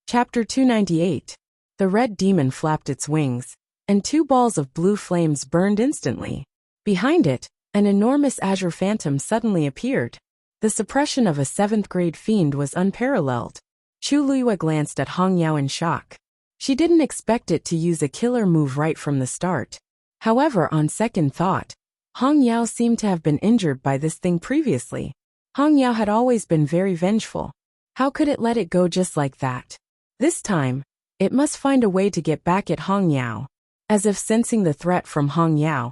Chapter 298. The red demon flapped its wings, and two balls of blue flames burned instantly. Behind it, an enormous azure phantom suddenly appeared. The suppression of a 7th-grade fiend was unparalleled. Chu Luiyue glanced at Hong Yao in shock. She didn't expect it to use a killer move right from the start. However, on second thought, Hong Yao seemed to have been injured by this thing previously. Hong Yao had always been very vengeful. How could it let it go just like that? This time, it must find a way to get back at Hong Yao. As if sensing the threat from Hong Yao,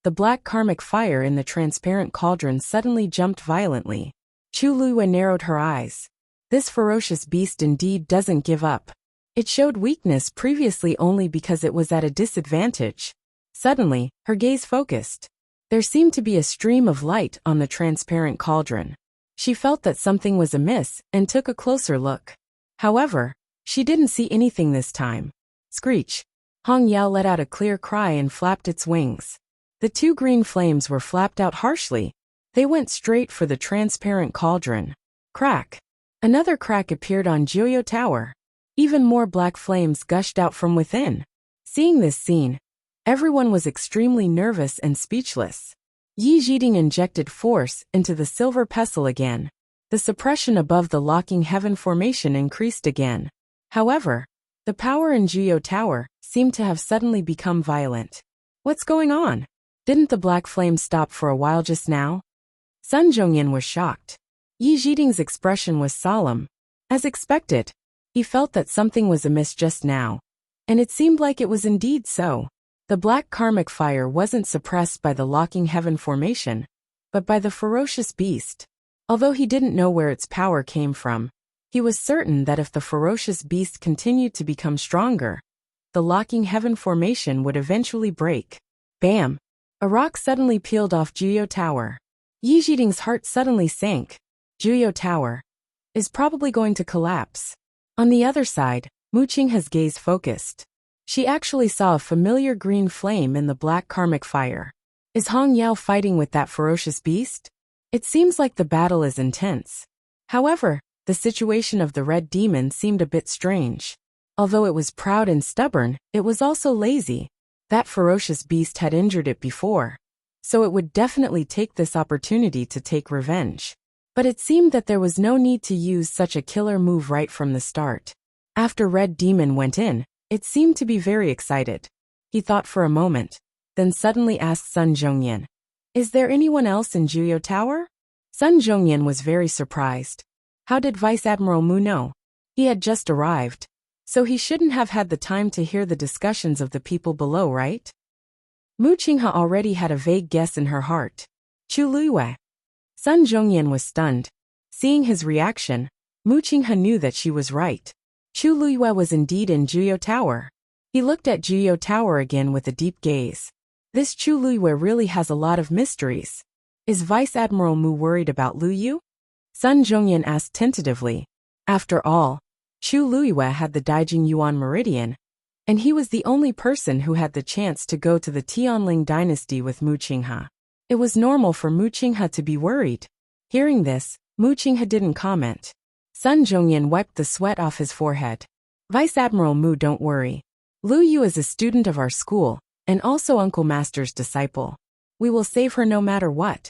the black karmic fire in the transparent cauldron suddenly jumped violently. Chu Luiyue narrowed her eyes. This ferocious beast indeed doesn't give up. It showed weakness previously only because it was at a disadvantage. Suddenly, her gaze focused. There seemed to be a stream of light on the transparent cauldron. She felt that something was amiss and took a closer look. However, she didn't see anything this time. Screech! Hong Yao let out a clear cry and flapped its wings. The two green flames were flapped out harshly. They went straight for the transparent cauldron. Crack! Another crack appeared on Jiuyo Tower. Even more black flames gushed out from within. Seeing this scene, everyone was extremely nervous and speechless. Yi Jiding injected force into the silver pestle again. The suppression above the locking heaven formation increased again. However, the power in Jiuyo Tower seemed to have suddenly become violent. What's going on? Didn't the black flame stop for a while just now? Sun Zhongyan was shocked. Yi Jiding's expression was solemn. As expected, he felt that something was amiss just now. And it seemed like it was indeed so. The black karmic fire wasn't suppressed by the locking heaven formation, but by the ferocious beast. Although he didn't know where its power came from, he was certain that if the ferocious beast continued to become stronger, the locking heaven formation would eventually break. Bam! A rock suddenly peeled off Jiuyo Tower. Yi Jiding's heart suddenly sank. Jiuyo Tower is probably going to collapse. On the other side, Mu Qinghe's gaze focused. She actually saw a familiar green flame in the black karmic fire. Is Hong Yao fighting with that ferocious beast? It seems like the battle is intense. However, the situation of the red demon seemed a bit strange. Although it was proud and stubborn, it was also lazy. That ferocious beast had injured it before, so it would definitely take this opportunity to take revenge. But it seemed that there was no need to use such a killer move right from the start. After Red Demon went in, it seemed to be very excited. He thought for a moment, then suddenly asked Sun Zhongyan, "Is there anyone else in Jiuyo Tower?" Sun Zhongyan was very surprised. How did Vice Admiral Mu know? He had just arrived, so he shouldn't have had the time to hear the discussions of the people below, right? Mu Qinghe already had a vague guess in her heart. Chu Luiyue. Sun Zhongyan was stunned. Seeing his reaction, Mu Qinghe knew that she was right. Chu Luiyue was indeed in Jiuyo Tower. He looked at Jiuyo Tower again with a deep gaze. This Chu Luiyue really has a lot of mysteries. Is Vice Admiral Mu worried about Lu Yu? Sun Zhongyan asked tentatively. After all, Chu Luiyue had the Daijing Yuan Meridian, and he was the only person who had the chance to go to the Tianling dynasty with Mu Qinghe. It was normal for Mu Qinghe to be worried. Hearing this, Mu Qinghe didn't comment. Sun Zhongyan wiped the sweat off his forehead. Vice Admiral Mu, don't worry. Lu Yu is a student of our school, and also Uncle Master's disciple. We will save her no matter what.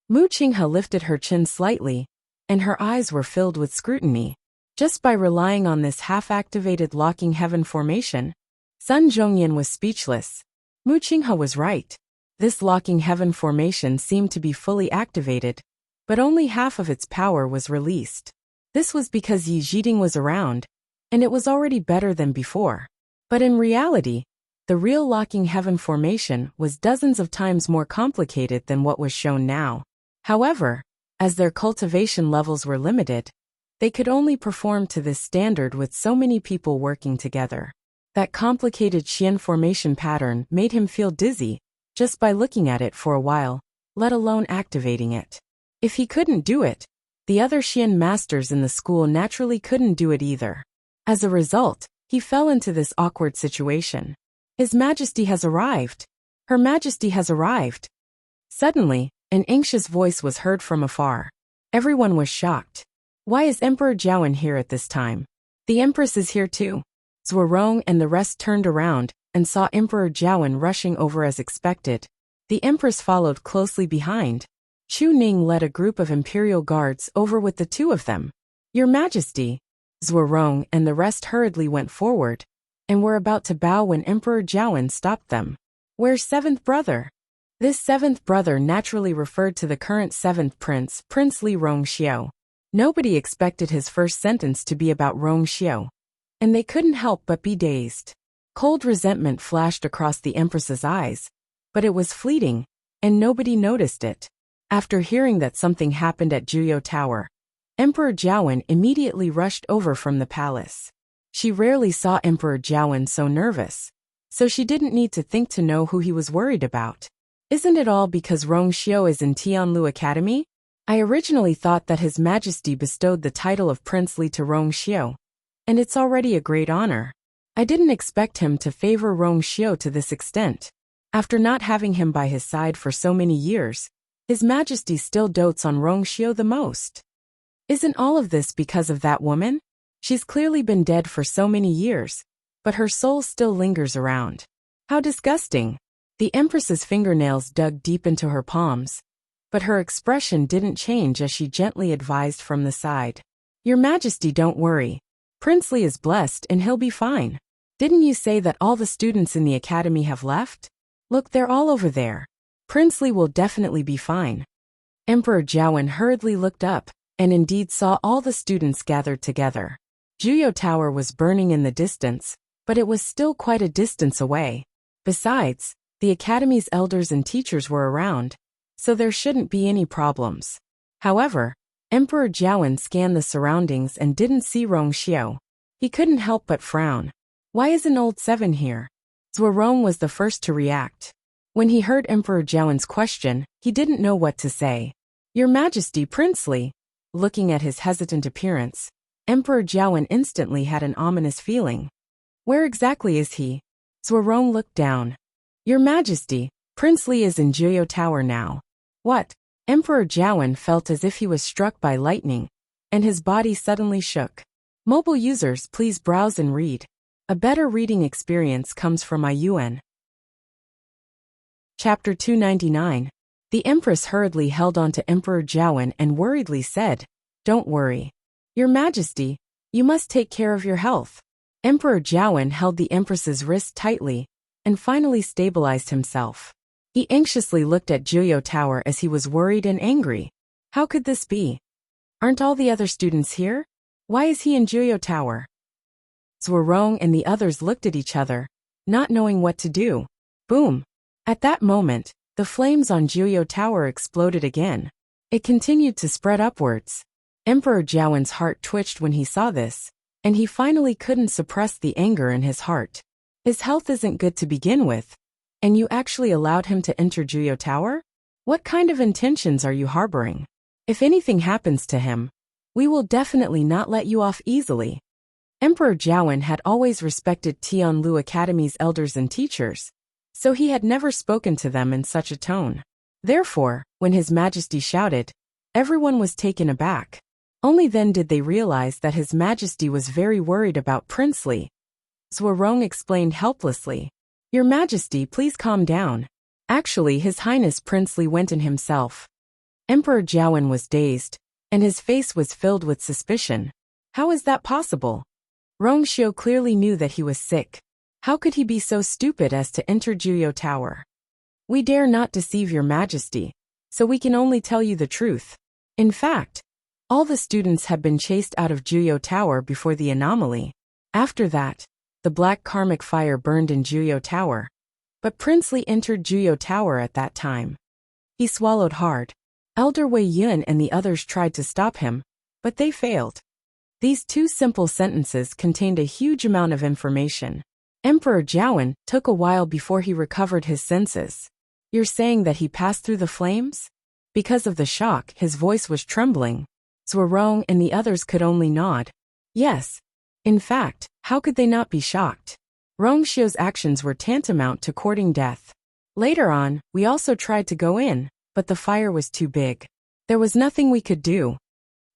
Mu Qinghe lifted her chin slightly, and her eyes were filled with scrutiny. Just by relying on this half-activated locking heaven formation, Sun Zhongyan was speechless. Mu Qinghe was right. This locking heaven formation seemed to be fully activated, but only half of its power was released. This was because Yi Jiding was around, and it was already better than before. But in reality, the real locking heaven formation was dozens of times more complicated than what was shown now. However, as their cultivation levels were limited, they could only perform to this standard with so many people working together. That complicated Xian formation pattern made him feel dizzy just by looking at it for a while, let alone activating it. If he couldn't do it, the other Xian masters in the school naturally couldn't do it either. As a result, he fell into this awkward situation. His Majesty has arrived. Her Majesty has arrived. Suddenly, an anxious voice was heard from afar. Everyone was shocked. Why is Emperor Jiawen here at this time? The Empress is here too. Zhuorong and the rest turned around and saw Emperor Jiawen rushing over as expected. The Empress followed closely behind. Chu Ning led a group of Imperial guards over with the two of them. Your Majesty. Zhuorong and the rest hurriedly went forward and were about to bow when Emperor Jiawen stopped them. Where's seventh brother? This seventh brother naturally referred to the current seventh prince, Prince Li Rongxiu. Nobody expected his first sentence to be about Rongxiu, and they couldn't help but be dazed. Cold resentment flashed across the Empress's eyes, but it was fleeting, and nobody noticed it. After hearing that something happened at Juyo Tower, Emperor Jiawen immediately rushed over from the palace. She rarely saw Emperor Jiawen so nervous, so she didn't need to think to know who he was worried about. Isn't it all because Rongxiu is in Tianlu Academy? I originally thought that His Majesty bestowed the title of Prince Li to Rongxiu, and it's already a great honor. I didn't expect him to favor Rongxiu to this extent. After not having him by his side for so many years, His Majesty still dotes on Rongxiu the most. Isn't all of this because of that woman? She's clearly been dead for so many years, but her soul still lingers around. How disgusting! The Empress's fingernails dug deep into her palms, but her expression didn't change as she gently advised from the side. Your Majesty, don't worry. Prince Li is blessed and he'll be fine. Didn't you say that all the students in the academy have left? Look, they're all over there. Prince Li will definitely be fine. Emperor Jiawen hurriedly looked up, and indeed saw all the students gathered together. Juyo Tower was burning in the distance, but it was still quite a distance away. Besides, the academy's elders and teachers were around, so there shouldn't be any problems. However, Emperor Jiawen scanned the surroundings and didn't see Rongxiu. He couldn't help but frown. Why isn't old Seven here? Zhuorong was the first to react. When he heard Emperor Jiawen's question, he didn't know what to say. Your Majesty, Prince Li. Looking at his hesitant appearance, Emperor Jiawen instantly had an ominous feeling. Where exactly is he? Zhuorong looked down. Your Majesty, Prince Li is in Juyo Tower now. What? Emperor Jiawen felt as if he was struck by lightning, and his body suddenly shook. Mobile users, please browse and read. A better reading experience comes from IUN. Chapter 299. The Empress hurriedly held on to Emperor Jiawen and worriedly said, Don't worry. Your Majesty, you must take care of your health. Emperor Jiawen held the Empress's wrist tightly, and finally stabilized himself. He anxiously looked at Juyo Tower as he was worried and angry. How could this be? Aren't all the other students here? Why is he in Juyo Tower? Zhuorong and the others looked at each other, not knowing what to do. Boom! At that moment, the flames on Juyo Tower exploded again. It continued to spread upwards. Emperor Jiawen's heart twitched when he saw this, and he finally couldn't suppress the anger in his heart. His health isn't good to begin with, and you actually allowed him to enter Juyo Tower? What kind of intentions are you harboring? If anything happens to him, we will definitely not let you off easily. Emperor Jiawen had always respected Tianlu Academy's elders and teachers, so he had never spoken to them in such a tone. Therefore, when His Majesty shouted, everyone was taken aback. Only then did they realize that His Majesty was very worried about Prince Li. Zhuorong explained helplessly, Your Majesty, please calm down. Actually, His Highness Prince Li went in himself. Emperor Jiawen was dazed, and his face was filled with suspicion. How is that possible? Rongxiu clearly knew that he was sick. How could he be so stupid as to enter Juyo Tower? We dare not deceive Your Majesty, so we can only tell you the truth. In fact, all the students had been chased out of Juyo Tower before the anomaly. After that, the black karmic fire burned in Juyo Tower, but Prince Li entered Juyo Tower at that time. He swallowed hard. Elder Wei Yun and the others tried to stop him, but they failed. These two simple sentences contained a huge amount of information. Emperor Jiawen took a while before he recovered his senses. You're saying that he passed through the flames? Because of the shock, his voice was trembling. Zhuorong and the others could only nod. Yes. In fact, how could they not be shocked? Rongxiu's actions were tantamount to courting death. Later on, we also tried to go in, but the fire was too big. There was nothing we could do.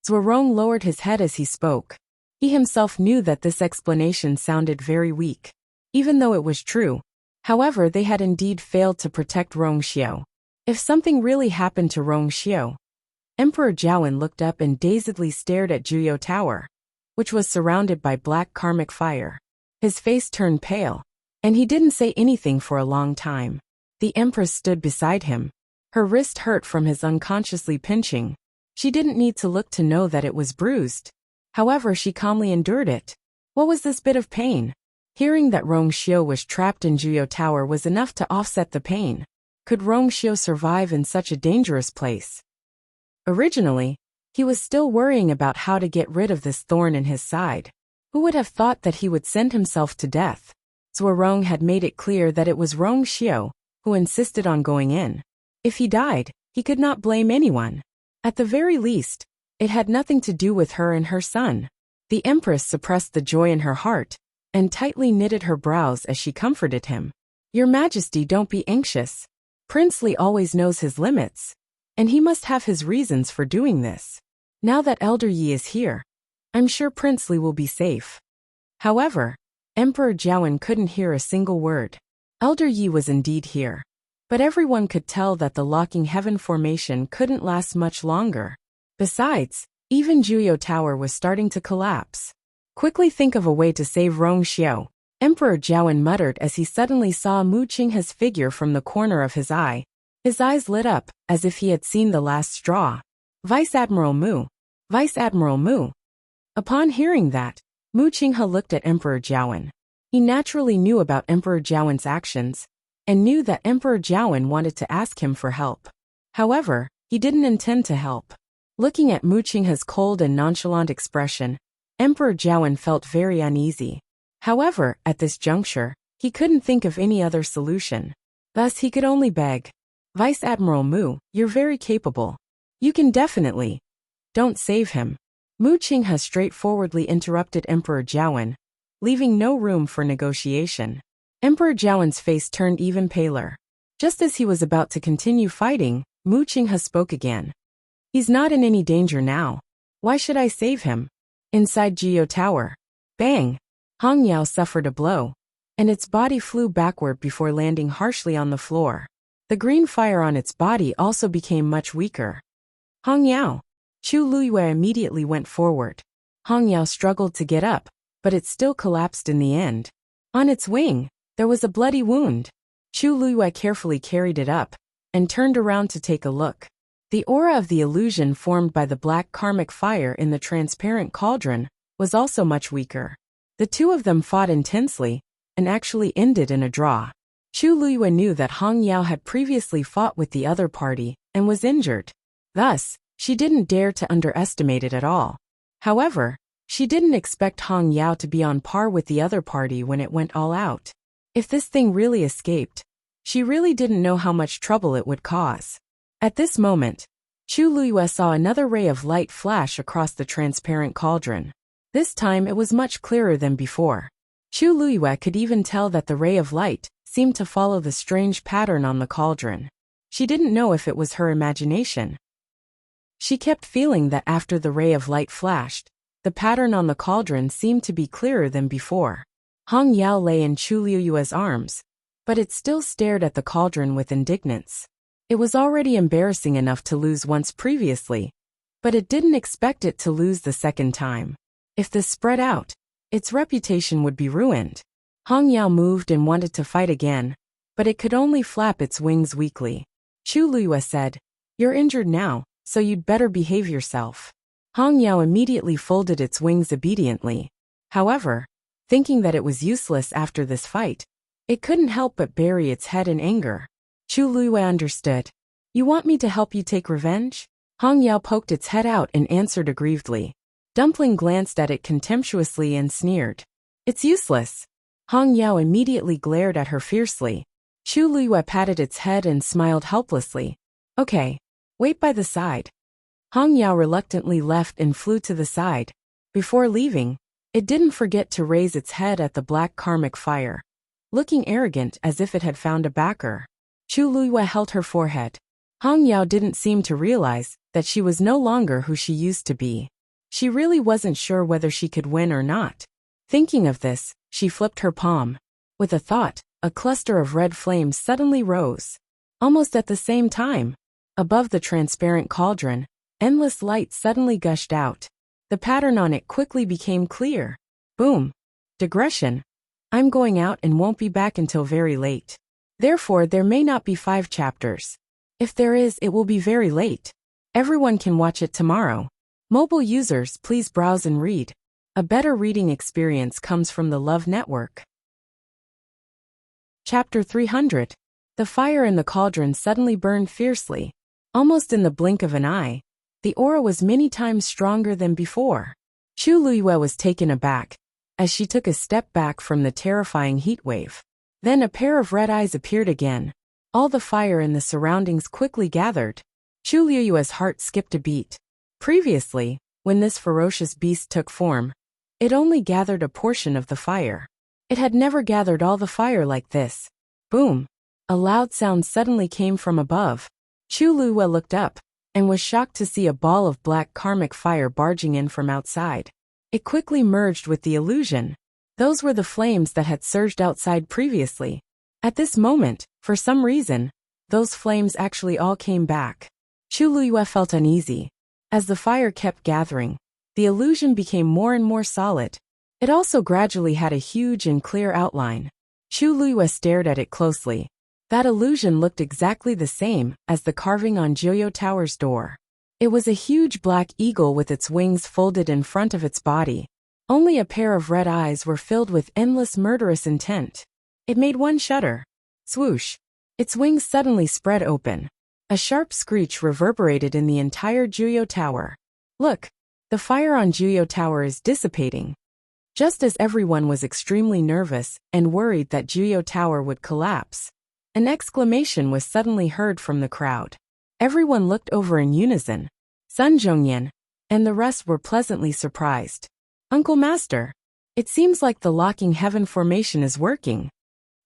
Zhuorong lowered his head as he spoke. He himself knew that this explanation sounded very weak. Even though it was true. However, they had indeed failed to protect Rongxiao. If something really happened to Rongxiao. Emperor Jiawen looked up and dazedly stared at Juyo Tower, which was surrounded by black karmic fire. His face turned pale, and he didn't say anything for a long time. The Empress stood beside him. Her wrist hurt from his unconsciously pinching. She didn't need to look to know that it was bruised. However, she calmly endured it. What was this bit of pain? Hearing that Rongxiao was trapped in Juyo Tower was enough to offset the pain. Could Rongxiao survive in such a dangerous place? Originally, he was still worrying about how to get rid of this thorn in his side. Who would have thought that he would send himself to death? Zuorong had made it clear that it was Rongxiao who insisted on going in. If he died, he could not blame anyone. At the very least, it had nothing to do with her and her son. The Empress suppressed the joy in her heart and tightly knitted her brows as she comforted him. Your Majesty, don't be anxious. Prince Li always knows his limits, and he must have his reasons for doing this. Now that Elder Yi is here, I'm sure Prince Li will be safe. However, Emperor Jiawen couldn't hear a single word. Elder Yi was indeed here, but everyone could tell that the locking heaven formation couldn't last much longer. Besides, even Juyo Tower was starting to collapse. Quickly think of a way to save Rongxiao, Emperor Jiawen muttered as he suddenly saw Mu Qinghe's figure from the corner of his eye. His eyes lit up, as if he had seen the last straw. Vice Admiral Mu. Vice Admiral Mu. Upon hearing that, Mu Qinghe looked at Emperor Jiawen. He naturally knew about Emperor Jiawen's actions, and knew that Emperor Jiawen wanted to ask him for help. However, he didn't intend to help. Looking at Mu Qinghe's cold and nonchalant expression, Emperor Jiawen felt very uneasy. However, at this juncture, he couldn't think of any other solution. Thus he could only beg. Vice Admiral Mu, you're very capable. You can definitely. Don't save him. Mu Qinghe straightforwardly interrupted Emperor Jiawen, leaving no room for negotiation. Emperor Jiawen's face turned even paler. Just as he was about to continue fighting, Mu Qinghe spoke again. He's not in any danger now. Why should I save him? Inside Juyo Tower. Bang! Hong Yao suffered a blow, and its body flew backward before landing harshly on the floor. The green fire on its body also became much weaker. Hong Yao! Chu Luyue immediately went forward. Hong Yao struggled to get up, but it still collapsed in the end. On its wing, there was a bloody wound. Chu Luyue carefully carried it up, and turned around to take a look. The aura of the illusion formed by the black karmic fire in the transparent cauldron was also much weaker. The two of them fought intensely, and actually ended in a draw. Chu Luyue knew that Hong Yao had previously fought with the other party, and was injured. Thus, she didn't dare to underestimate it at all. However, she didn't expect Hong Yao to be on par with the other party when it went all out. If this thing really escaped, she really didn't know how much trouble it would cause. At this moment, Chu Luyue saw another ray of light flash across the transparent cauldron. This time it was much clearer than before. Chu Luyue could even tell that the ray of light seemed to follow the strange pattern on the cauldron. She didn't know if it was her imagination. She kept feeling that after the ray of light flashed, the pattern on the cauldron seemed to be clearer than before. Hong Yao lay in Chu Luyue's arms, but it still stared at the cauldron with indignance. It was already embarrassing enough to lose once previously, but it didn't expect it to lose the second time. If this spread out, its reputation would be ruined. Hong Yao moved and wanted to fight again, but it could only flap its wings weakly. Chu Luyue said, "You're injured now, so you'd better behave yourself." Hong Yao immediately folded its wings obediently. However, thinking that it was useless after this fight, it couldn't help but bury its head in anger. Chu Luyue understood. "You want me to help you take revenge?" Hong Yao poked its head out and answered aggrievedly. Dumpling glanced at it contemptuously and sneered. "It's useless." Hong Yao immediately glared at her fiercely. Chu Luyue patted its head and smiled helplessly. "Okay, wait by the side." Hong Yao reluctantly left and flew to the side. Before leaving, it didn't forget to raise its head at the black karmic fire, looking arrogant as if it had found a backer. Chu Luyue held her forehead. Hong Yao didn't seem to realize that she was no longer who she used to be. She really wasn't sure whether she could win or not. Thinking of this, she flipped her palm. With a thought, a cluster of red flames suddenly rose. Almost at the same time, above the transparent cauldron, endless light suddenly gushed out. The pattern on it quickly became clear. Boom. Digression. I'm going out and won't be back until very late. Therefore, there may not be 5 chapters. If there is, it will be very late. Everyone can watch it tomorrow. Mobile users, please browse and read. A better reading experience comes from the Love Network. Chapter 300. The fire in the cauldron suddenly burned fiercely. Almost in the blink of an eye, the aura was many times stronger than before. Chu Luiyue was taken aback, as she took a step back from the terrifying heat wave. Then a pair of red eyes appeared again. All the fire in the surroundings quickly gathered. Chu Luiyue's heart skipped a beat. Previously, when this ferocious beast took form, it only gathered a portion of the fire. It had never gathered all the fire like this. Boom! A loud sound suddenly came from above. Chu Luiyue looked up, and was shocked to see a ball of black karmic fire barging in from outside. It quickly merged with the illusion. Those were the flames that had surged outside previously. At this moment, for some reason, those flames actually all came back. Chu Luiyue felt uneasy. As the fire kept gathering, the illusion became more and more solid. It also gradually had a huge and clear outline. Chu Luiyue stared at it closely. That illusion looked exactly the same as the carving on Joyo Tower's door. It was a huge black eagle with its wings folded in front of its body. Only a pair of red eyes were filled with endless murderous intent. It made one shudder. Swoosh! Its wings suddenly spread open. A sharp screech reverberated in the entire Joyo Tower. Look! The fire on Joyo Tower is dissipating. Just as everyone was extremely nervous and worried that Joyo Tower would collapse, an exclamation was suddenly heard from the crowd. Everyone looked over in unison. Sun Zhongyan and the rest were pleasantly surprised. Uncle Master, it seems like the locking heaven formation is working.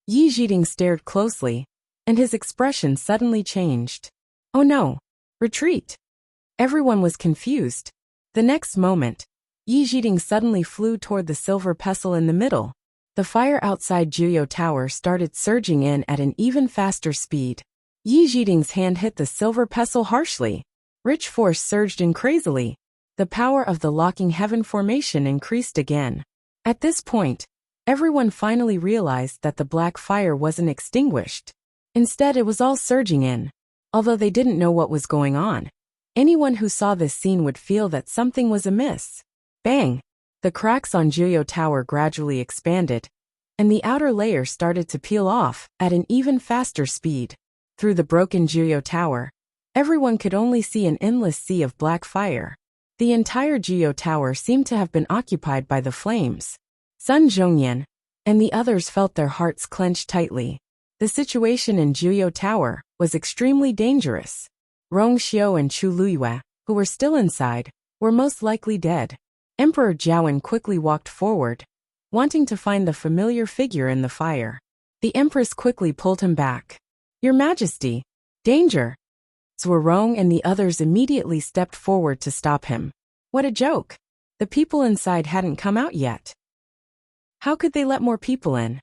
Yi Zhiding stared closely, and his expression suddenly changed. Oh no! Retreat! Everyone was confused. The next moment, Yi Zhiding suddenly flew toward the silver pestle in the middle. The fire outside Joyo Tower started surging in at an even faster speed. Yi Zhiding's hand hit the silver pestle harshly. Rich force surged in crazily. The power of the locking heaven formation increased again. At this point, everyone finally realized that the black fire wasn't extinguished. Instead, it was all surging in. Although they didn't know what was going on, anyone who saw this scene would feel that something was amiss. Bang! The cracks on Joyo Tower gradually expanded, and the outer layer started to peel off at an even faster speed. Through the broken Joyo Tower, everyone could only see an endless sea of black fire. The entire Joyo Tower seemed to have been occupied by the flames. Sun Zhongyan and the others felt their hearts clench tightly. The situation in Joyo Tower was extremely dangerous. Rong Xiu and Chu Luiyue, who were still inside, were most likely dead. Emperor Jiawen quickly walked forward, wanting to find the familiar figure in the fire. The Empress quickly pulled him back. Your Majesty! Danger! Zhuorong and the others immediately stepped forward to stop him. What a joke! The people inside hadn't come out yet. How could they let more people in?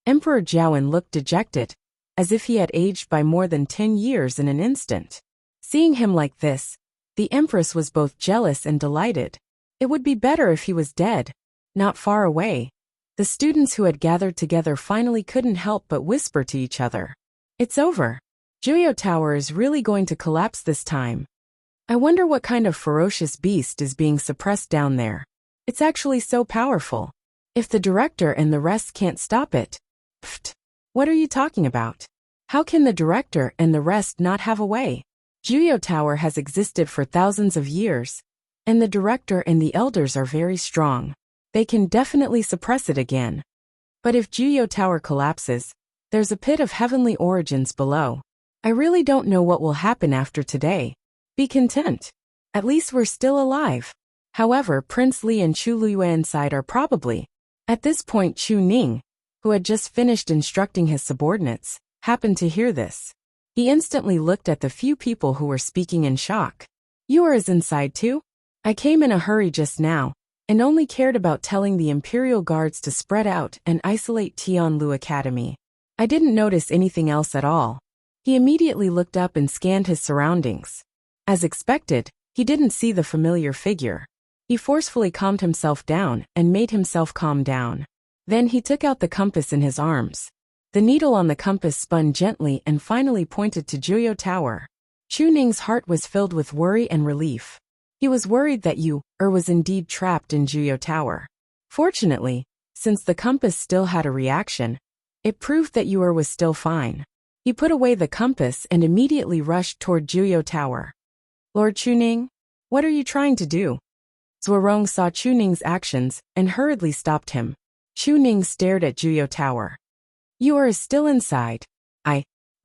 Emperor Jiawen looked dejected, as if he had aged by more than 10 years in an instant. Seeing him like this, the Empress was both jealous and delighted. It would be better if he was dead, not far away. The students who had gathered together finally couldn't help but whisper to each other. It's over. Joyo Tower is really going to collapse this time. I wonder what kind of ferocious beast is being suppressed down there. It's actually so powerful. If the director and the rest can't stop it. Pfft. What are you talking about? How can the director and the rest not have a way? Joyo Tower has existed for thousands of years, and the director and the elders are very strong. They can definitely suppress it again. But if Joyo Tower collapses, there's a pit of heavenly origins below. I really don't know what will happen after today. Be content. At least we're still alive. However, Prince Li and Chu Luiyue inside are probably. At this point, Chu Ning, who had just finished instructing his subordinates, happened to hear this. He instantly looked at the few people who were speaking in shock. You are inside too? I came in a hurry just now, and only cared about telling the Imperial guards to spread out and isolate Tianlu Academy. I didn't notice anything else at all. He immediately looked up and scanned his surroundings. As expected, he didn't see the familiar figure. He forcefully calmed himself down and made himself calm down. Then he took out the compass in his arms. The needle on the compass spun gently and finally pointed to Juyo Tower. Chu Ning's heart was filled with worry and relief. He was worried that was indeed trapped in Juyo Tower. Fortunately, since the compass still had a reaction, it proved that was still fine. He put away the compass and immediately rushed toward Juyo Tower. Lord Chu Ning, what are you trying to do? Zuorong saw Chu Ning's actions and hurriedly stopped him. Chu Ning stared at Juyo Tower. You are still inside.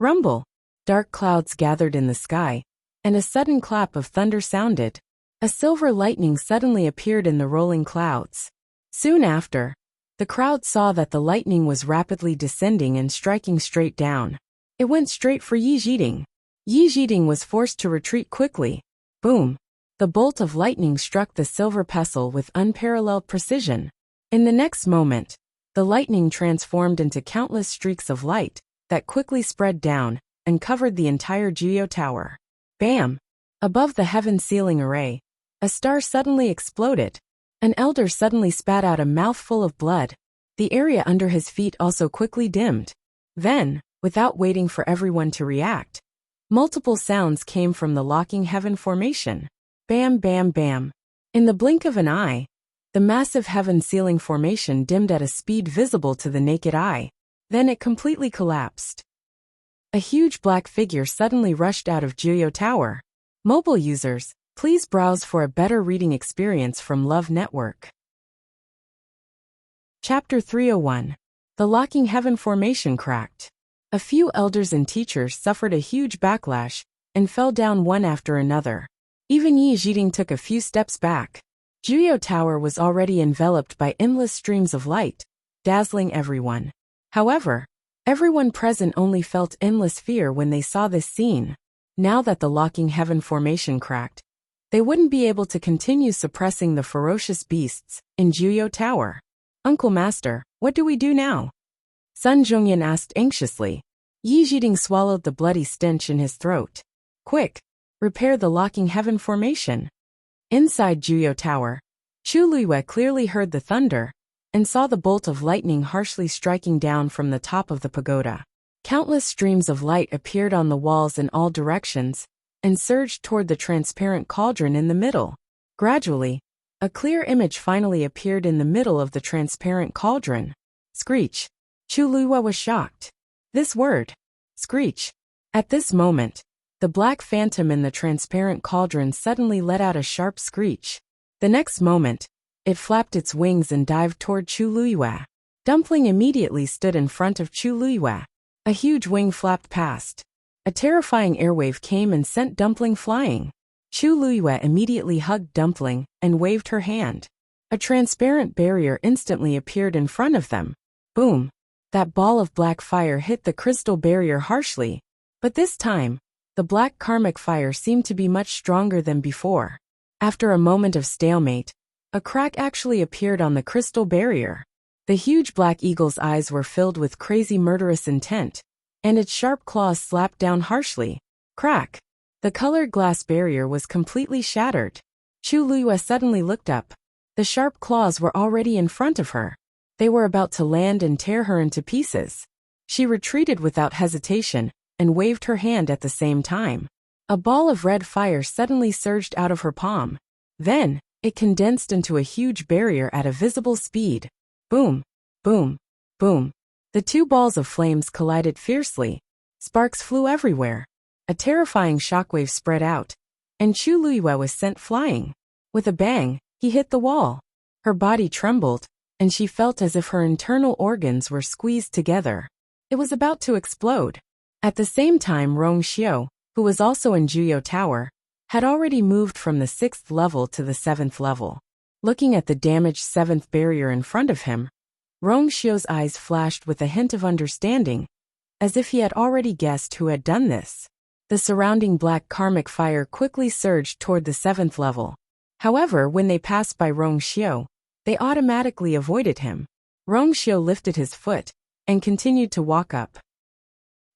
Rumble. Dark clouds gathered in the sky, and a sudden clap of thunder sounded. A silver lightning suddenly appeared in the rolling clouds. Soon after, the crowd saw that the lightning was rapidly descending and striking straight down. It went straight for Yi Jiding. Yi Jiding was forced to retreat quickly. Boom! The bolt of lightning struck the silver pestle with unparalleled precision. In the next moment, the lightning transformed into countless streaks of light that quickly spread down and covered the entire Juyo Tower. Bam! Above the heaven ceiling array, a star suddenly exploded. An elder suddenly spat out a mouthful of blood. The area under his feet also quickly dimmed. Then, without waiting for everyone to react, multiple sounds came from the locking heaven formation. Bam, bam, bam. In the blink of an eye, the massive heaven ceiling formation dimmed at a speed visible to the naked eye. Then it completely collapsed. A huge black figure suddenly rushed out of Juyo Tower. Mobile users, please browse for a better reading experience from Love Network. Chapter 301. The locking heaven formation cracked. A few elders and teachers suffered a huge backlash and fell down one after another. Even Yi Jiding took a few steps back. Juyo Tower was already enveloped by endless streams of light, dazzling everyone. However, everyone present only felt endless fear when they saw this scene. Now that the locking heaven formation cracked, they wouldn't be able to continue suppressing the ferocious beasts in Juyo Tower. Uncle Master, what do we do now? Sun Zhongyan asked anxiously. Yi Jiding swallowed the bloody stench in his throat. Quick! Repair the locking heaven formation. Inside Juyo Tower, Chu Luiyue clearly heard the thunder and saw the bolt of lightning harshly striking down from the top of the pagoda. Countless streams of light appeared on the walls in all directions and surged toward the transparent cauldron in the middle. Gradually, a clear image finally appeared in the middle of the transparent cauldron. Screech! Chu Luiyue was shocked. This word, screech. At this moment, the black phantom in the transparent cauldron suddenly let out a sharp screech. The next moment, it flapped its wings and dived toward Chu Luiyue. Dumpling immediately stood in front of Chu Luiyue. A huge wing flapped past. A terrifying airwave came and sent Dumpling flying. Chu Luiyue immediately hugged Dumpling and waved her hand. A transparent barrier instantly appeared in front of them. Boom! That ball of black fire hit the crystal barrier harshly. But this time, the black karmic fire seemed to be much stronger than before. After a moment of stalemate, a crack actually appeared on the crystal barrier. The huge black eagle's eyes were filled with crazy murderous intent, and its sharp claws slapped down harshly. Crack! The colored glass barrier was completely shattered. Chu Luiyue suddenly looked up. The sharp claws were already in front of her. They were about to land and tear her into pieces. She retreated without hesitation and waved her hand at the same time. A ball of red fire suddenly surged out of her palm. Then, it condensed into a huge barrier at a visible speed. Boom! Boom! Boom! The two balls of flames collided fiercely. Sparks flew everywhere. A terrifying shockwave spread out, and Chu Luiyue was sent flying. With a bang, he hit the wall. Her body trembled, and she felt as if her internal organs were squeezed together. It was about to explode. At the same time, Rong Xiu, who was also in Juyo Tower, had already moved from the 6th level to the 7th level. Looking at the damaged 7th barrier in front of him, Rong Xiu's eyes flashed with a hint of understanding, as if he had already guessed who had done this. The surrounding black karmic fire quickly surged toward the 7th level. However, when they passed by Rongxiu, they automatically avoided him. Rongxiu lifted his foot and continued to walk up.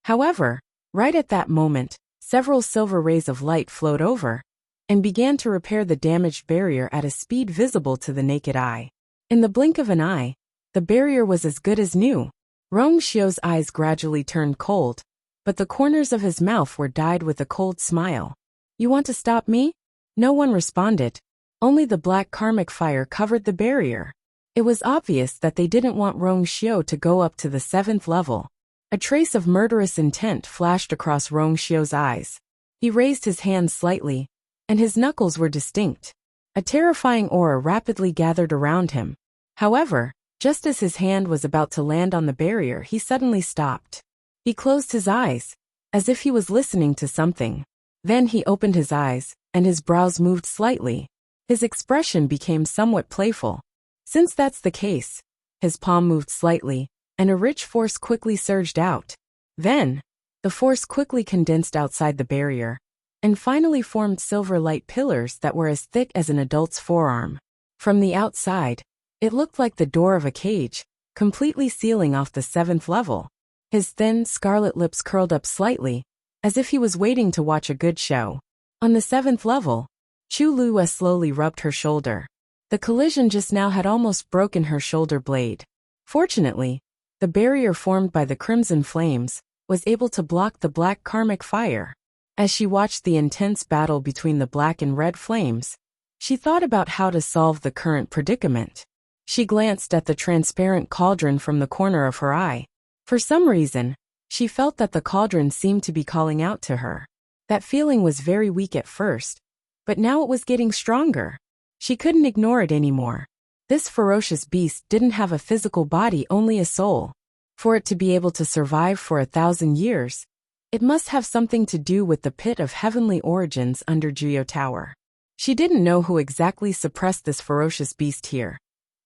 However, right at that moment, several silver rays of light flowed over and began to repair the damaged barrier at a speed visible to the naked eye. In the blink of an eye, the barrier was as good as new. Rongxiu's eyes gradually turned cold, but the corners of his mouth were dyed with a cold smile. "You want to stop me?" No one responded. Only the black karmic fire covered the barrier. It was obvious that they didn't want Rongxiu to go up to the 7th level. A trace of murderous intent flashed across Rongxiu's eyes. He raised his hand slightly, and his knuckles were distinct. A terrifying aura rapidly gathered around him. However, just as his hand was about to land on the barrier, he suddenly stopped. He closed his eyes, as if he was listening to something. Then he opened his eyes, and his brows moved slightly. His expression became somewhat playful. Since that's the case, his palm moved slightly, and a rich force quickly surged out. Then, the force quickly condensed outside the barrier, and finally formed silver light pillars that were as thick as an adult's forearm. From the outside, it looked like the door of a cage, completely sealing off the 7th level. His thin, scarlet lips curled up slightly, as if he was waiting to watch a good show. On the 7th level, Chu Lue slowly rubbed her shoulder. The collision just now had almost broken her shoulder blade. Fortunately, the barrier formed by the crimson flames was able to block the black karmic fire. As she watched the intense battle between the black and red flames, she thought about how to solve the current predicament. She glanced at the transparent cauldron from the corner of her eye. For some reason, she felt that the cauldron seemed to be calling out to her. That feeling was very weak at first, but now it was getting stronger. She couldn't ignore it anymore. This ferocious beast didn't have a physical body, only a soul. For it to be able to survive for 1,000 years, it must have something to do with the pit of heavenly origins under Juyo Tower. She didn't know who exactly suppressed this ferocious beast here,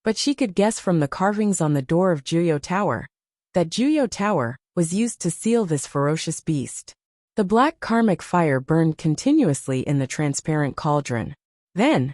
but she could guess from the carvings on the door of Juyo Tower that Juyo Tower was used to seal this ferocious beast. The black karmic fire burned continuously in the transparent cauldron. Then,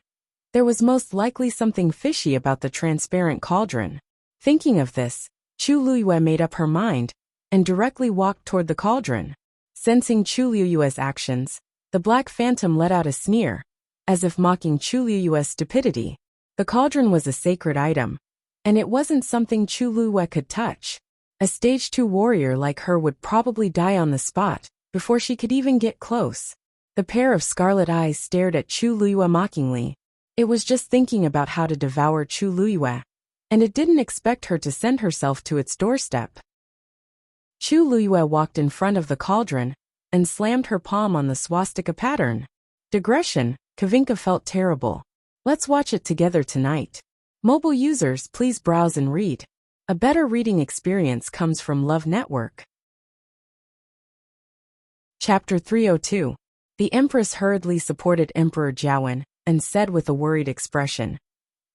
there was most likely something fishy about the transparent cauldron. Thinking of this, Chu Lue made up her mind and directly walked toward the cauldron. Sensing Chu Lue's actions, the black phantom let out a sneer, as if mocking Chu Lue's stupidity. The cauldron was a sacred item, and it wasn't something Chu Lue could touch. A stage 2 warrior like her would probably die on the spot before she could even get close. The pair of scarlet eyes stared at Chu Lue mockingly. It was just thinking about how to devour Chu Lue, and it didn't expect her to send herself to its doorstep. Chu Lue walked in front of the cauldron and slammed her palm on the swastika pattern. Digression, Kavinka felt terrible. Let's watch it together tonight. Mobile users, please browse and read. A better reading experience comes from Love Network. Chapter 302. The Empress hurriedly supported Emperor Jiawen and said with a worried expression,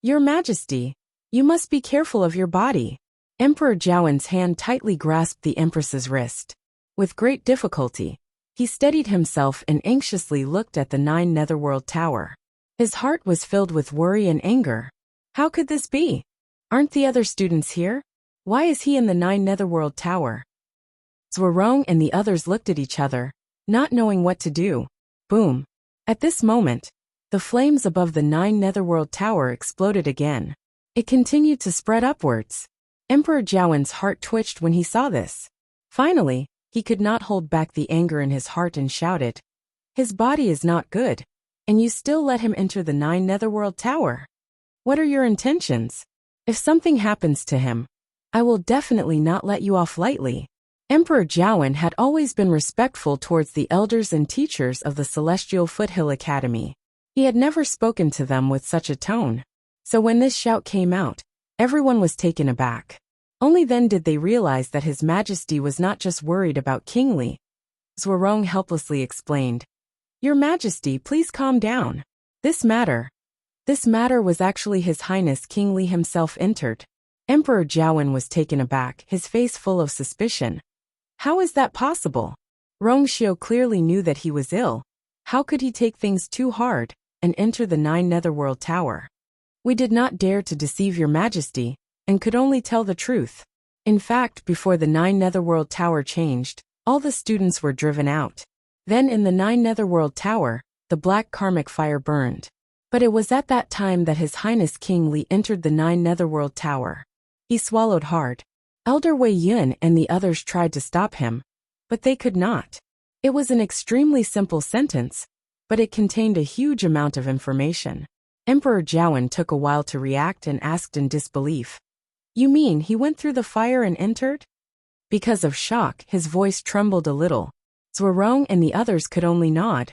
"Your Majesty, you must be careful of your body." Emperor Jiawen's hand tightly grasped the Empress's wrist. With great difficulty, he steadied himself and anxiously looked at the 9 Netherworld Tower. His heart was filled with worry and anger. How could this be? Aren't the other students here? Why is he in the 9 Netherworld Tower? Zhuarong and the others looked at each other, not knowing what to do. Boom. At this moment, the flames above the 9 Netherworld Tower exploded again. It continued to spread upwards. Emperor Jiawen's heart twitched when he saw this. Finally, he could not hold back the anger in his heart and shouted, "His body is not good, and you still let him enter the 9 Netherworld Tower? What are your intentions? If something happens to him, I will definitely not let you off lightly." Emperor Jiawen had always been respectful towards the elders and teachers of the Celestial Foothill Academy. He had never spoken to them with such a tone. So when this shout came out, everyone was taken aback. Only then did they realize that His Majesty was not just worried about King Li. Zhuarong helplessly explained, "Your Majesty, please calm down. This matter was actually His Highness King Li himself entered." Emperor Jiawen was taken aback, his face full of suspicion. How is that possible? Rongxiu clearly knew that he was ill. How could he take things too hard? and enter the 9 Netherworld Tower. We did not dare to deceive your majesty, and could only tell the truth. In fact, before the 9 Netherworld Tower changed, all the students were driven out. Then in the 9 Netherworld Tower, the black karmic fire burned. But it was at that time that His Highness King Li entered the 9 Netherworld Tower. He swallowed hard. Elder Wei Yun and the others tried to stop him, but they could not. It was an extremely simple sentence, but it contained a huge amount of information. Emperor Jiawen took a while to react and asked in disbelief. You mean he went through the fire and entered? Because of shock, his voice trembled a little. Zhuorong and the others could only nod.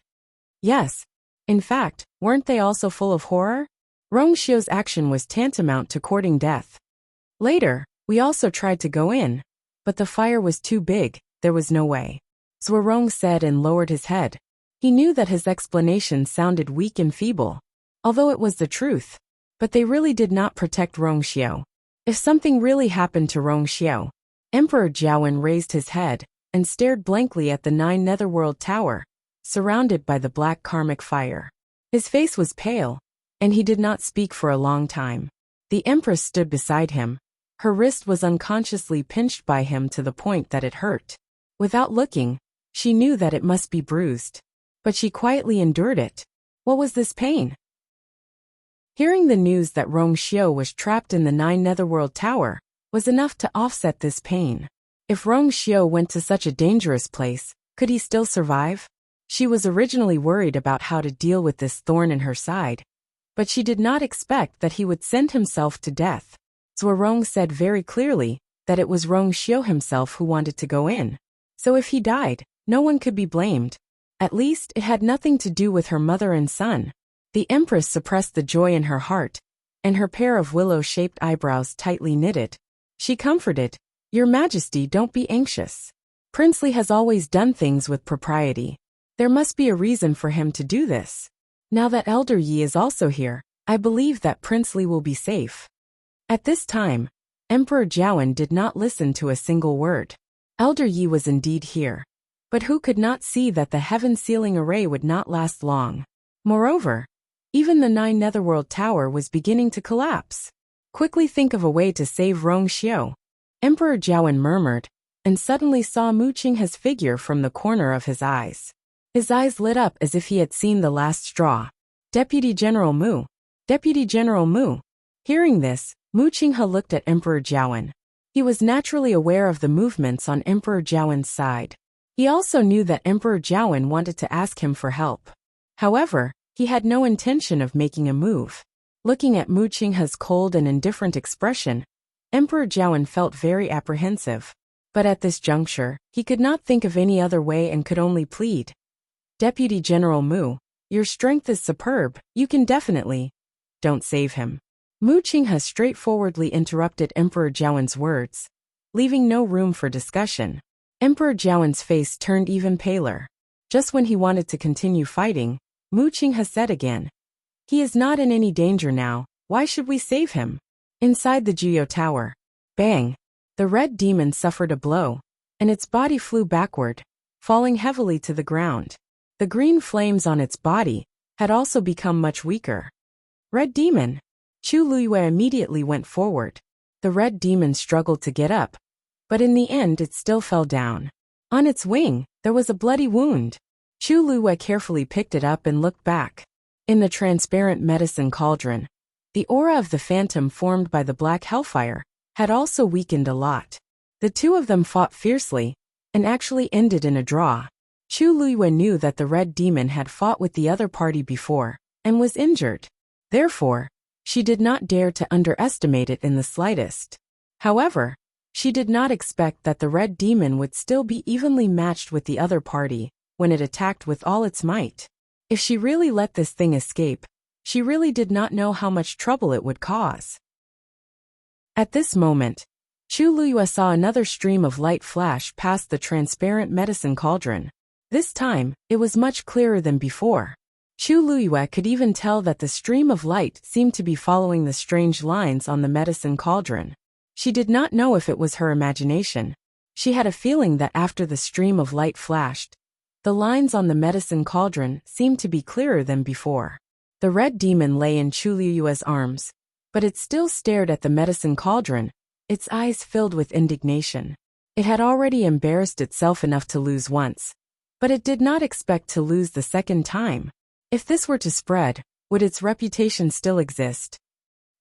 Yes. In fact, weren't they also full of horror? Rongxiu's action was tantamount to courting death. Later, we also tried to go in, but the fire was too big, there was no way. Zhuorong said and lowered his head. He knew that his explanation sounded weak and feeble, although it was the truth. But they really did not protect Rongxiu. If something really happened to Rongxiu, Emperor Jiawen raised his head and stared blankly at the 9 Netherworld Tower, surrounded by the black karmic fire. His face was pale, and he did not speak for a long time. The Empress stood beside him. Her wrist was unconsciously pinched by him to the point that it hurt. Without looking, she knew that it must be bruised. But she quietly endured it. What was this pain? Hearing the news that Rongxiu was trapped in the 9 Netherworld Tower was enough to offset this pain. If Rongxiu went to such a dangerous place, could he still survive? She was originally worried about how to deal with this thorn in her side, but she did not expect that he would send himself to death. Zhuorong said very clearly that it was Rongxiu himself who wanted to go in. So if he died, no one could be blamed. At least it had nothing to do with her mother and son. The Empress suppressed the joy in her heart, and her pair of willow-shaped eyebrows tightly knitted. She comforted, Your Majesty, don't be anxious. Prince Li has always done things with propriety. There must be a reason for him to do this. Now that Elder Yi is also here, I believe that Prince Li will be safe. At this time, Emperor Jiawen did not listen to a single word. Elder Yi was indeed here. But who could not see that the heaven-sealing array would not last long? Moreover, even the 9 Netherworld Tower was beginning to collapse. Quickly think of a way to save Rongxiu. Emperor Jiawen murmured, and suddenly saw Mu Qinghe's figure from the corner of his eyes. His eyes lit up as if he had seen the last straw. Deputy General Mu. Deputy General Mu. Hearing this, Mu Qinghe looked at Emperor Jiawen. He was naturally aware of the movements on Emperor Jiawen's side. He also knew that Emperor Jiawen wanted to ask him for help. However, he had no intention of making a move. Looking at Mu Qinghe's cold and indifferent expression, Emperor Jiawen felt very apprehensive. But at this juncture, he could not think of any other way and could only plead. Deputy General Mu, your strength is superb, you can definitely. Don't save him. Mu Qinghe straightforwardly interrupted Emperor Jiawen's words, leaving no room for discussion. Emperor Jiawen's face turned even paler. Just when he wanted to continue fighting, Mu Qinghe said again, He is not in any danger now, why should we save him? Inside the Jiuyou Tower. Bang! The red demon suffered a blow, and its body flew backward, falling heavily to the ground. The green flames on its body had also become much weaker. Red demon! Chu Luiyue immediately went forward. The red demon struggled to get up, but in the end it still fell down. On its wing, there was a bloody wound. Chu Luiyue carefully picked it up and looked back. In the transparent medicine cauldron, the aura of the phantom formed by the black hellfire had also weakened a lot. The two of them fought fiercely, and actually ended in a draw. Chu Luiyue knew that the red demon had fought with the other party before, and was injured. Therefore, she did not dare to underestimate it in the slightest. However, she did not expect that the red demon would still be evenly matched with the other party when it attacked with all its might. If she really let this thing escape, she really did not know how much trouble it would cause. At this moment, Chu Luiyue saw another stream of light flash past the transparent medicine cauldron. This time, it was much clearer than before. Chu Luiyue could even tell that the stream of light seemed to be following the strange lines on the medicine cauldron. She did not know if it was her imagination. She had a feeling that after the stream of light flashed, the lines on the medicine cauldron seemed to be clearer than before. The red demon lay in Chu Liyue's arms, but it still stared at the medicine cauldron, its eyes filled with indignation. It had already embarrassed itself enough to lose once, but it did not expect to lose the second time. If this were to spread, would its reputation still exist?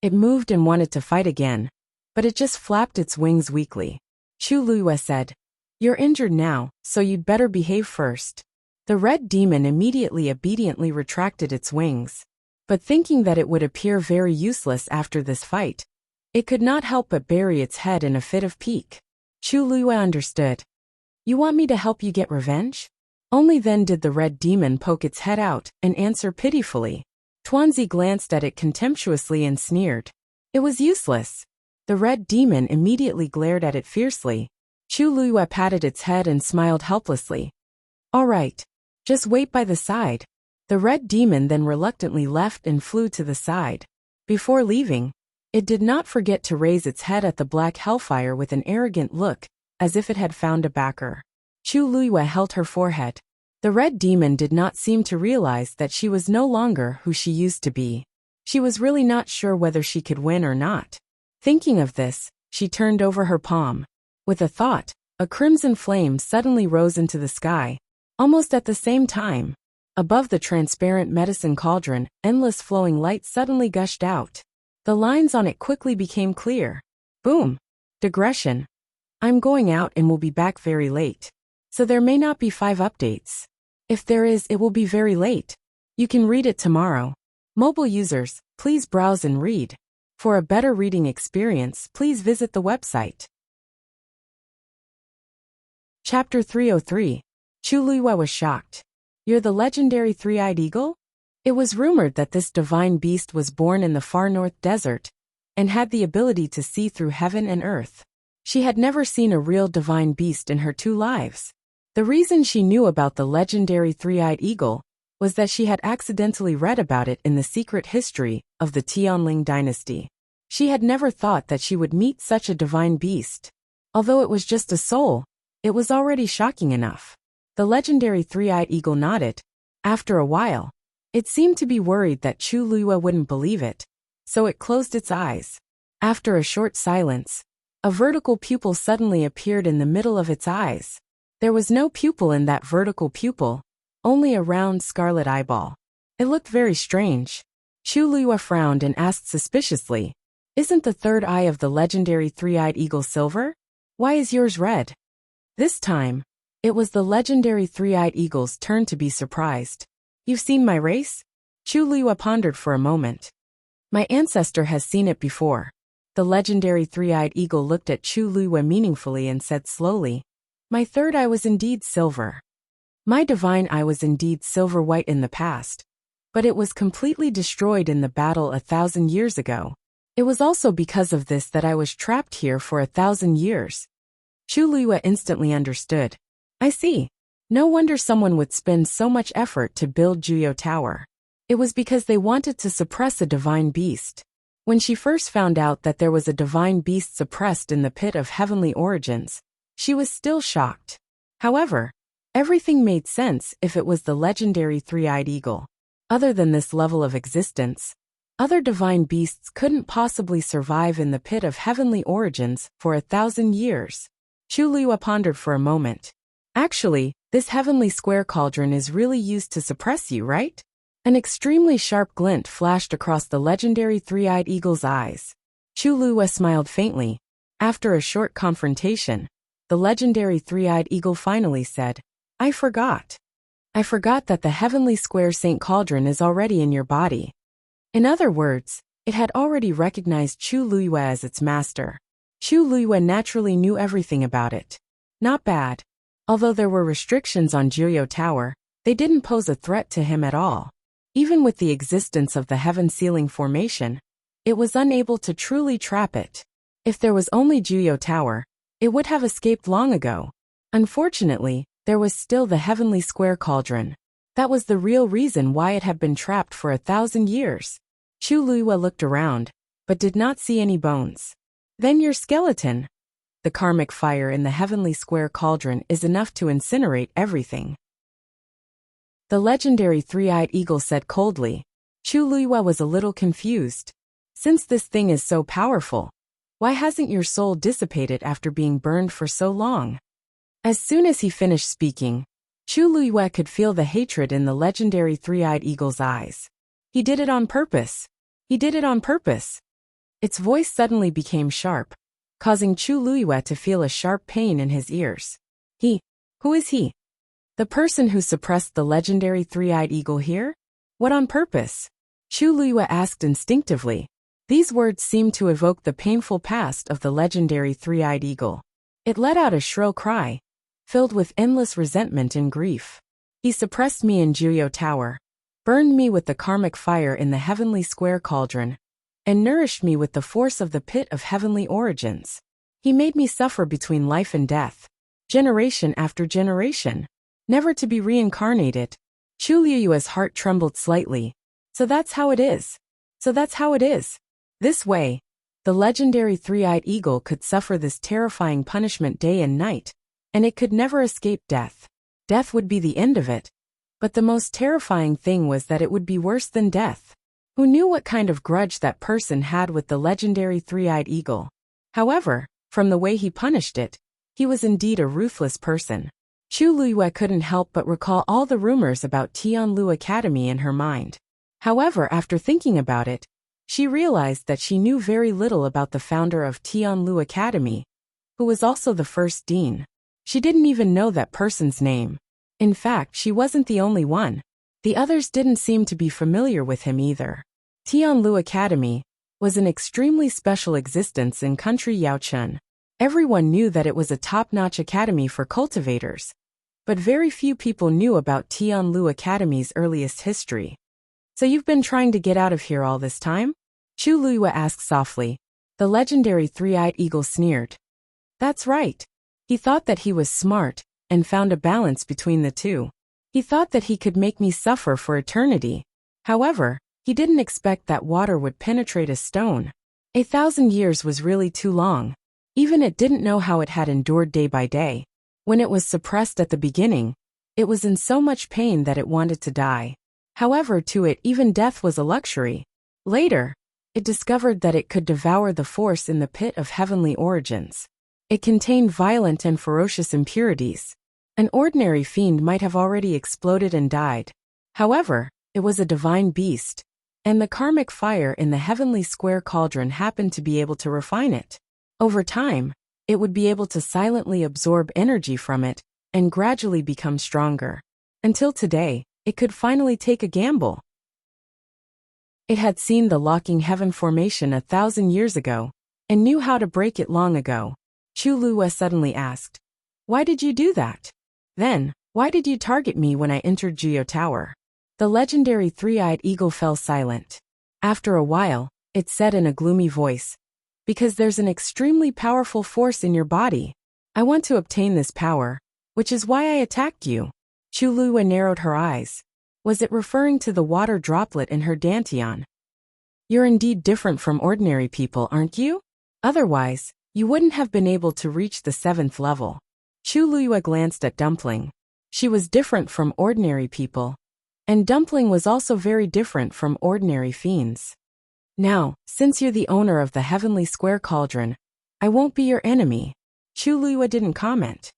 It moved and wanted to fight again, but it just flapped its wings weakly. Chu Liyue said, "You're injured now, so you'd better behave first." The red demon immediately obediently retracted its wings. But thinking that it would appear very useless after this fight, it could not help but bury its head in a fit of pique. Chu Liyue understood. "You want me to help you get revenge?" Only then did the red demon poke its head out and answer pitifully. Tuanzi glanced at it contemptuously and sneered. It was useless. The red demon immediately glared at it fiercely. Chu Liyue patted its head and smiled helplessly. "All right. Just wait by the side." The red demon then reluctantly left and flew to the side. Before leaving, it did not forget to raise its head at the black hellfire with an arrogant look, as if it had found a backer. Chu Liyue held her forehead. The red demon did not seem to realize that she was no longer who she used to be. She was really not sure whether she could win or not. Thinking of this, she turned over her palm. With a thought, a crimson flame suddenly rose into the sky. Almost at the same time, above the transparent medicine cauldron, endless flowing light suddenly gushed out. The lines on it quickly became clear. Boom. Digression. I'm going out and will be back very late. So there may not be 5 updates. If there is, it will be very late. You can read it tomorrow. Mobile users, please browse and read. For a better reading experience, please visit the website. Chapter 303. Chu Liyue was shocked. "You're the legendary three-eyed eagle?" It was rumored that this divine beast was born in the far north desert and had the ability to see through heaven and earth. She had never seen a real divine beast in her 2 lives. The reason she knew about the legendary three-eyed eagle was that she had accidentally read about it in the secret history of the Tianling dynasty. She had never thought that she would meet such a divine beast. Although it was just a soul, it was already shocking enough. The legendary three-eyed eagle nodded. After a while, it seemed to be worried that Chu Liyue wouldn't believe it, so it closed its eyes. After a short silence, a vertical pupil suddenly appeared in the middle of its eyes. There was no pupil in that vertical pupil, only a round scarlet eyeball. It looked very strange. Chu Liyue frowned and asked suspiciously, "Isn't the third eye of the legendary three-eyed eagle silver? Why is yours red?" This time, it was the legendary three-eyed eagle's turn to be surprised. "You've seen my race?" Chu Liyue pondered for a moment. "My ancestor has seen it before." The legendary three-eyed eagle looked at Chu Liyue meaningfully and said slowly, "My third eye was indeed silver. My divine eye was indeed silver-white in the past, but it was completely destroyed in the battle 1,000 years ago. It was also because of this that I was trapped here for 1,000 years." Chu Liyue instantly understood. "I see. No wonder someone would spend so much effort to build Juyo Tower. It was because they wanted to suppress a divine beast." When she first found out that there was a divine beast suppressed in the pit of heavenly origins, she was still shocked. However, everything made sense if it was the legendary three-eyed eagle. Other than this level of existence, other divine beasts couldn't possibly survive in the pit of heavenly origins for 1,000 years. Chu Liyue pondered for a moment. "Actually, this heavenly square cauldron is really used to suppress you, right?" An extremely sharp glint flashed across the legendary three-eyed eagle's eyes. Chu Liyue smiled faintly. After a short confrontation, the legendary three-eyed eagle finally said, I forgot that the heavenly square Saint Cauldron is already in your body." In other words, it had already recognized Chu Liyue as its master. Chu Liyue naturally knew everything about it. Not bad. Although there were restrictions on Juyo Tower, they didn't pose a threat to him at all. Even with the existence of the heaven sealing formation, it was unable to truly trap it. If there was only Juyo Tower, it would have escaped long ago. Unfortunately, there was still the heavenly square cauldron. That was the real reason why it had been trapped for 1,000 years. Chu Liyue looked around, but did not see any bones. "Then your skeleton." The karmic fire in the heavenly square cauldron is enough to incinerate everything. The legendary three-eyed eagle said coldly. Chu Luiyue was a little confused. Since this thing is so powerful, why hasn't your soul dissipated after being burned for so long? As soon as he finished speaking, Chu Luiyue could feel the hatred in the legendary three-eyed eagle's eyes. He did it on purpose. He did it on purpose. Its voice suddenly became sharp, causing Chu Luiyue to feel a sharp pain in his ears. Who is he? The person who suppressed the legendary three-eyed eagle here? What on purpose? Chu Luiyue asked instinctively. These words seemed to evoke the painful past of the legendary three-eyed eagle. It let out a shrill cry, filled with endless resentment and grief. He suppressed me in Juyo Tower, burned me with the karmic fire in the heavenly square cauldron, and nourished me with the force of the pit of heavenly origins. He made me suffer between life and death, generation after generation, never to be reincarnated. Chu Luiyue's heart trembled slightly. So that's how it is. So that's how it is. This way, the legendary three-eyed eagle could suffer this terrifying punishment day and night, and it could never escape death. Death would be the end of it. But the most terrifying thing was that it would be worse than death. Who knew what kind of grudge that person had with the legendary three-eyed eagle? However, from the way he punished it, he was indeed a ruthless person. Chu Luiyue couldn't help but recall all the rumors about Tianlu Academy in her mind. However, after thinking about it, she realized that she knew very little about the founder of Tianlu Academy, who was also the first dean. She didn't even know that person's name. In fact, she wasn't the only one. The others didn't seem to be familiar with him either. Tianlu Academy was an extremely special existence in country Yaochun. Everyone knew that it was a top-notch academy for cultivators, but very few people knew about Tianlu Academy's earliest history. So you've been trying to get out of here all this time? Chu Luiyue asked softly. The legendary three-eyed eagle sneered. That's right. He thought that he was smart, and found a balance between the two. He thought that he could make me suffer for eternity. However, he didn't expect that water would penetrate a stone. 1,000 years was really too long. Even it didn't know how it had endured day by day. When it was suppressed at the beginning, it was in so much pain that it wanted to die. However, to it even death was a luxury. Later, it discovered that it could devour the force in the pit of heavenly origins. It contained violent and ferocious impurities. An ordinary fiend might have already exploded and died. However, it was a divine beast, and the karmic fire in the heavenly square cauldron happened to be able to refine it. Over time, it would be able to silently absorb energy from it and gradually become stronger. Until today, it could finally take a gamble. It had seen the locking heaven formation 1,000 years ago, and knew how to break it long ago. Chu Luiyue suddenly asked, "Why did you do that? Then, why did you target me when I entered Juyo Tower?" The legendary three-eyed eagle fell silent. After a while, it said in a gloomy voice, "Because there's an extremely powerful force in your body. I want to obtain this power, which is why I attacked you." Chu Luiyue narrowed her eyes. Was it referring to the water droplet in her dantian? You're indeed different from ordinary people, aren't you? Otherwise, you wouldn't have been able to reach the 7th level. Chu Luiyue glanced at Dumpling. She was different from ordinary people, and Dumpling was also very different from ordinary fiends. Now, since you're the owner of the heavenly square cauldron, I won't be your enemy. Chu Luiyue didn't comment.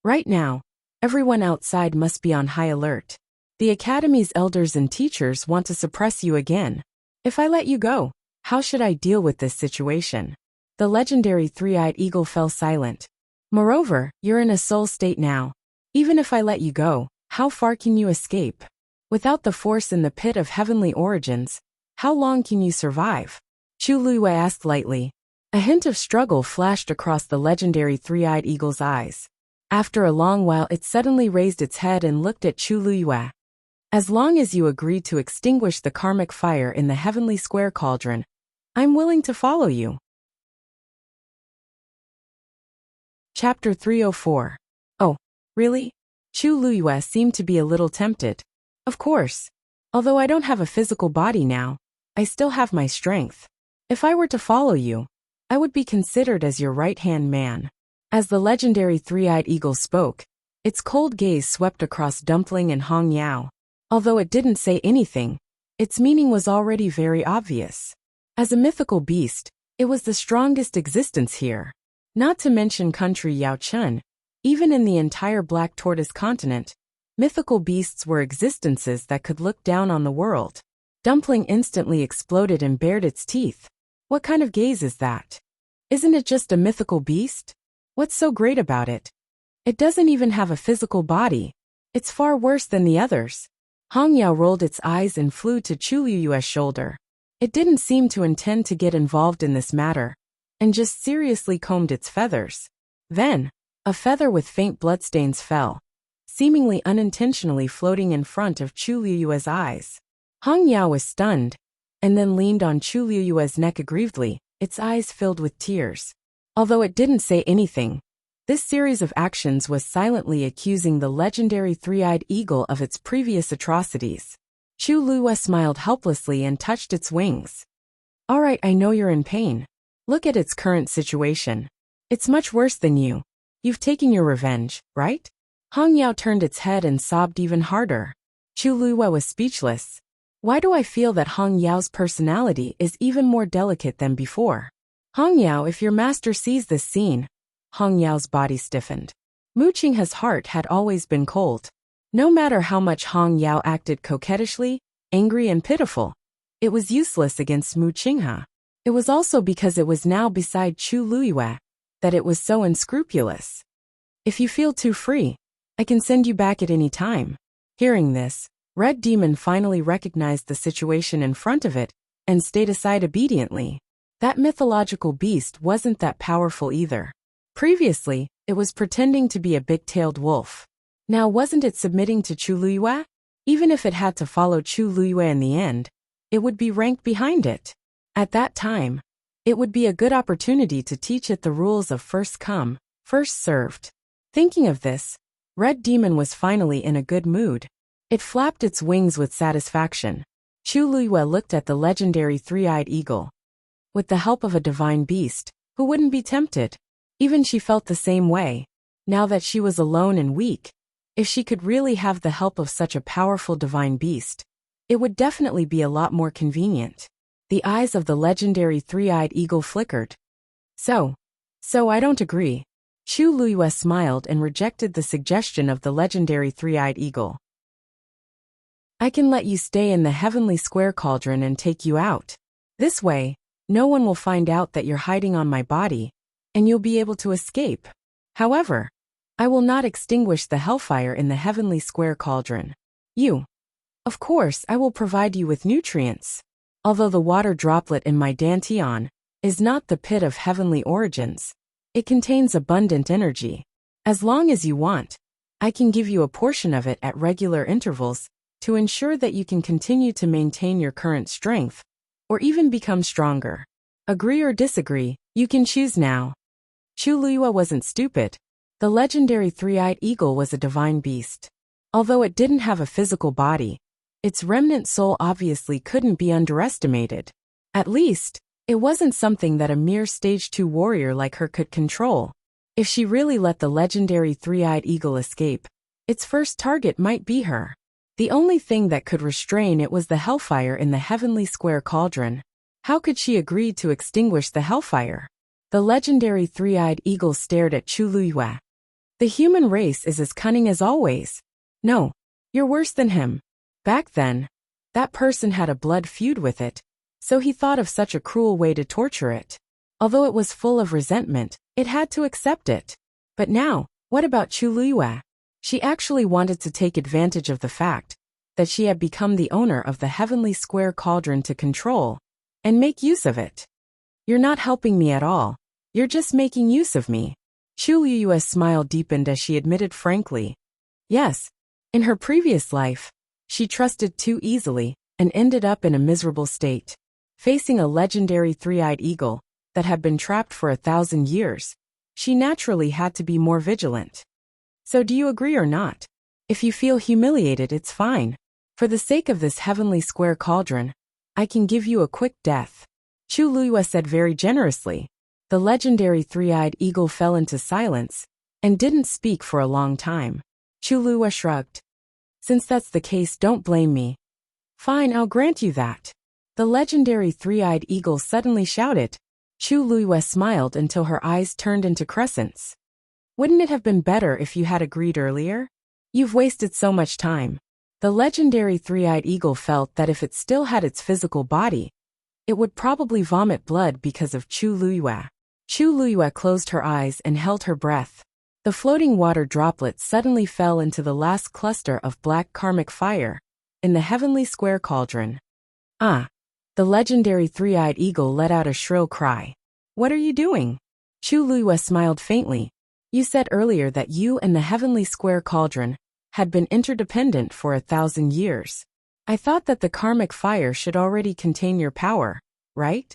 Right now, everyone outside must be on high alert. The academy's elders and teachers want to suppress you again. If I let you go, how should I deal with this situation? The legendary three-eyed eagle fell silent. Moreover, you're in a soul state now. Even if I let you go, how far can you escape? Without the force in the pit of heavenly origins, how long can you survive? Chu Luiyue asked lightly. A hint of struggle flashed across the legendary three-eyed eagle's eyes. After a long while, it suddenly raised its head and looked at Chu Luiyue. As long as you agree to extinguish the karmic fire in the heavenly square cauldron, I'm willing to follow you. Chapter 304. Oh, really? Chu Luiyue seemed to be a little tempted. Of course. Although I don't have a physical body now, I still have my strength. If I were to follow you, I would be considered as your right-hand man. As the legendary three-eyed eagle spoke, its cold gaze swept across Dumpling and Hong Yao. Although it didn't say anything, Its meaning was already very obvious. As a mythical beast, it was the strongest existence here. Not to mention country Yao Chun, even in the entire Black Tortoise continent, mythical beasts were existences that could look down on the world. Dumpling instantly exploded and bared its teeth. What kind of gaze is that? Isn't it just a mythical beast? What's so great about it? It doesn't even have a physical body. It's far worse than the others. Hong Yao rolled its eyes and flew to Chu Liyue's shoulder. It didn't seem to intend to get involved in this matter, and just seriously combed its feathers. Then, a feather with faint bloodstains fell, seemingly unintentionally floating in front of Chu Liyue's eyes. Hong Yao was stunned, and then leaned on Chu Liyue's neck aggrievedly, its eyes filled with tears. Although it didn't say anything, this series of actions was silently accusing the legendary three-eyed eagle of its previous atrocities. Chu Liyue smiled helplessly and touched its wings. All right, I know you're in pain. Look at its current situation. It's much worse than you. You've taken your revenge, right? Hong Yao turned its head and sobbed even harder. Chu Liyue was speechless. Why do I feel that Hong Yao's personality is even more delicate than before? Hong Yao, if your master sees this scene. Hong Yao's body stiffened. Mu Qinghe's heart had always been cold. No matter how much Hong Yao acted coquettishly, angry and pitiful, it was useless against Mu Qinghe. It was also because it was now beside Chu Liyue that it was so unscrupulous. If you feel too free, I can send you back at any time. Hearing this, Red Demon finally recognized the situation in front of it and stayed aside obediently. That mythological beast wasn't that powerful either. Previously, it was pretending to be a big-tailed wolf. Now wasn't it submitting to Chu Liyue? Even if it had to follow Chu Liyue in the end, it would be ranked behind it. At that time, it would be a good opportunity to teach it the rules of first come, first served. Thinking of this, Red Demon was finally in a good mood. It flapped its wings with satisfaction. Chu Liyue looked at the legendary three-eyed eagle. With the help of a divine beast, who wouldn't be tempted? Even she felt the same way. Now that she was alone and weak, if she could really have the help of such a powerful divine beast, it would definitely be a lot more convenient. The eyes of the legendary three-eyed eagle flickered. So I don't agree. Chu Liyue smiled and rejected the suggestion of the legendary three-eyed eagle. I can let you stay in the heavenly square cauldron and take you out. This way, no one will find out that you're hiding on my body, and you'll be able to escape. However, I will not extinguish the hellfire in the heavenly square cauldron. Of course, I will provide you with nutrients. Although the water droplet in my dantian is not the pit of heavenly origins, it contains abundant energy. As long as you want, I can give you a portion of it at regular intervals to ensure that you can continue to maintain your current strength, or even become stronger. Agree or disagree, you can choose now. Chu Liyue wasn't stupid. The legendary three-eyed eagle was a divine beast. Although it didn't have a physical body, its remnant soul obviously couldn't be underestimated. At least, it wasn't something that a mere stage 2 warrior like her could control. If she really let the legendary three-eyed eagle escape, its first target might be her. The only thing that could restrain it was the hellfire in the heavenly square cauldron. How could she agree to extinguish the hellfire? The legendary three-eyed eagle stared at Chu Liyue. The human race is as cunning as always. No, you're worse than him. Back then, that person had a blood feud with it, so he thought of such a cruel way to torture it. Although it was full of resentment, it had to accept it. But now, what about Chu Liyue? She actually wanted to take advantage of the fact that she had become the owner of the heavenly square cauldron to control and make use of it. You're not helping me at all. You're just making use of me. Chu Liyue's smile deepened as she admitted frankly. Yes, in her previous life, she trusted too easily and ended up in a miserable state. Facing a legendary three-eyed eagle that had been trapped for 1,000 years, she naturally had to be more vigilant. So do you agree or not? If you feel humiliated, it's fine. For the sake of this heavenly square cauldron, I can give you a quick death. Chu Liyue said very generously. The legendary three-eyed eagle fell into silence and didn't speak for a long time. Chu Liyue shrugged. Since that's the case, don't blame me. Fine, I'll grant you that. The legendary three-eyed eagle suddenly shouted. Chu Luiyue smiled until her eyes turned into crescents. Wouldn't it have been better if you had agreed earlier? You've wasted so much time. The legendary three-eyed eagle felt that if it still had its physical body, it would probably vomit blood because of Chu Luiyue. Chu Luiyue closed her eyes and held her breath. The floating water droplets suddenly fell into the last cluster of black karmic fire in the heavenly square cauldron. Ah! The legendary three-eyed eagle let out a shrill cry. What are you doing? Chu Luiyue smiled faintly. You said earlier that you and the heavenly square cauldron had been interdependent for 1,000 years. I thought that the karmic fire should already contain your power, right?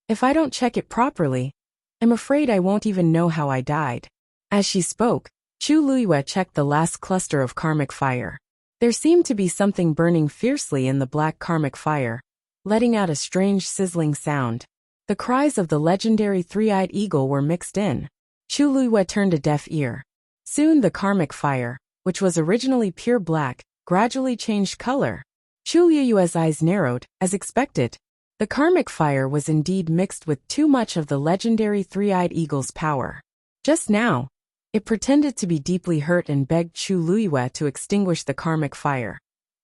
If I don't check it properly, I'm afraid I won't even know how I died. As she spoke, Chu Luiyue checked the last cluster of karmic fire. There seemed to be something burning fiercely in the black karmic fire, letting out a strange sizzling sound. The cries of the legendary three-eyed eagle were mixed in. Chu Luiyue turned a deaf ear. Soon the karmic fire, which was originally pure black, gradually changed color. Chu Luiyue's eyes narrowed, as expected. The karmic fire was indeed mixed with too much of the legendary three-eyed eagle's power. Just now, it pretended to be deeply hurt and begged Chu Luiyue to extinguish the karmic fire.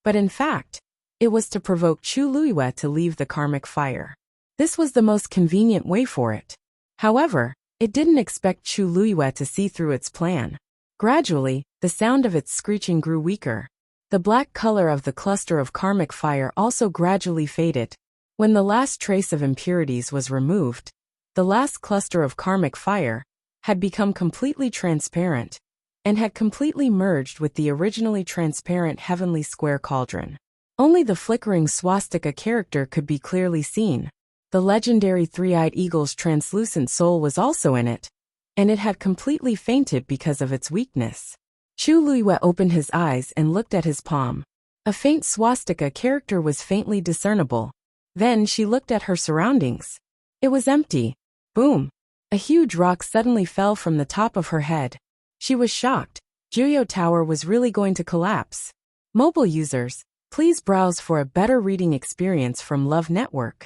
But in fact, it was to provoke Chu Luiyue to leave the karmic fire. This was the most convenient way for it. However, it didn't expect Chu Luiyue to see through its plan. Gradually, the sound of its screeching grew weaker. The black color of the cluster of karmic fire also gradually faded. When the last trace of impurities was removed, the last cluster of karmic fire had become completely transparent and had completely merged with the originally transparent heavenly square cauldron. Only the flickering swastika character could be clearly seen. The legendary three-eyed eagle's translucent soul was also in it, and it had completely fainted because of its weakness. Chu Luiyue opened his eyes and looked at his palm. A faint swastika character was faintly discernible. Then she looked at her surroundings. It was empty. Boom! A huge rock suddenly fell from the top of her head. She was shocked. Juyo Tower was really going to collapse. Mobile users, please browse for a better reading experience from Love Network.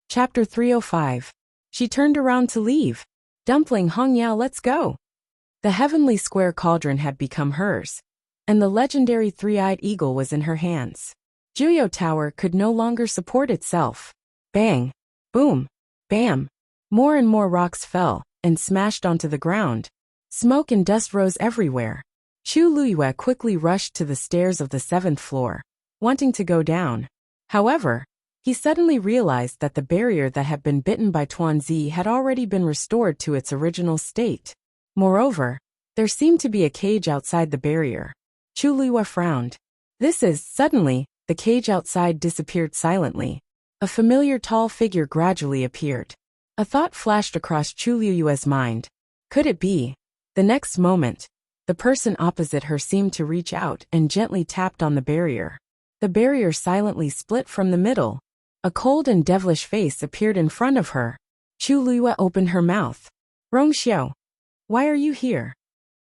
Chapter 305. She turned around to leave. Dumpling Hongyao, let's go. The heavenly square cauldron had become hers, and the legendary three-eyed eagle was in her hands. Juyo Tower could no longer support itself. Bang! Boom! Bam! More and more rocks fell and smashed onto the ground. Smoke and dust rose everywhere. Chu Luiyue quickly rushed to the stairs of the 7th floor, wanting to go down. However, he suddenly realized that the barrier that had been bitten by Tuanzi had already been restored to its original state. Moreover, there seemed to be a cage outside the barrier. Chu Luiyue frowned. Suddenly, the cage outside disappeared silently. A familiar tall figure gradually appeared. A thought flashed across Chu Luiyue's mind. Could it be? The next moment, the person opposite her seemed to reach out and gently tapped on the barrier. The barrier silently split from the middle. A cold and devilish face appeared in front of her. Chu Luiyue opened her mouth. Rongxiu, why are you here?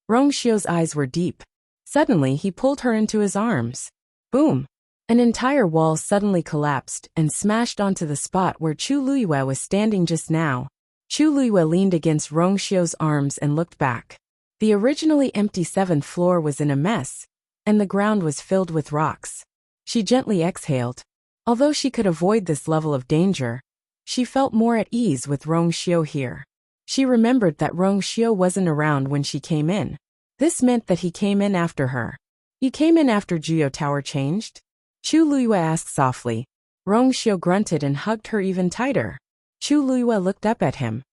Rongxiu's eyes were deep. Suddenly he pulled her into his arms. Boom! An entire wall suddenly collapsed and smashed onto the spot where Chu Luiyue was standing just now. Chu Luiyue leaned against Rongxiu's arms and looked back. The originally empty 7th floor was in a mess, and the ground was filled with rocks. She gently exhaled. Although she could avoid this level of danger, she felt more at ease with Rongxiu here. She remembered that Rongxiu wasn't around when she came in. This meant that he came in after her. You came in after Juyo Tower changed? Chu Luiyue asked softly. Rongxiu grunted and hugged her even tighter. Chu Luiyue looked up at him.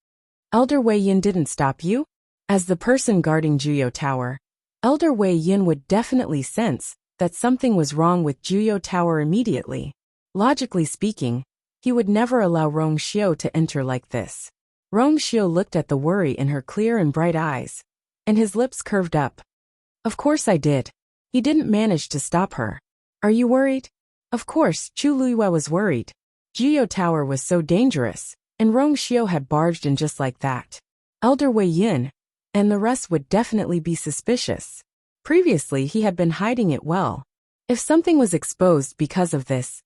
Elder Wei Yin didn't stop you? As the person guarding Juyo Tower, Elder Wei Yin would definitely sense that something was wrong with Juyo Tower immediately. Logically speaking, he would never allow Rongxiu to enter like this. Rongxiu looked at the worry in her clear and bright eyes, and his lips curved up. Of course I did. He didn't manage to stop her. Are you worried? Of course, Chu Luiyue was worried. Juyo Tower was so dangerous, and Rongxiu had barged in just like that. Elder Wei Yin and the rest would definitely be suspicious. Previously he had been hiding it well. If something was exposed because of this,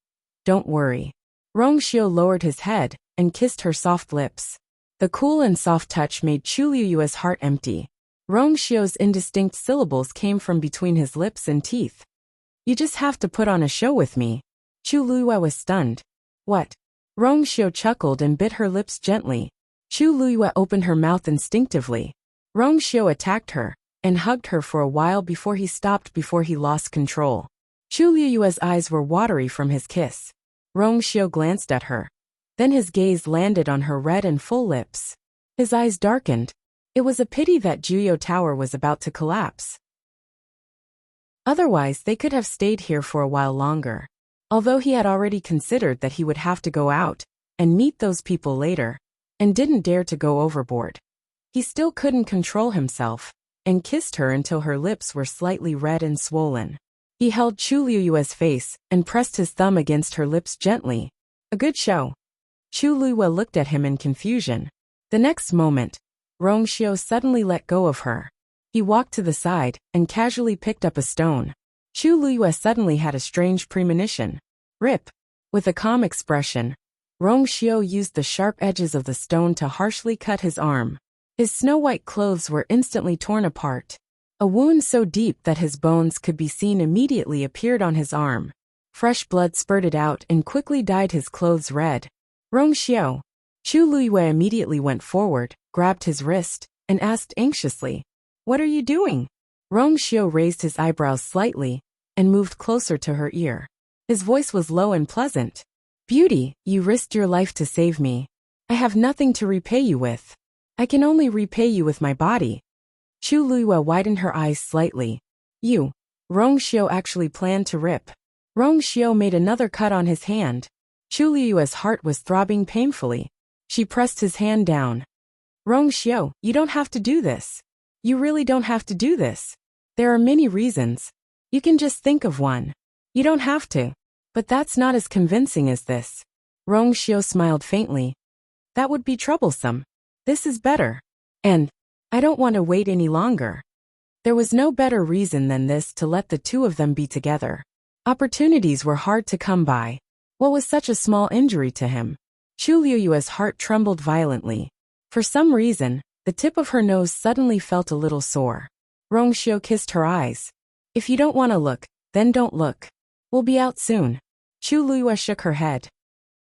don't worry. Rongxiu lowered his head and kissed her soft lips. The cool and soft touch made Chu Liyue's heart empty. Rongxiu's indistinct syllables came from between his lips and teeth. You just have to put on a show with me. Chu Liyue was stunned. What? Rongxiu chuckled and bit her lips gently. Chu Liyue opened her mouth instinctively. Rongxiu attacked her and hugged her for a while before he stopped before he lost control. Chu Liyue's eyes were watery from his kiss. Rongxiu glanced at her. Then his gaze landed on her red and full lips. His eyes darkened. It was a pity that Juyo Tower was about to collapse. Otherwise, they could have stayed here for a while longer. Although he had already considered that he would have to go out and meet those people later, and didn't dare to go overboard, he still couldn't control himself, and kissed her until her lips were slightly red and swollen. He held Chu Liyue's face and pressed his thumb against her lips gently. A good show. Chu Liyue looked at him in confusion. The next moment, Rongxiu suddenly let go of her. He walked to the side and casually picked up a stone. Chu Liyue suddenly had a strange premonition. Rip. With a calm expression, Rongxiu used the sharp edges of the stone to harshly cut his arm. His snow-white clothes were instantly torn apart. A wound so deep that his bones could be seen immediately appeared on his arm. Fresh blood spurted out and quickly dyed his clothes red. Rongxiu. Chu Liyue immediately went forward, grabbed his wrist, and asked anxiously, "What are you doing?" Rongxiu raised his eyebrows slightly and moved closer to her ear. His voice was low and pleasant. "Beauty, you risked your life to save me. I have nothing to repay you with. I can only repay you with my body." Chu Liyue widened her eyes slightly. "You." Rongxiu actually planned to rip. Rongxiu made another cut on his hand. Chu Liyue's heart was throbbing painfully. She pressed his hand down. "Rongxiu, you don't have to do this. You really don't have to do this. There are many reasons. You can just think of one. You don't have to. But that's not as convincing as this." Rongxiu smiled faintly. "That would be troublesome. This is better. And I don't want to wait any longer." There was no better reason than this to let the two of them be together. Opportunities were hard to come by. What was such a small injury to him? Chu Liyue's heart trembled violently. For some reason, the tip of her nose suddenly felt a little sore. Rongxiu kissed her eyes. "If you don't want to look, then don't look. We'll be out soon." Chu Liyue shook her head.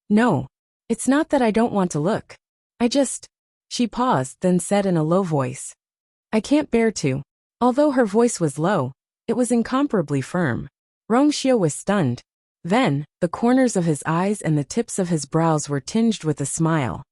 "No. It's not that I don't want to look. I just..." She paused, then said in a low voice, "I can't bear to." Although her voice was low, it was incomparably firm. Rongxiu was stunned. Then, the corners of his eyes and the tips of his brows were tinged with a smile.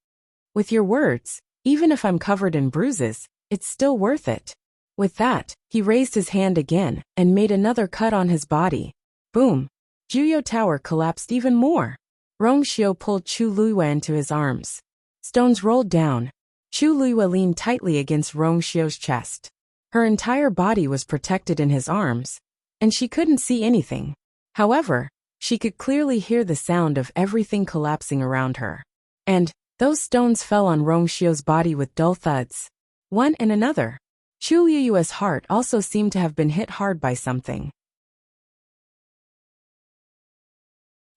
"With your words, even if I'm covered in bruises, it's still worth it." With that, he raised his hand again and made another cut on his body. Boom! Juyo Tower collapsed even more. Rongxiu pulled Chu Liyue into his arms. Stones rolled down. Chu Liyue leaned tightly against Rongxiu's chest. Her entire body was protected in his arms, and she couldn't see anything. However, she could clearly hear the sound of everything collapsing around her. And those stones fell on Rongxiu's body with dull thuds. One and another. Chu Liyue's heart also seemed to have been hit hard by something.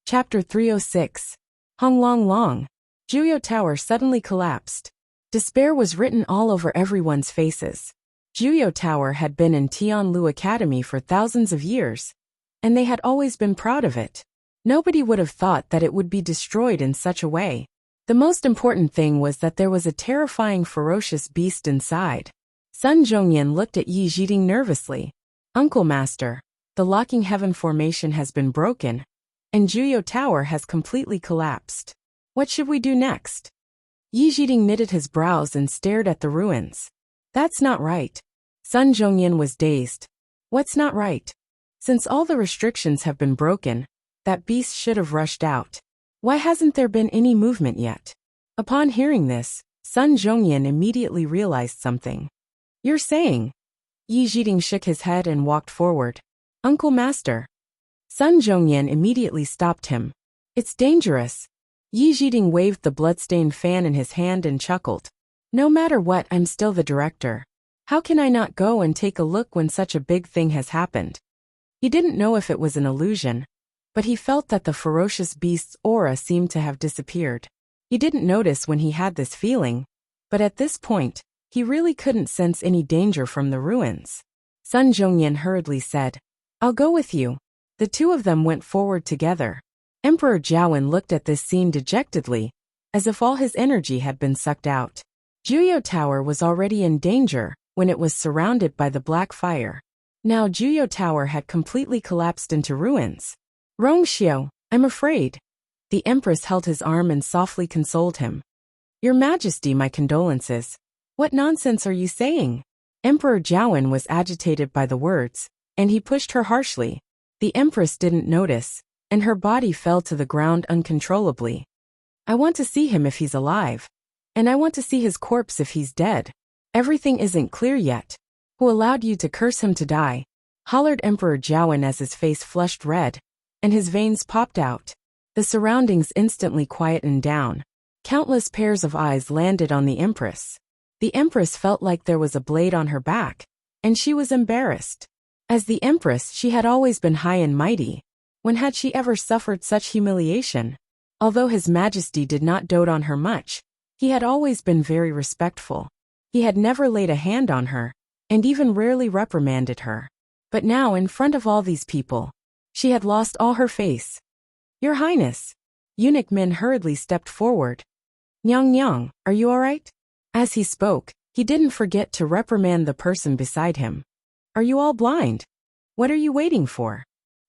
Chapter 306. Hong Long Long. Juyo Tower suddenly collapsed. Despair was written all over everyone's faces. Juyo Tower had been in Tianlu Academy for thousands of years, and they had always been proud of it. Nobody would have thought that it would be destroyed in such a way. The most important thing was that there was a terrifying ferocious beast inside. Sun Zhongyan looked at Yi Zhiding nervously. "Uncle Master, the locking heaven formation has been broken, and Juyo Tower has completely collapsed. What should we do next?" Yi Zhiding knitted his brows and stared at the ruins. "That's not right." Sun Zhongyan was dazed. "What's not right?" "Since all the restrictions have been broken, that beast should have rushed out. Why hasn't there been any movement yet?" Upon hearing this, Sun Zhongyan immediately realized something. "You're saying..." Yi Zhiding shook his head and walked forward. "Uncle Master." Sun Zhongyan immediately stopped him. "It's dangerous." Yi Zhiding waved the bloodstained fan in his hand and chuckled. "No matter what, I'm still the director. How can I not go and take a look when such a big thing has happened? He didn't know if it was an illusion, but he felt that the ferocious beast's aura seemed to have disappeared. He didn't notice when he had this feeling, but at this point, he really couldn't sense any danger from the ruins. Sun Zhongyan hurriedly said, "I'll go with you." The two of them went forward together. Emperor Jiawen looked at this scene dejectedly, as if all his energy had been sucked out. Juyo Tower was already in danger when it was surrounded by the black fire. Now Juyo Tower had completely collapsed into ruins. "Rongxiu, I'm afraid." The Empress held his arm and softly consoled him. "Your Majesty, my condolences. What nonsense are you saying?" Emperor Jiawen was agitated by the words, and he pushed her harshly. The Empress didn't notice, and her body fell to the ground uncontrollably. "I want to see him if he's alive. And I want to see his corpse if he's dead. Everything isn't clear yet. Who allowed you to curse him to die?" hollered Emperor Jiawen as his face flushed red, and his veins popped out. The surroundings instantly quietened down. Countless pairs of eyes landed on the Empress. The Empress felt like there was a blade on her back, and she was embarrassed. As the Empress, she had always been high and mighty. When had she ever suffered such humiliation? Although His Majesty did not dote on her much, he had always been very respectful. He had never laid a hand on her, and even rarely reprimanded her. But now, in front of all these people, she had lost all her face. "Your Highness." Eunuch Min hurriedly stepped forward. "Nyang Nyang, are you all right?" As he spoke, he didn't forget to reprimand the person beside him. "Are you all blind? What are you waiting for?"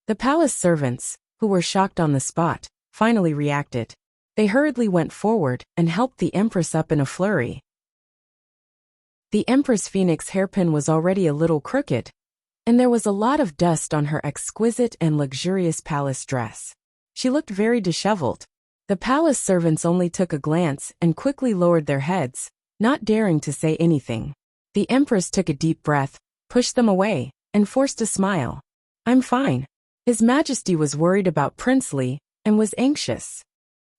The palace servants, who were shocked on the spot, finally reacted. They hurriedly went forward and helped the Empress up in a flurry. The Empress Phoenix hairpin was already a little crooked, and there was a lot of dust on her exquisite and luxurious palace dress. She looked very disheveled. The palace servants only took a glance and quickly lowered their heads, not daring to say anything. The Empress took a deep breath, pushed them away, and forced a smile. "I'm fine." His Majesty was worried about Prince Li and was anxious.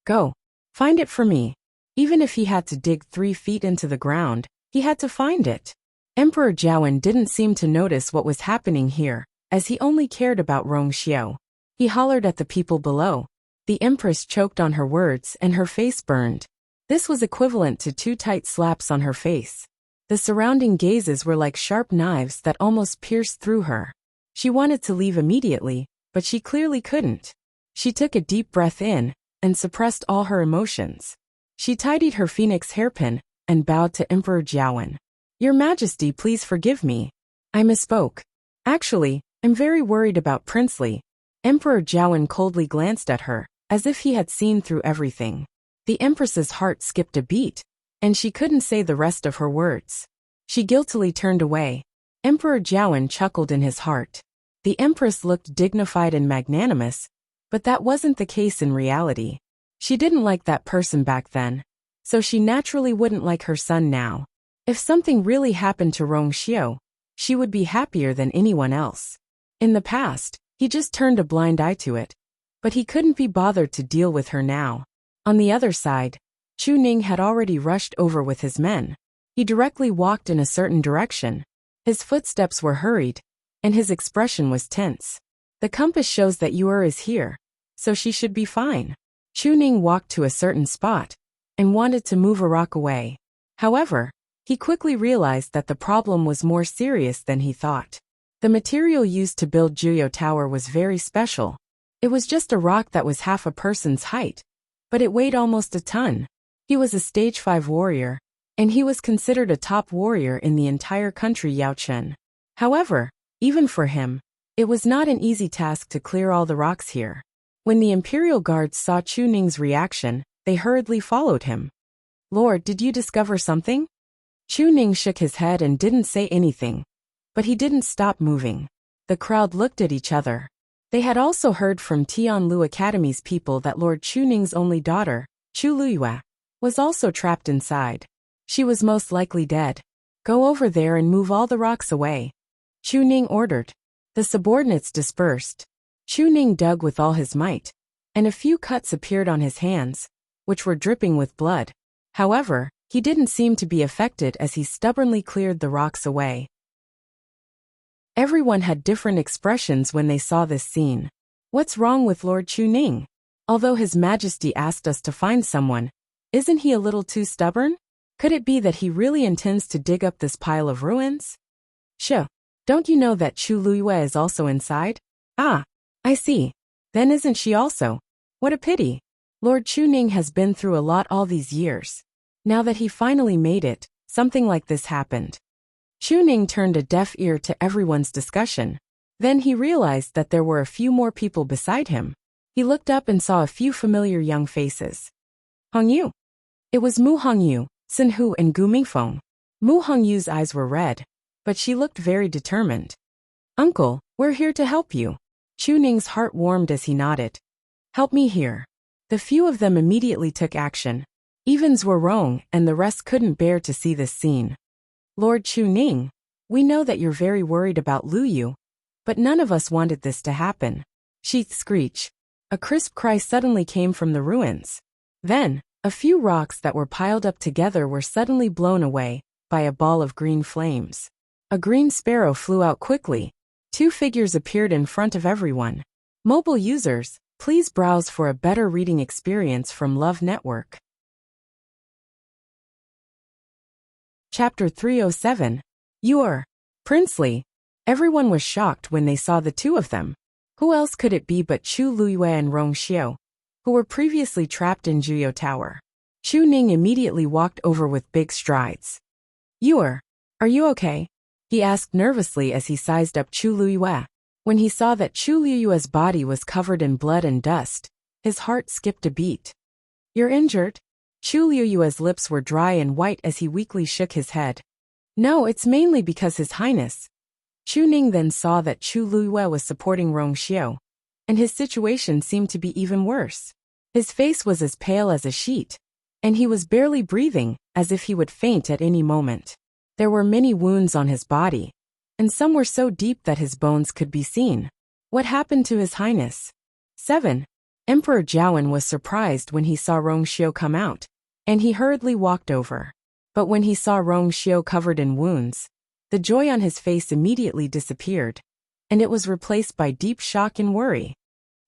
"Go. Find it for me." Even if he had to dig 3 feet into the ground, he had to find it. Emperor Jiawen didn't seem to notice what was happening here, as he only cared about Rongxiu. He hollered at the people below. The Empress choked on her words and her face burned. This was equivalent to 2 tight slaps on her face. The surrounding gazes were like sharp knives that almost pierced through her. She wanted to leave immediately, but she clearly couldn't. She took a deep breath in and suppressed all her emotions. She tidied her phoenix hairpin and bowed to Emperor Jiawen. "Your Majesty, please forgive me. I misspoke. Actually, I'm very worried about Prince Li." Emperor Jiawen coldly glanced at her, as if he had seen through everything. The Empress's heart skipped a beat, and she couldn't say the rest of her words. She guiltily turned away. Emperor Jiawen chuckled in his heart. The Empress looked dignified and magnanimous, but that wasn't the case in reality. She didn't like that person back then, so she naturally wouldn't like her son now. If something really happened to Rongxiu, she would be happier than anyone else. In the past, he just turned a blind eye to it, but he couldn't be bothered to deal with her now. On the other side, Chu Ning had already rushed over with his men. He directly walked in a certain direction. His footsteps were hurried, and his expression was tense. "The compass shows that Yuer is here, so she should be fine." Chu Ning walked to a certain spot and wanted to move a rock away. However, he quickly realized that the problem was more serious than he thought. The material used to build Juyo Tower was very special. It was just a rock that was half a person's height, but it weighed almost a ton. He was a stage 5 warrior, and he was considered a top warrior in the entire country Yaochen. However, even for him, it was not an easy task to clear all the rocks here. When the Imperial guards saw Chu Ning's reaction, they hurriedly followed him. "Lord, did you discover something?" Chu Ning shook his head and didn't say anything, but he didn't stop moving. The crowd looked at each other. They had also heard from Tianlu Academy's people that Lord Chu Ning's only daughter, Chu Luyue, was also trapped inside. She was most likely dead. "Go over there and move all the rocks away," Chu Ning ordered. The subordinates dispersed. Chu Ning dug with all his might, and a few cuts appeared on his hands, which were dripping with blood. However, he didn't seem to be affected as he stubbornly cleared the rocks away. Everyone had different expressions when they saw this scene. What's wrong with Lord Chuning? Although His Majesty asked us to find someone, isn't he a little too stubborn? Could it be that he really intends to dig up this pile of ruins? Sure. Don't you know that Chu Luiyue is also inside? Ah, I see. Then isn't she also? What a pity. Lord Chuning has been through a lot all these years. Now that he finally made it, something like this happened. Chuning turned a deaf ear to everyone's discussion. Then he realized that there were a few more people beside him. He looked up and saw a few familiar young faces. Hongyu. It was Mu Hongyu, Sun Hu and Gu Mingfeng. Mu Hongyu's eyes were red, but she looked very determined. Uncle, we're here to help you. Chuning's heart warmed as he nodded. Help me here. The few of them immediately took action. Even Zhuorong and the rest couldn't bear to see this scene. Lord Chuning, we know that you're very worried about Lu Yu, but none of us wanted this to happen. Sheath screech. A crisp cry suddenly came from the ruins. Then, a few rocks that were piled up together were suddenly blown away by a ball of green flames. A green sparrow flew out quickly. 2 figures appeared in front of everyone. Mobile users, please browse for a better reading experience from Love Network. Chapter 307. You're Princely. Everyone was shocked when they saw the two of them. Who else could it be but Chu Luiyue and Rong Xiu, who were previously trapped in Juyo Tower? Chuning immediately walked over with big strides. Are you okay? He asked nervously as he sized up Chu Luiyue. When he saw that Chu Luiyue's body was covered in blood and dust, his heart skipped a beat. You're injured? Chu Luiyue's lips were dry and white as he weakly shook his head. No, it's mainly because His Highness. Chuning then saw that Chu Luiyue was supporting Rong Xiu, and his situation seemed to be even worse. His face was as pale as a sheet, and he was barely breathing, as if he would faint at any moment. There were many wounds on his body, and some were so deep that his bones could be seen. What happened to His Highness? 7. Emperor Jiawen was surprised when he saw Rong Xiu come out, and he hurriedly walked over. But when he saw Rong Xiu covered in wounds, the joy on his face immediately disappeared, and it was replaced by deep shock and worry.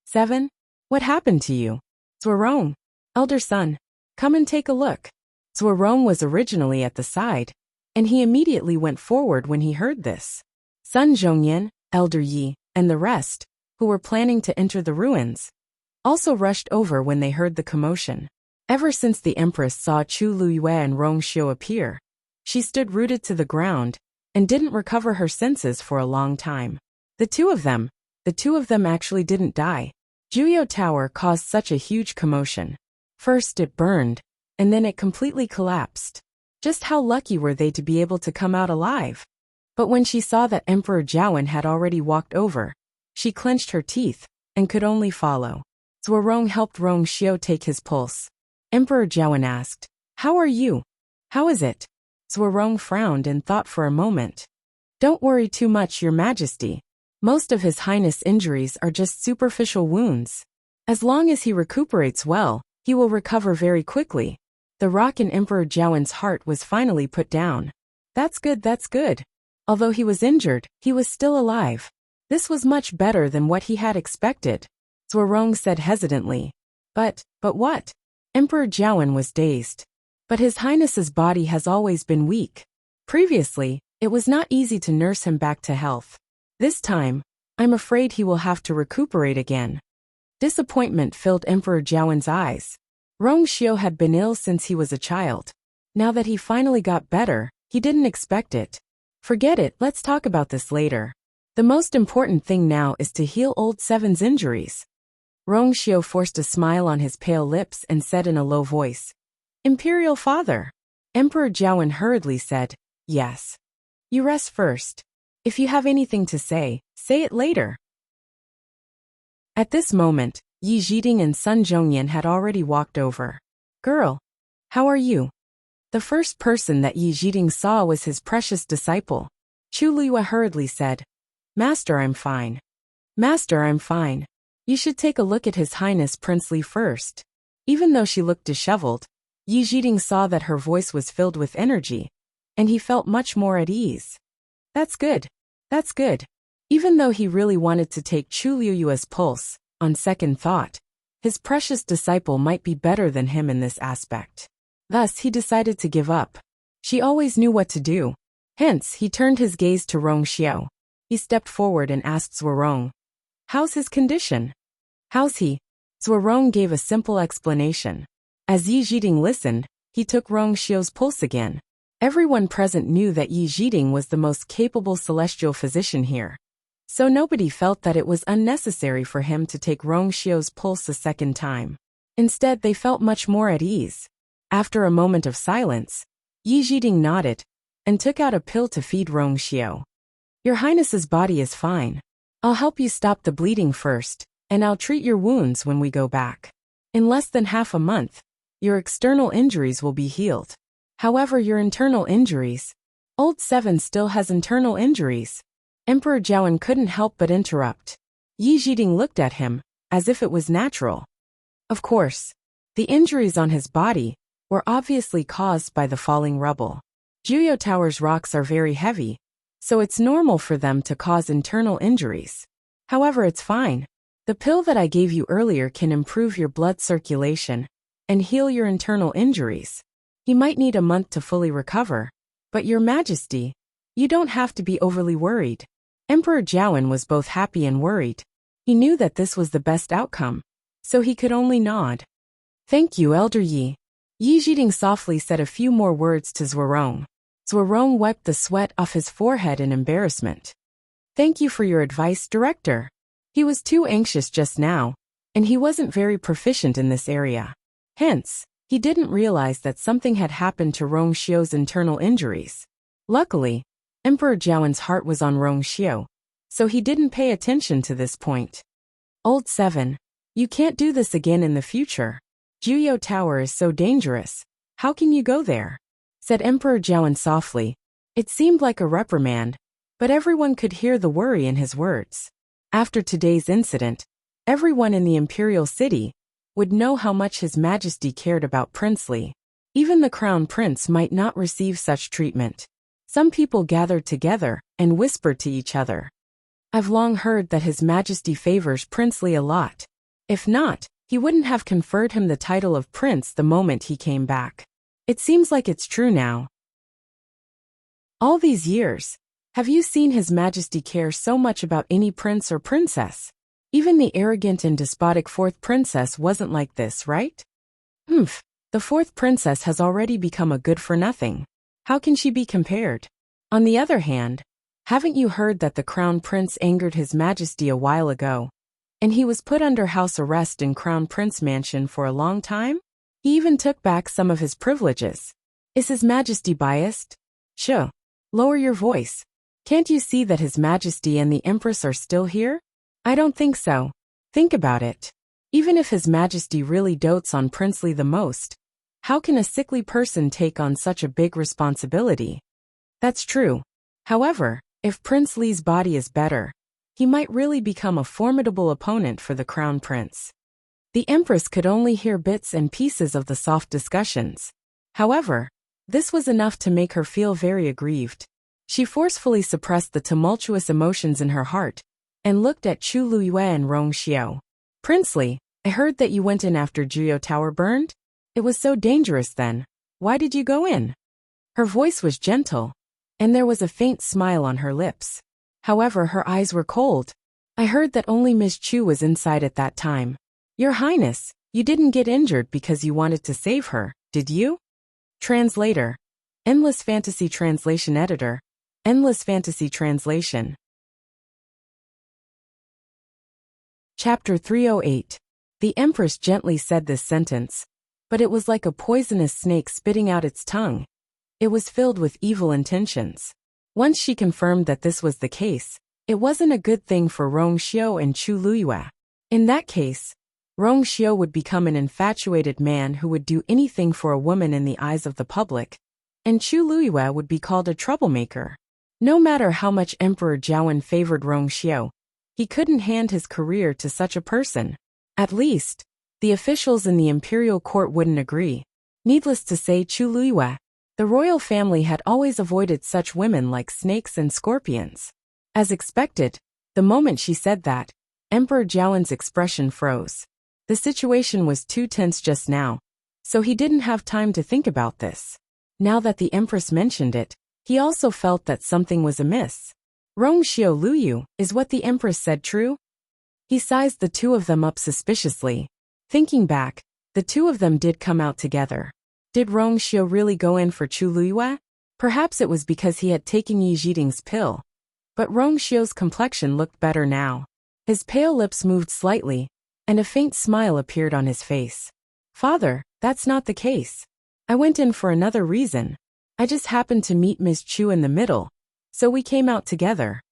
7. What happened to you? Zhuorong, elder son, come and take a look. Zhuorong was originally at the side, and he immediately went forward when he heard this. Sun Zhongyan, elder Yi, and the rest, who were planning to enter the ruins, also rushed over when they heard the commotion. Ever since the Empress saw Chu Luiyue and Rong Xiu appear, she stood rooted to the ground and didn't recover her senses for a long time. The two of them actually didn't die. Juyo Tower caused such a huge commotion. First it burned, and then it completely collapsed. Just how lucky were they to be able to come out alive? But when she saw that Emperor Jiawen had already walked over, she clenched her teeth and could only follow. Zhuorong helped Rong Xiu take his pulse. Emperor Jiawen asked, "How are you? How is it?" Zhuorong frowned and thought for a moment. "Don't worry too much, Your Majesty. Most of His Highness' injuries are just superficial wounds. As long as he recuperates well, he will recover very quickly." The rock in Emperor Jiawen's heart was finally put down. That's good. Although he was injured, he was still alive. This was much better than what he had expected. Zhuorong said hesitantly. But what? Emperor Jiawen was dazed. But His Highness's body has always been weak. Previously, it was not easy to nurse him back to health. This time, I'm afraid he will have to recuperate again. Disappointment filled Emperor Jiawen's eyes. Rong Xiu had been ill since he was a child. Now that he finally got better, he didn't expect it. Forget it, let's talk about this later. The most important thing now is to heal old Seven's injuries. Rong Xiu forced a smile on his pale lips and said in a low voice, "Imperial Father." Emperor Jiawen hurriedly said, "Yes. You rest first. If you have anything to say it later." At this moment, Yi Zhiding and Sun Zhongyan had already walked over. "Girl, how are you?" The first person that Yi Zhiding saw was his precious disciple. Chu Luiyue hurriedly said, Master, I'm fine. Master, I'm fine. You should take a look at His Highness Princely first." Even though she looked disheveled, Yi Jiding saw that her voice was filled with energy, and he felt much more at ease. That's good. That's good. Even though he really wanted to take Chu Liyue's pulse, on second thought, his precious disciple might be better than him in this aspect. Thus he decided to give up. She always knew what to do. Hence, he turned his gaze to Rong Xiao. He stepped forward and asked Zhuorong, "How's his condition?" "How's he?" Zhuorong gave a simple explanation. As Yi Jiding listened, he took Rong Xiao's pulse again. Everyone present knew that Yi Jiding was the most capable celestial physician here. So nobody felt that it was unnecessary for him to take Rong Xiao's pulse a second time. Instead, they felt much more at ease. After a moment of silence, Yi Jiding nodded and took out a pill to feed Rong Xiao. "Your Highness's body is fine. I'll help you stop the bleeding first, and I'll treat your wounds when we go back. In less than half a month, your external injuries will be healed. However, your internal injuries..." Old Seven still has internal injuries. Emperor Jiawen couldn't help but interrupt. Yi Jiding looked at him, as if it was natural. Of course, the injuries on his body were obviously caused by the falling rubble. Juyo Tower's rocks are very heavy, so it's normal for them to cause internal injuries. However, it's fine. The pill that I gave you earlier can improve your blood circulation and heal your internal injuries. He might need a month to fully recover, but Your Majesty, you don't have to be overly worried. Emperor Jiawen was both happy and worried. He knew that this was the best outcome, so he could only nod. "Thank you, Elder Yi." Yi Jiding softly said a few more words to Zhuorong. Zhuorong wiped the sweat off his forehead in embarrassment. "Thank you for your advice, Director." He was too anxious just now, and he wasn't very proficient in this area. Hence, he didn't realize that something had happened to Rong Xiao's internal injuries. Luckily, Emperor Jiawen's heart was on Rong Xiao, so he didn't pay attention to this point. "Old Seven, you can't do this again in the future. Juyo Tower is so dangerous. How can you go there?" said Emperor Jiawen softly. It seemed like a reprimand, but everyone could hear the worry in his words. After today's incident, everyone in the Imperial City would know how much His Majesty cared about Prince Li. Even the Crown Prince might not receive such treatment. Some people gathered together and whispered to each other. "I've long heard that His Majesty favors Prince Li a lot. If not, he wouldn't have conferred him the title of prince the moment he came back. It seems like it's true now. All these years, have you seen His Majesty care so much about any prince or princess? Even the arrogant and despotic fourth princess wasn't like this, right? The fourth princess has already become a good-for-nothing. How can she be compared? On the other hand, haven't you heard that the Crown Prince angered His Majesty a while ago, and he was put under house arrest in Crown Prince Mansion for a long time? He even took back some of his privileges. Is His Majesty biased? Shh. Lower your voice. Can't you see that His Majesty and the Empress are still here? I don't think so. Think about it. Even if His Majesty really dotes on Prince Li the most, how can a sickly person take on such a big responsibility? That's true. However, if Prince Li's body is better, he might really become a formidable opponent for the Crown Prince. The Empress could only hear bits and pieces of the soft discussions. However, this was enough to make her feel very aggrieved. She forcefully suppressed the tumultuous emotions in her heart and looked at Chu Liyue and Rong Xiao. "Prince Li, I heard that you went in after Juyo Tower burned? It was so dangerous then. Why did you go in?" Her voice was gentle, and there was a faint smile on her lips. However, her eyes were cold. "I heard that only Ms. Chu was inside at that time. Your Highness, you didn't get injured because you wanted to save her, did you?" Translator. Endless Fantasy Translation Editor. Endless Fantasy Translation. Chapter 308. The Empress gently said this sentence, but it was like a poisonous snake spitting out its tongue. It was filled with evil intentions. Once she confirmed that this was the case, it wasn't a good thing for Rong Xiao and Chu Liyue. In that case, Rong Xiao would become an infatuated man who would do anything for a woman in the eyes of the public, and Chu Liyue would be called a troublemaker. No matter how much Emperor Jiawen favored Rong Xiao, he couldn't hand his career to such a person. At least, the officials in the imperial court wouldn't agree. Needless to say, Chu Luiyue, the royal family had always avoided such women like snakes and scorpions. As expected, the moment she said that, Emperor Jiawen's expression froze. The situation was too tense just now, so he didn't have time to think about this. Now that the Empress mentioned it, he also felt that something was amiss. Rongxiu Luyu, is what the Empress said true? He sized the two of them up suspiciously. Thinking back, the two of them did come out together. Did Rongxiu really go in for Chu Luiyue? Perhaps it was because he had taken Yi Jiding's pill. But Rongxiu's complexion looked better now. His pale lips moved slightly, and a faint smile appeared on his face. Father, that's not the case. I went in for another reason. I just happened to meet Ms. Chu in the middle, so we came out together.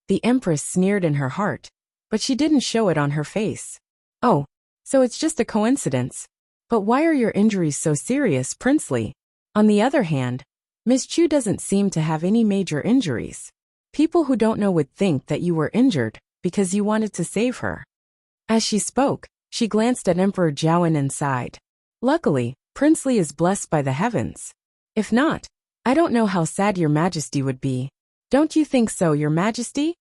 The Empress sneered in her heart, but she didn't show it on her face. Oh, so it's just a coincidence. But why are your injuries so serious, Princely? On the other hand, Ms. Chu doesn't seem to have any major injuries. People who don't know would think that you were injured because you wanted to save her. As she spoke, she glanced at Emperor Jiawen and sighed. Luckily, Princely is blessed by the heavens. If not, I don't know how sad your majesty would be. Don't you think so, your majesty?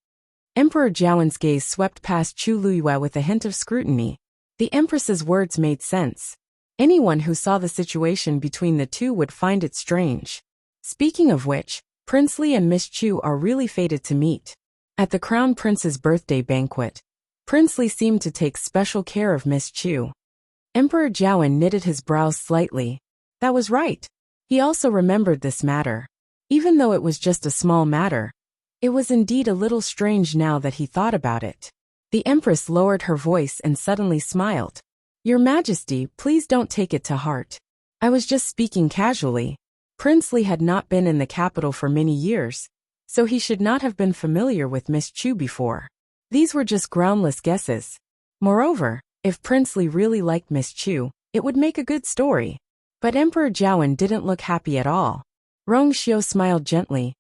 Emperor Jiawen's gaze swept past Chu Luiyue with a hint of scrutiny. The Empress's words made sense. Anyone who saw the situation between the two would find it strange. Speaking of which, Princely and Miss Chu are really fated to meet. At the Crown Prince's birthday banquet, Princely seemed to take special care of Miss Chu. Emperor Jiawen knitted his brows slightly. That was right. He also remembered this matter. Even though it was just a small matter, it was indeed a little strange now that he thought about it. The Empress lowered her voice and suddenly smiled. Your Majesty, please don't take it to heart. I was just speaking casually. Princely had not been in the capital for many years, so he should not have been familiar with Miss Chu before. These were just groundless guesses. Moreover, if Princely really liked Miss Chu, it would make a good story. But Emperor Jiawen didn't look happy at all. Rongxiu smiled gently.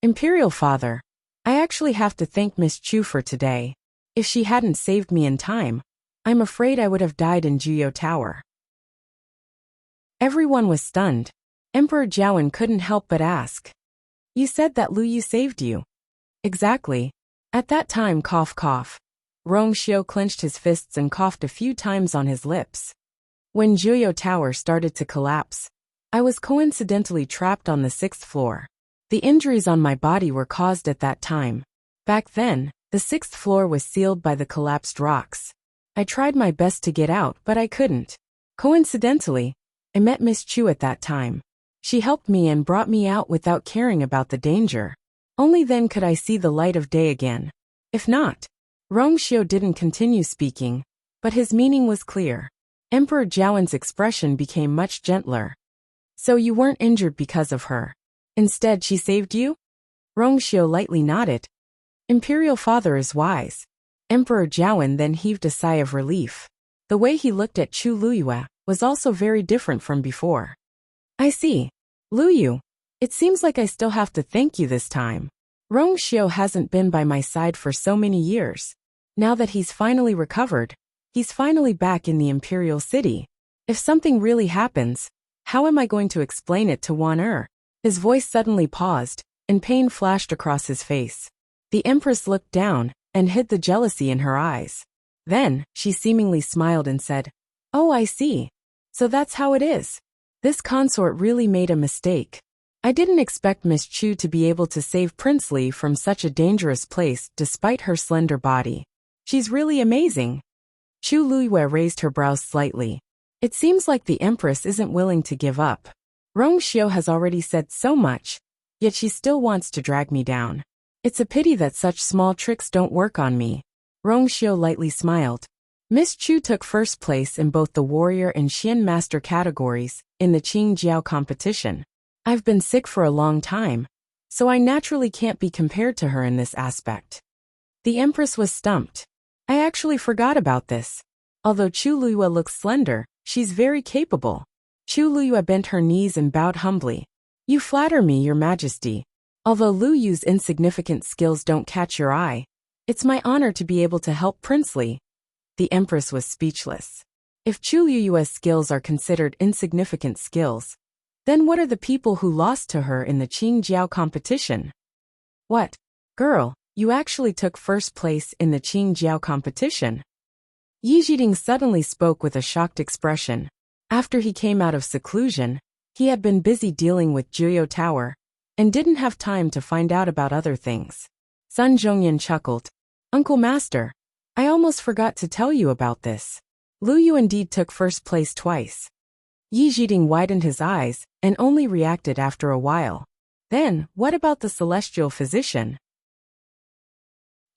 Imperial Father, I actually have to thank Miss Chu for today. If she hadn't saved me in time, I'm afraid I would have died in Juyo Tower. Everyone was stunned. Emperor Jiawen couldn't help but ask. You said that Lu Yu saved you. Exactly. At that time, cough cough. Rongxiu clenched his fists and coughed a few times on his lips. When Juyo Tower started to collapse, I was coincidentally trapped on the 6th floor. The injuries on my body were caused at that time. Back then, the 6th floor was sealed by the collapsed rocks. I tried my best to get out, but I couldn't. Coincidentally, I met Miss Chu at that time. She helped me and brought me out without caring about the danger. Only then could I see the light of day again. If not, Rongxiu didn't continue speaking, but his meaning was clear. Emperor Jiawen's expression became much gentler. So you weren't injured because of her. Instead, she saved you? Rongxiu lightly nodded. Imperial Father is wise. Emperor Jiawen then heaved a sigh of relief. The way he looked at Chu Luiyue was also very different from before. I see. Lu Yu, it seems like I still have to thank you this time. Rongxiu hasn't been by my side for so many years. Now that he's finally recovered, he's finally back in the Imperial City. If something really happens, how am I going to explain it to Wan? His voice suddenly paused, and pain flashed across his face. The Empress looked down and hid the jealousy in her eyes. Then, she seemingly smiled and said, Oh, I see. So that's how it is. This consort really made a mistake. I didn't expect Miss Chu to be able to save Princely from such a dangerous place despite her slender body. She's really amazing. Chu Luiyue raised her brows slightly. It seems like the Empress isn't willing to give up. Rongxiu has already said so much, yet she still wants to drag me down. It's a pity that such small tricks don't work on me. Rongxiu lightly smiled. Miss Chu took first place in both the warrior and Xian master categories in the Qingjiao competition. I've been sick for a long time, so I naturally can't be compared to her in this aspect. The Empress was stumped. I actually forgot about this. Although Chu Luiyue looks slender, she's very capable. Chu Luiyue bent her knees and bowed humbly. You flatter me, Your Majesty. Although Lu Yu's insignificant skills don't catch your eye, it's my honor to be able to help Princely. The Empress was speechless. If Chu Luyue's skills are considered insignificant skills, then what are the people who lost to her in the Qingjiao competition? What? Girl, you actually took first place in the Qingjiao competition? Yi Jiding suddenly spoke with a shocked expression. After he came out of seclusion, he had been busy dealing with Juyo Tower, and didn't have time to find out about other things. Sun Zhongyan chuckled. Uncle Master, I almost forgot to tell you about this. Lu Yu indeed took first place twice. Yi Jiding widened his eyes, and only reacted after a while. Then, what about the celestial physician?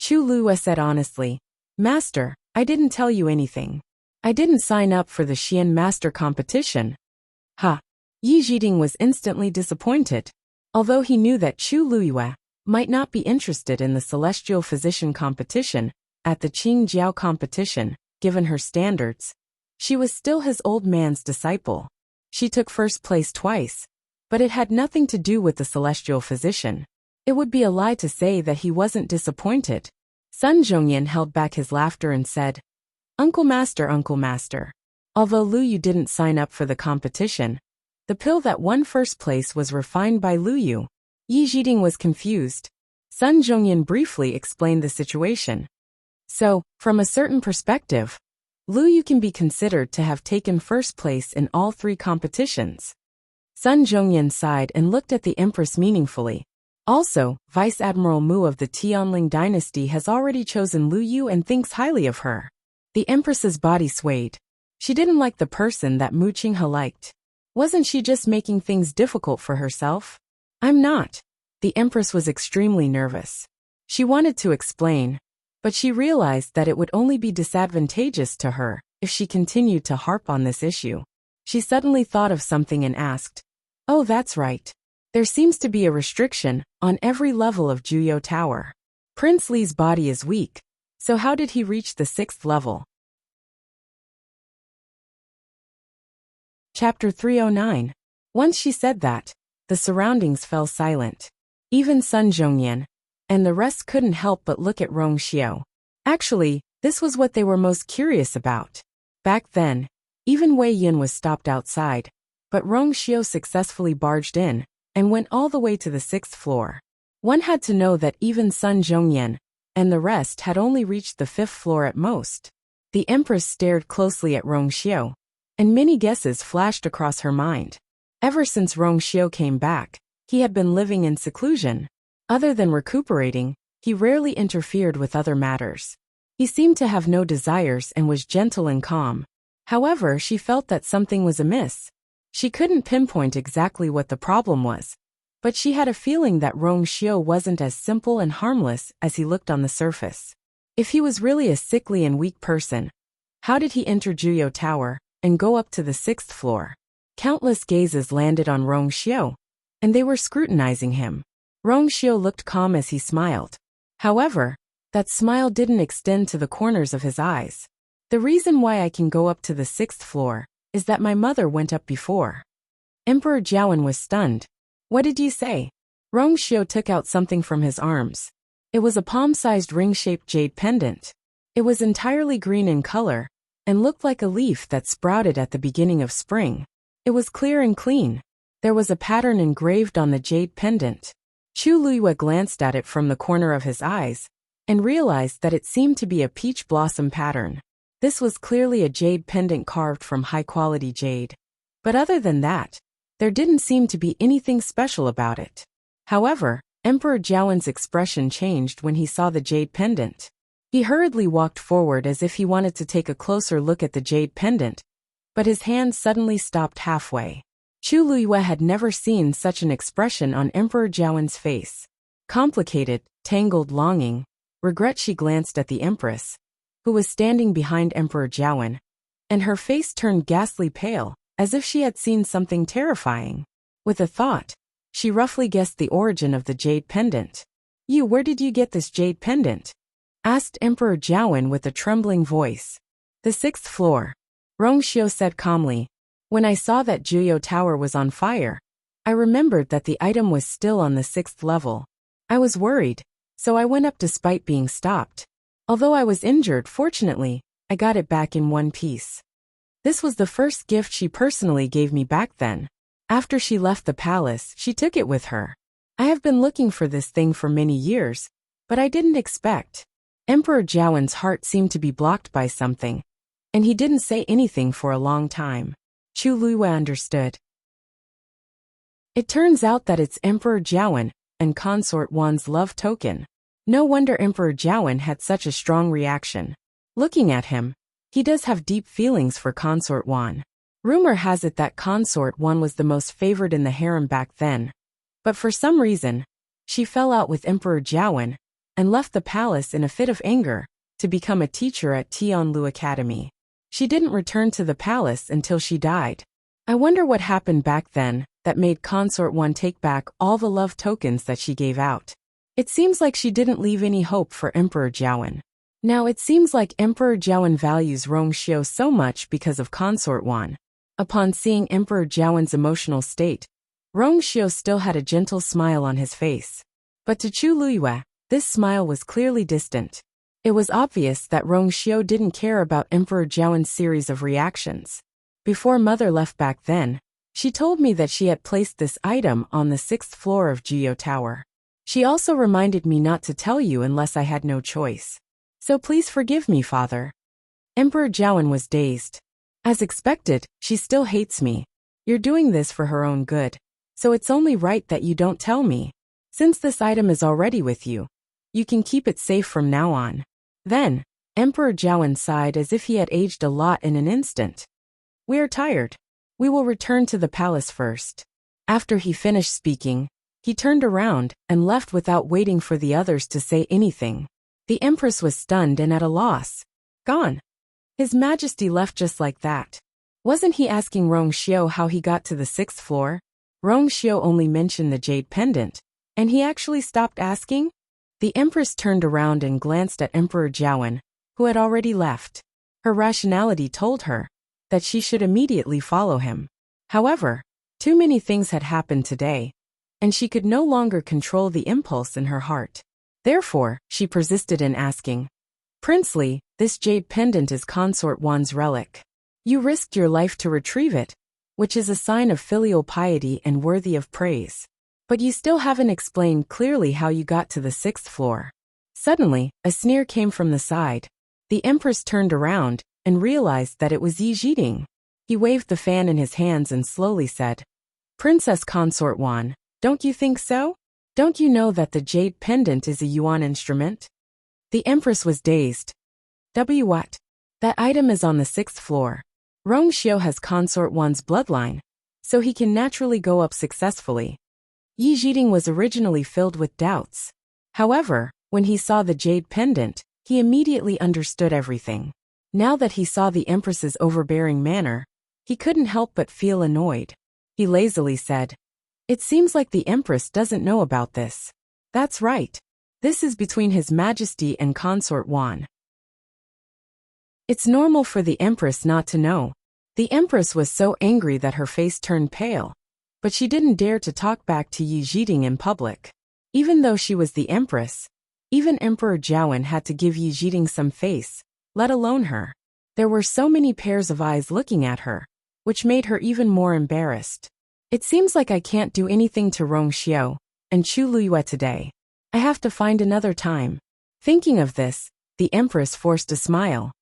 Chu Luyue said honestly, Master, I didn't tell you anything. I didn't sign up for the Xian Master competition. Ha! Yi Jiding was instantly disappointed. Although he knew that Chu Luyue might not be interested in the celestial physician competition, at the Qingjiao competition, given her standards, she was still his old man's disciple. She took first place twice, but it had nothing to do with the celestial physician. It would be a lie to say that he wasn't disappointed. Sun Zhongyan held back his laughter and said, Uncle Master, although Lu Yu didn't sign up for the competition, the pill that won first place was refined by Lu Yu. Yi Jiding was confused. Sun Zhongyan briefly explained the situation. So, from a certain perspective, Lu Yu can be considered to have taken first place in all three competitions. Sun Zhongyan sighed and looked at the Empress meaningfully. Also, Vice Admiral Mu of the Tianling dynasty has already chosen Lu Yu and thinks highly of her. The Empress's body swayed. She didn't like the person that Mu Qinghe liked. Wasn't she just making things difficult for herself? I'm not. The Empress was extremely nervous. She wanted to explain, but she realized that it would only be disadvantageous to her if she continued to harp on this issue. She suddenly thought of something and asked, Oh, that's right. There seems to be a restriction on every level of Juyo Tower. Prince Li's body is weak, so how did he reach the 6th level? Chapter 309. Once she said that, the surroundings fell silent. Even Sun Zhongyan and the rest couldn't help but look at Rong Xiao. Actually, this was what they were most curious about. Back then, even Wei Yin was stopped outside, but Rong Xiao successfully barged in and went all the way to the 6th floor. One had to know that even Sun Zhongyan and the rest had only reached the 5th floor at most. The Empress stared closely at Rong Xiao, and many guesses flashed across her mind. Ever since Rong Xiao came back, he had been living in seclusion. Other than recuperating, he rarely interfered with other matters. He seemed to have no desires and was gentle and calm. However, she felt that something was amiss. She couldn't pinpoint exactly what the problem was, but she had a feeling that Rong Xiao wasn't as simple and harmless as he looked on the surface. If he was really a sickly and weak person, how did he enter Juyo Tower and go up to the 6th floor? Countless gazes landed on Rong Xiao, and they were scrutinizing him. Rong Xiao looked calm as he smiled. However, that smile didn't extend to the corners of his eyes. The reason why I can go up to the 6th floor is that my mother went up before. Emperor Jiawen was stunned. What did you say? Rong Xiao took out something from his arms. It was a palm-sized ring-shaped jade pendant. It was entirely green in color, and looked like a leaf that sprouted at the beginning of spring. It was clear and clean. There was a pattern engraved on the jade pendant. Chu Luyue glanced at it from the corner of his eyes, and realized that it seemed to be a peach blossom pattern. This was clearly a jade pendant carved from high-quality jade. But other than that, there didn't seem to be anything special about it. However, Emperor Jiawen's expression changed when he saw the jade pendant. He hurriedly walked forward as if he wanted to take a closer look at the jade pendant, but his hand suddenly stopped halfway. Chu Luyue had never seen such an expression on Emperor Jiawen's face. Complicated, tangled longing, regret. She glanced at the Empress, who was standing behind Emperor Jiawen, and her face turned ghastly pale, as if she had seen something terrifying. With a thought, she roughly guessed the origin of the jade pendant. Where did you get this jade pendant? Asked Emperor Jiawen with a trembling voice. The 6th floor. Rong Xiao said calmly. When I saw that Juyo Tower was on fire, I remembered that the item was still on the 6th level. I was worried, so I went up despite being stopped. Although I was injured, fortunately, I got it back in one piece. This was the first gift she personally gave me back then. After she left the palace, she took it with her. I have been looking for this thing for many years, but I didn't expect. Emperor Jiawen's heart seemed to be blocked by something, and he didn't say anything for a long time. Chu Luiyue understood. It turns out that it's Emperor Jiawen and Consort Wan's love token. No wonder Emperor Jiawen had such a strong reaction. Looking at him, he does have deep feelings for Consort Wan. Rumor has it that Consort Wan was the most favored in the harem back then, but for some reason, she fell out with Emperor Jiawen and left the palace in a fit of anger to become a teacher at Tianlu Academy. She didn't return to the palace until she died. I wonder what happened back then that made Consort Wan take back all the love tokens that she gave out. It seems like she didn't leave any hope for Emperor Jiawen. Now it seems like Emperor Jiawen values Rongxiu so much because of Consort Wan. Upon seeing Emperor Jiawen's emotional state, Rongxiu still had a gentle smile on his face. But to Chu Luiyue, this smile was clearly distant. It was obvious that Rongxiu didn't care about Emperor Jiawen's series of reactions. Before mother left back then, she told me that she had placed this item on the 6th floor of Jiyo Tower. She also reminded me not to tell you unless I had no choice. So please forgive me, father. Emperor Jiawen was dazed. As expected, she still hates me. You're doing this for her own good, so it's only right that you don't tell me. Since this item is already with you, you can keep it safe from now on. Then, Emperor Jiawen sighed as if he had aged a lot in an instant. We are tired. We will return to the palace first. After he finished speaking, he turned around and left without waiting for the others to say anything. The Empress was stunned and at a loss. Gone. His Majesty left just like that. Wasn't he asking Rongxiu how he got to the 6th floor? Rongxiu only mentioned the jade pendant, and he actually stopped asking? The Empress turned around and glanced at Emperor Jiawen, who had already left. Her rationality told her that she should immediately follow him. However, too many things had happened today, and she could no longer control the impulse in her heart. Therefore, she persisted in asking, Prince Li, this jade pendant is Consort Wan's relic. You risked your life to retrieve it, which is a sign of filial piety and worthy of praise. But you still haven't explained clearly how you got to the 6th floor. Suddenly, a sneer came from the side. The Empress turned around and realized that it was Yi Jiding. He waved the fan in his hands and slowly said, Princess Consort Wan, don't you think so? Don't you know that the jade pendant is a yuan instrument? The Empress was dazed. What? That item is on the 6th floor. Rongxiu has Consort Wan's bloodline, so he can naturally go up successfully. Yi Jiding was originally filled with doubts. However, when he saw the jade pendant, he immediately understood everything. Now that he saw the Empress's overbearing manner, he couldn't help but feel annoyed. He lazily said, It seems like the Empress doesn't know about this. That's right. This is between His Majesty and Consort Wan. It's normal for the Empress not to know. The Empress was so angry that her face turned pale, but she didn't dare to talk back to Yi Jiding in public. Even though she was the Empress, even Emperor Jiawen had to give Yi Jiding some face, let alone her. There were so many pairs of eyes looking at her, which made her even more embarrassed. It seems like I can't do anything to Rongxiu and Chu Luiyue today. I have to find another time. Thinking of this, the Empress forced a smile.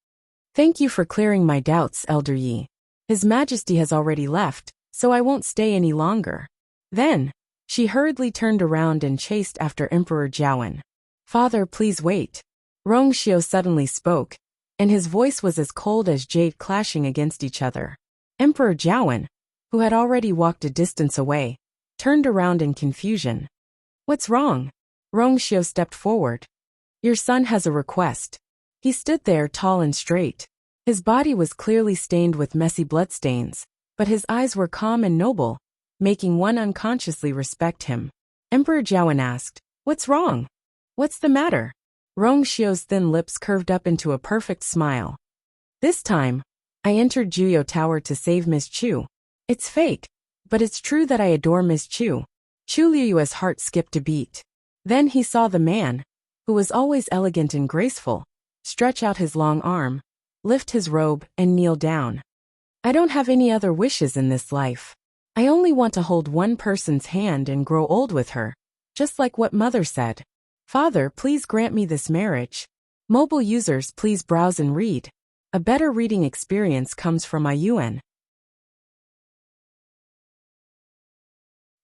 Thank you for clearing my doubts, Elder Yi. His Majesty has already left, so I won't stay any longer. Then, she hurriedly turned around and chased after Emperor Jiawen. Father, please wait. Rongxiu suddenly spoke, and his voice was as cold as jade clashing against each other. Emperor Jiawen, who had already walked a distance away, turned around in confusion. What's wrong? Rongxiu stepped forward. Your son has a request. He stood there tall and straight. His body was clearly stained with messy bloodstains, but his eyes were calm and noble, making one unconsciously respect him. Emperor Jiawen asked, What's wrong? What's the matter? Rongxiu's thin lips curved up into a perfect smile. This time, I entered Jiyo Tower to save Miss Chu. It's fake, but it's true that I adore Miss Chu. Chu Luiyue's heart skipped a beat. Then he saw the man, who was always elegant and graceful, stretch out his long arm, lift his robe, and kneel down. I don't have any other wishes in this life. I only want to hold one person's hand and grow old with her, just like what mother said. Father, please grant me this marriage. Mobile users, please browse and read. A better reading experience comes from IUN.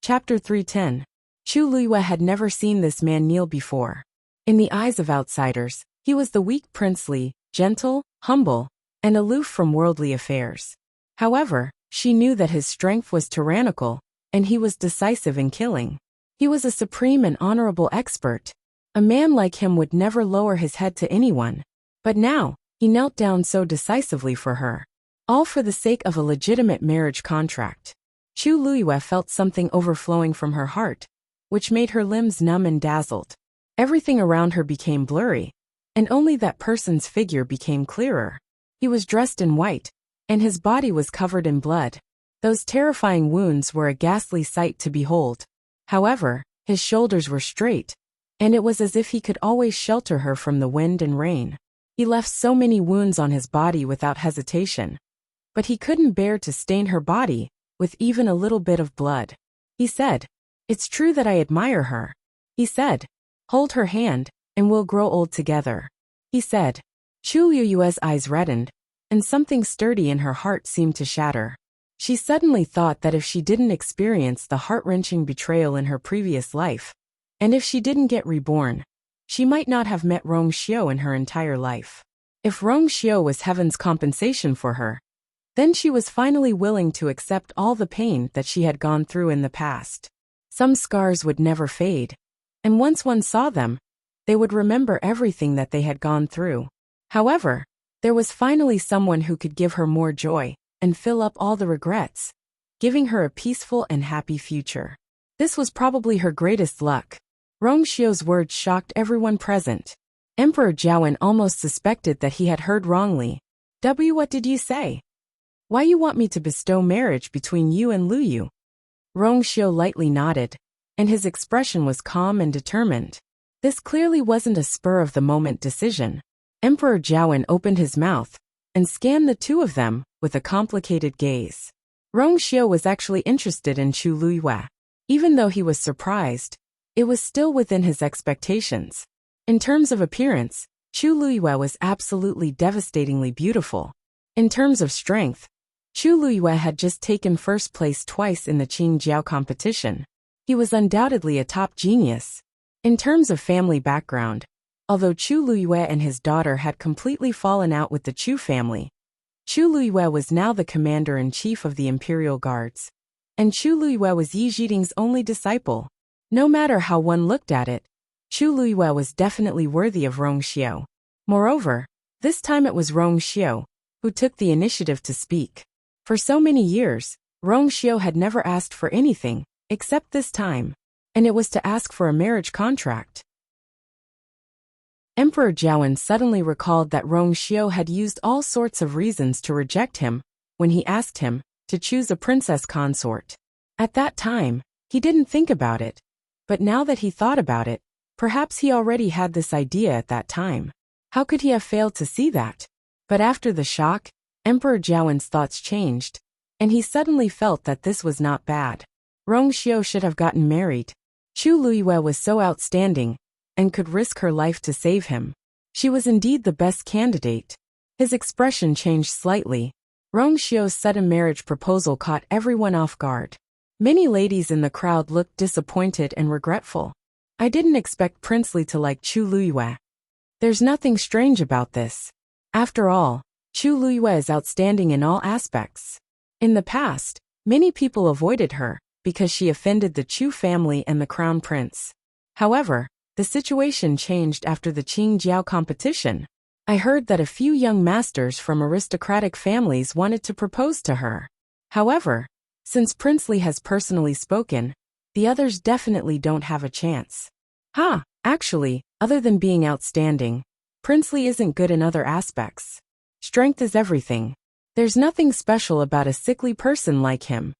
Chapter 310. Chu Luiyue had never seen this man kneel before. In the eyes of outsiders, he was the weak princely, gentle, humble, and aloof from worldly affairs. However, she knew that his strength was tyrannical, and he was decisive in killing. He was a supreme and honorable expert. A man like him would never lower his head to anyone. But now, he knelt down so decisively for her. All for the sake of a legitimate marriage contract. Chu Luiyue felt something overflowing from her heart, which made her limbs numb and dazzled. Everything around her became blurry, and only that person's figure became clearer. He was dressed in white, and his body was covered in blood. Those terrifying wounds were a ghastly sight to behold. However, his shoulders were straight, and it was as if he could always shelter her from the wind and rain. He left so many wounds on his body without hesitation. But he couldn't bear to stain her body with even a little bit of blood. He said, "It's true that I admire her." He said, "Hold her hand, and we'll grow old together." He said. Chu Luiyue's eyes reddened, and something sturdy in her heart seemed to shatter. She suddenly thought that if she didn't experience the heart-wrenching betrayal in her previous life, and if she didn't get reborn, she might not have met Rong Xiu in her entire life. If Rong Xiu was heaven's compensation for her, then she was finally willing to accept all the pain that she had gone through in the past. Some scars would never fade, and once one saw them, they would remember everything that they had gone through. However, there was finally someone who could give her more joy and fill up all the regrets, giving her a peaceful and happy future. This was probably her greatest luck. Rong Xiu's words shocked everyone present. Emperor Jiawen almost suspected that he had heard wrongly. What did you say? Why you want me to bestow marriage between you and Luyu? Rong Xiu lightly nodded, and his expression was calm and determined. This clearly wasn't a spur-of-the-moment decision. Emperor Jiawen opened his mouth and scanned the two of them with a complicated gaze. Rong Xiu was actually interested in Chu Luiyue. Even though he was surprised, it was still within his expectations. In terms of appearance, Chu Luiyue was absolutely devastatingly beautiful. In terms of strength, Chu Luiyue had just taken first place twice in the Qingjiao competition. He was undoubtedly a top genius. In terms of family background, although Chu Luiyue and his daughter had completely fallen out with the Chu family, Chu Luiyue was now the commander-in-chief of the Imperial Guards, and Chu Luiyue was Yi Zhiding's only disciple. No matter how one looked at it, Chu Luiyue was definitely worthy of Rong Xiu. Moreover, this time it was Rong Xiu who took the initiative to speak. For so many years, Rong Xiu had never asked for anything, except this time, and it was to ask for a marriage contract. Emperor Jiawen suddenly recalled that Rong Xiu had used all sorts of reasons to reject him when he asked him to choose a princess consort. At that time, he didn't think about it, but now that he thought about it, perhaps he already had this idea at that time. How could he have failed to see that? But after the shock, Emperor Jiawen's thoughts changed, and he suddenly felt that this was not bad. Rong Xiu should have gotten married. Chu Luiyue was so outstanding, and could risk her life to save him. She was indeed the best candidate. His expression changed slightly. Rong Xiu's sudden marriage proposal caught everyone off guard. Many ladies in the crowd looked disappointed and regretful. I didn't expect Princely to like Chu Luiyue. There's nothing strange about this. After all, Chu Luiyue is outstanding in all aspects. In the past, many people avoided her because she offended the Chu family and the crown prince. However, the situation changed after the Qingjiao competition. I heard that a few young masters from aristocratic families wanted to propose to her. However, since Princely has personally spoken, the others definitely don't have a chance. Actually, other than being outstanding, Princely isn't good in other aspects. Strength is everything. There's nothing special about a sickly person like him.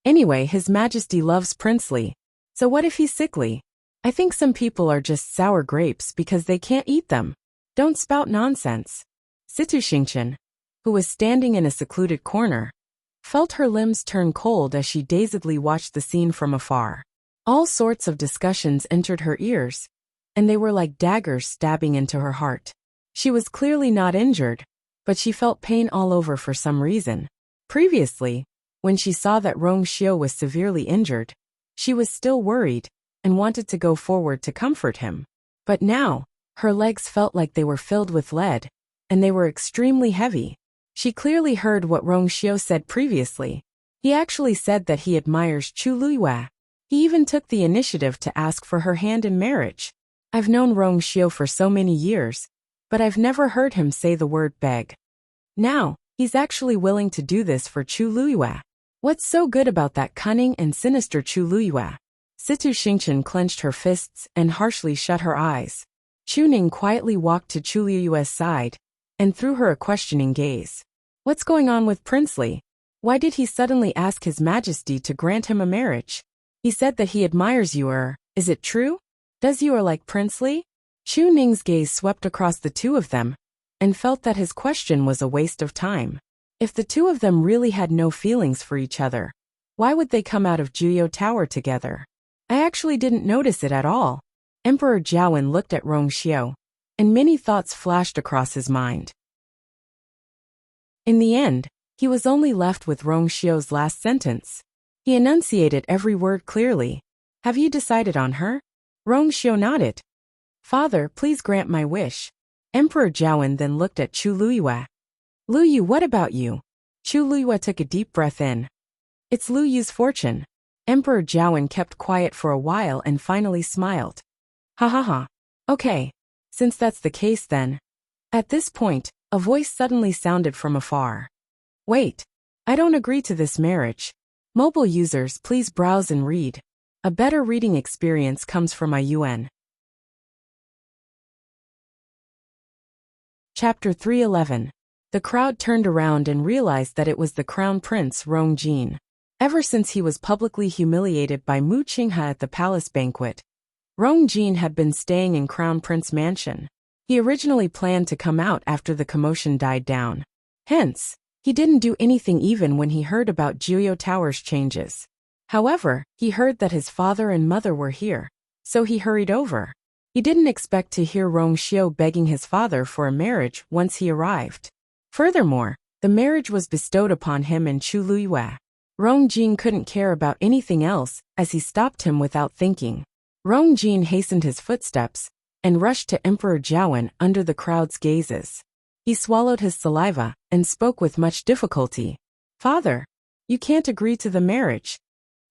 Anyway, His Majesty loves Princely. So what if he's sickly? I think some people are just sour grapes because they can't eat them. Don't spout nonsense. Situ Xingchen, who was standing in a secluded corner, felt her limbs turn cold as she dazedly watched the scene from afar. All sorts of discussions entered her ears, and they were like daggers stabbing into her heart. She was clearly not injured, but she felt pain all over for some reason. Previously, when she saw that Rong Xiu was severely injured, she was still worried and wanted to go forward to comfort him. But now, her legs felt like they were filled with lead, and they were extremely heavy. She clearly heard what Rong Xiu said previously. He actually said that he admires Chu Luiyue. He even took the initiative to ask for her hand in marriage. I've known Rong Xiu for so many years, but I've never heard him say the word beg. Now, he's actually willing to do this for Chu Luiyue. What's so good about that cunning and sinister Chu Luiyue? Situ Xingchen clenched her fists and harshly shut her eyes. Chu Ning quietly walked to Chu Luiyue's side and threw her a questioning gaze. What's going on with Prince Li? Why did he suddenly ask His Majesty to grant him a marriage? He said that he admires you. Is it true? Does you like Prince Li? Chu Ning's gaze swept across the two of them and felt that his question was a waste of time. If the two of them really had no feelings for each other, why would they come out of Juyo Tower together? I actually didn't notice it at all. Emperor Jiawen looked at Rong Xiu, and many thoughts flashed across his mind. In the end, he was only left with Rong Xiu's last sentence. He enunciated every word clearly. Have you decided on her? Rong Xiu nodded. Father, please grant my wish. Emperor Jiawen then looked at Chu Luiyue. Lu Yu, what about you? Chu Luiyue took a deep breath in. It's Lu Yu's fortune. Emperor Jiawen kept quiet for a while and finally smiled. Ha ha ha. Okay. Since that's the case then. At this point, a voice suddenly sounded from afar. Wait. I don't agree to this marriage. Mobile users, please browse and read. A better reading experience comes from IUN. Chapter 311. The crowd turned around and realized that it was the Crown Prince Rong Jin. Ever since he was publicly humiliated by Mu Qinghe at the palace banquet, Rong Jin had been staying in Crown Prince Mansion. He originally planned to come out after the commotion died down. Hence, he didn't do anything even when he heard about Juyo Tower's changes. However, he heard that his father and mother were here, so he hurried over. He didn't expect to hear Rong Xiu begging his father for a marriage once he arrived. Furthermore, the marriage was bestowed upon him and Chu Luiyue. Rong Jin couldn't care about anything else as he stopped him without thinking. Rong Jin hastened his footsteps and rushed to Emperor Jiawen under the crowd's gazes. He swallowed his saliva and spoke with much difficulty. Father, you can't agree to the marriage.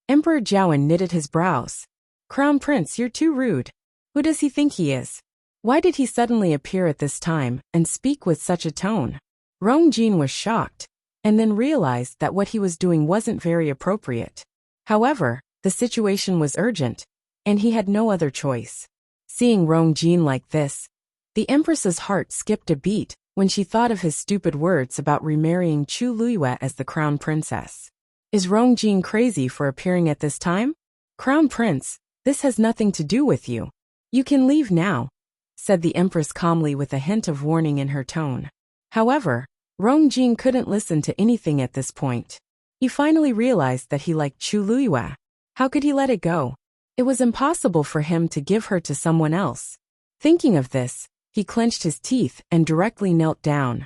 Emperor Jiawen knitted his brows. Crown Prince, you're too rude. Who does he think he is? Why did he suddenly appear at this time and speak with such a tone? Rong Jin was shocked, and then realized that what he was doing wasn't very appropriate. However, the situation was urgent, and he had no other choice. Seeing Rong Jin like this, the Empress's heart skipped a beat when she thought of his stupid words about remarrying Chu Luiyue as the Crown Princess. Is Rong Jin crazy for appearing at this time? Crown Prince, this has nothing to do with you. You can leave now, said the Empress calmly with a hint of warning in her tone. However, Rong Jin couldn't listen to anything at this point. He finally realized that he liked Chu Luiyue. How could he let it go? It was impossible for him to give her to someone else. Thinking of this, he clenched his teeth and directly knelt down.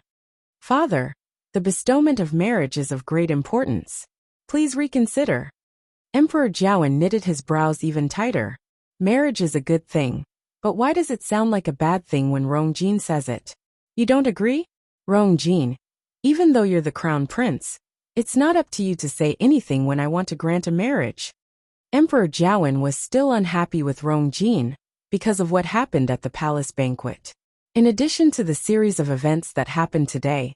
Father, the bestowment of marriage is of great importance. Please reconsider. Emperor Jiawen knitted his brows even tighter. Marriage is a good thing, but why does it sound like a bad thing when Rong Jin says it? You don't agree? Rong Jin, even though you're the Crown Prince, it's not up to you to say anything when I want to grant a marriage. Emperor Jiawen was still unhappy with Rong Jin because of what happened at the palace banquet. In addition to the series of events that happened today,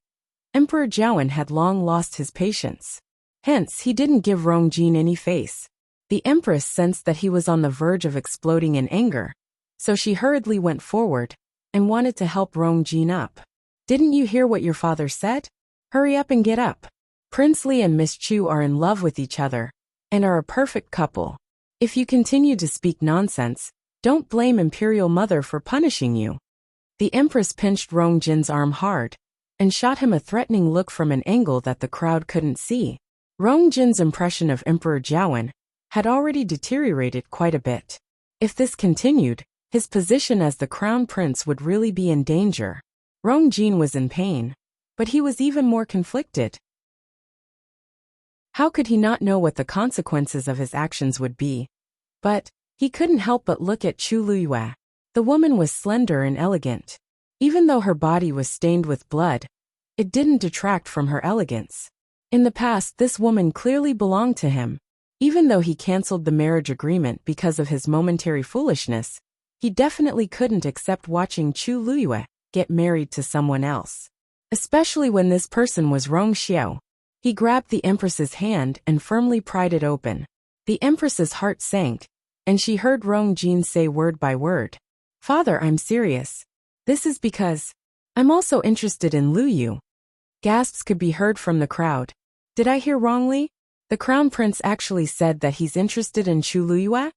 Emperor Jiawen had long lost his patience. Hence, he didn't give Rong Jin any face. The Empress sensed that he was on the verge of exploding in anger, so she hurriedly went forward and wanted to help Rong Jin up. Didn't you hear what your father said? Hurry up and get up. Prince Li and Miss Chu are in love with each other and are a perfect couple. If you continue to speak nonsense, don't blame Imperial Mother for punishing you. The Empress pinched Rong Jin's arm hard and shot him a threatening look from an angle that the crowd couldn't see. Rong Jin's impression of Emperor Jiawen had already deteriorated quite a bit. If this continued, his position as the crown prince would really be in danger. Rong Jin was in pain, but he was even more conflicted. How could he not know what the consequences of his actions would be? But he couldn't help but look at Chu Luyue. The woman was slender and elegant. Even though her body was stained with blood, it didn't detract from her elegance. In the past, this woman clearly belonged to him. Even though he cancelled the marriage agreement because of his momentary foolishness, he definitely couldn't accept watching Chu Luyue get married to someone else. Especially when this person was Rong Xiao. He grabbed the Empress's hand and firmly pried it open. The Empress's heart sank, and she heard Rong Jin say word by word, "Father, I'm serious. This is because I'm also interested in Lu Yu." Gasps could be heard from the crowd. Did I hear wrongly? The crown prince actually said that he's interested in Chu Luyue?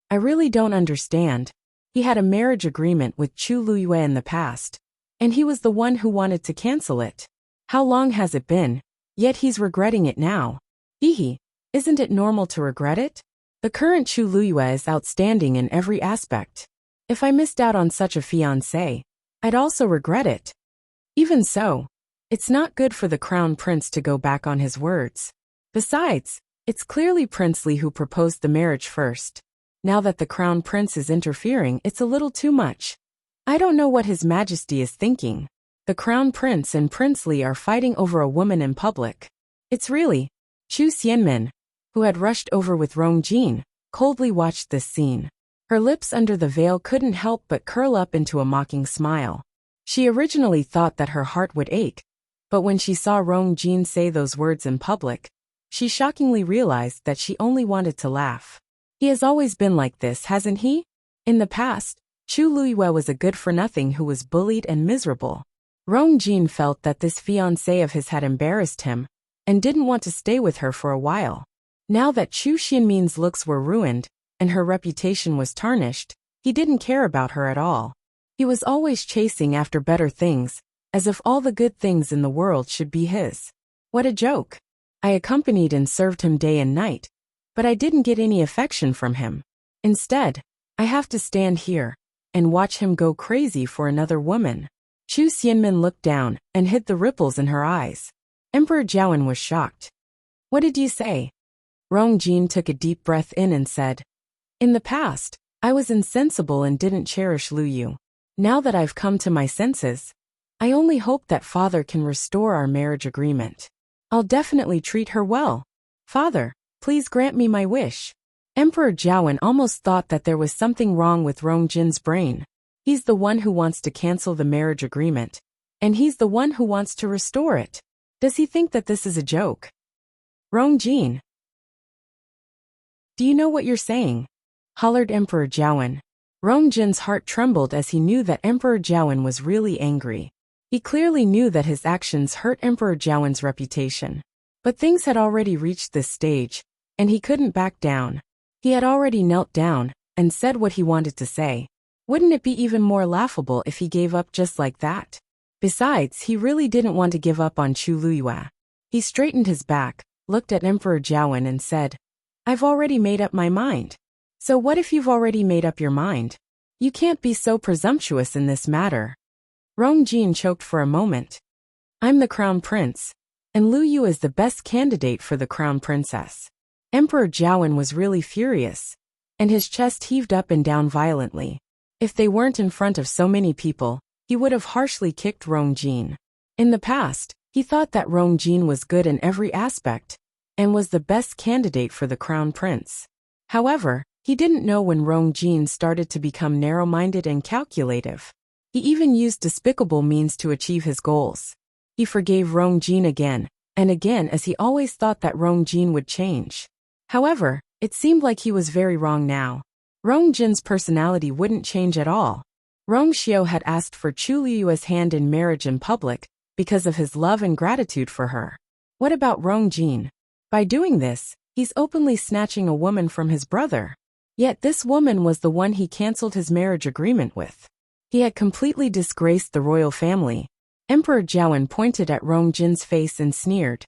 I really don't understand. He had a marriage agreement with Chu Luyue in the past, and he was the one who wanted to cancel it. How long has it been? Yet he's regretting it now. Hehe, isn't it normal to regret it? The current Chu Luyue is outstanding in every aspect. If I missed out on such a fiancé, I'd also regret it. Even so, it's not good for the crown prince to go back on his words. Besides, it's clearly Prince Li who proposed the marriage first. Now that the crown prince is interfering, it's a little too much. I don't know what His Majesty is thinking. The crown prince and Prince Li are fighting over a woman in public. It's really Chu Xianmin, who had rushed over with Rong Jin, coldly watched this scene. Her lips under the veil couldn't help but curl up into a mocking smile. She originally thought that her heart would ache, but when she saw Rong Jin say those words in public, she shockingly realized that she only wanted to laugh. He has always been like this, hasn't he? In the past, Chu Luyue was a good-for-nothing who was bullied and miserable. Rong Jin felt that this fiancé of his had embarrassed him, and didn't want to stay with her for a while. Now that Chu Xianmin's looks were ruined, and her reputation was tarnished, he didn't care about her at all. He was always chasing after better things, as if all the good things in the world should be his. What a joke. I accompanied and served him day and night, but I didn't get any affection from him. Instead, I have to stand here and watch him go crazy for another woman. Chu Xianmin looked down and hid the ripples in her eyes. Emperor Jiawen was shocked. What did you say? Rong Jin took a deep breath in and said, "In the past, I was insensible and didn't cherish Lu Yu. Now that I've come to my senses, I only hope that father can restore our marriage agreement. I'll definitely treat her well. Father, please grant me my wish." Emperor Jiawen almost thought that there was something wrong with Rong Jin's brain. He's the one who wants to cancel the marriage agreement, and he's the one who wants to restore it. Does he think that this is a joke? Rong Jin, do you know what you're saying? Hollered Emperor Jiawen. Rong Jin's heart trembled as he knew that Emperor Jiawen was really angry. He clearly knew that his actions hurt Emperor Jiawen's reputation. But things had already reached this stage, and he couldn't back down. He had already knelt down and said what he wanted to say. Wouldn't it be even more laughable if he gave up just like that? Besides, he really didn't want to give up on Chu Luyue. He straightened his back, looked at Emperor Jiawen and said, "I've already made up my mind." "So what if you've already made up your mind? You can't be so presumptuous in this matter." Rong Jin choked for a moment. "I'm the crown prince, and Lu Yu is the best candidate for the crown princess." Emperor Jiawen was really furious, and his chest heaved up and down violently. If they weren't in front of so many people, he would have harshly kicked Rong Jin. In the past, he thought that Rong Jin was good in every aspect, and was the best candidate for the crown prince. However, he didn't know when Rong Jin started to become narrow-minded and calculative. He even used despicable means to achieve his goals. He forgave Rong Jin again and again, as he always thought that Rong Jin would change. However, it seemed like he was very wrong now. Rong Jin's personality wouldn't change at all. Rong Xiao had asked for Chu Liyue's hand in marriage in public because of his love and gratitude for her. What about Rong Jin? By doing this, he's openly snatching a woman from his brother. Yet this woman was the one he cancelled his marriage agreement with. He had completely disgraced the royal family. Emperor Jiawen pointed at Rong Jin's face and sneered.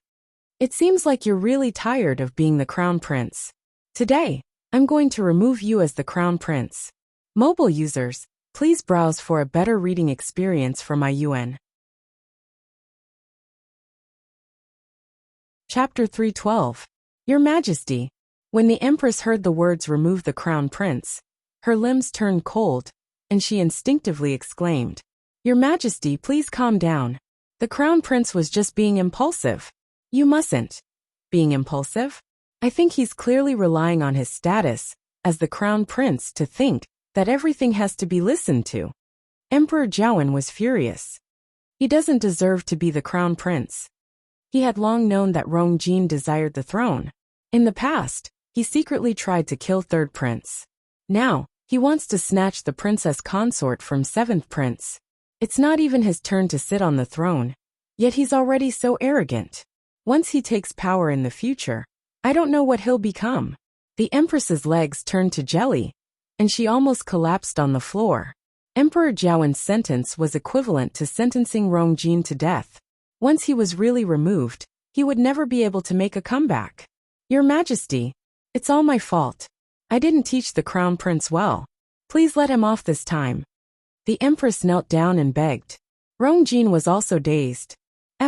It seems like you're really tired of being the crown prince. Today, I'm going to remove you as the crown prince. Mobile users, please browse for a better reading experience for my UN. Chapter 312. Your Majesty. When the Empress heard the words remove the crown prince, her limbs turned cold, and she instinctively exclaimed, Your Majesty, please calm down. The crown prince was just being impulsive. You mustn't. Being impulsive? I think he's clearly relying on his status as the crown prince to think that everything has to be listened to. Emperor Jiawen was furious. He doesn't deserve to be the crown prince. He had long known that Rongjin desired the throne. In the past, he secretly tried to kill third prince. Now, he wants to snatch the princess consort from seventh prince. It's not even his turn to sit on the throne, yet he's already so arrogant. Once he takes power in the future, I don't know what he'll become. The Empress's legs turned to jelly, and she almost collapsed on the floor. Emperor Jiawen's sentence was equivalent to sentencing Rongjin to death. Once he was really removed, he would never be able to make a comeback. Your Majesty, it's all my fault. I didn't teach the crown prince well. Please let him off this time. The Empress knelt down and begged. Rongjin was also dazed.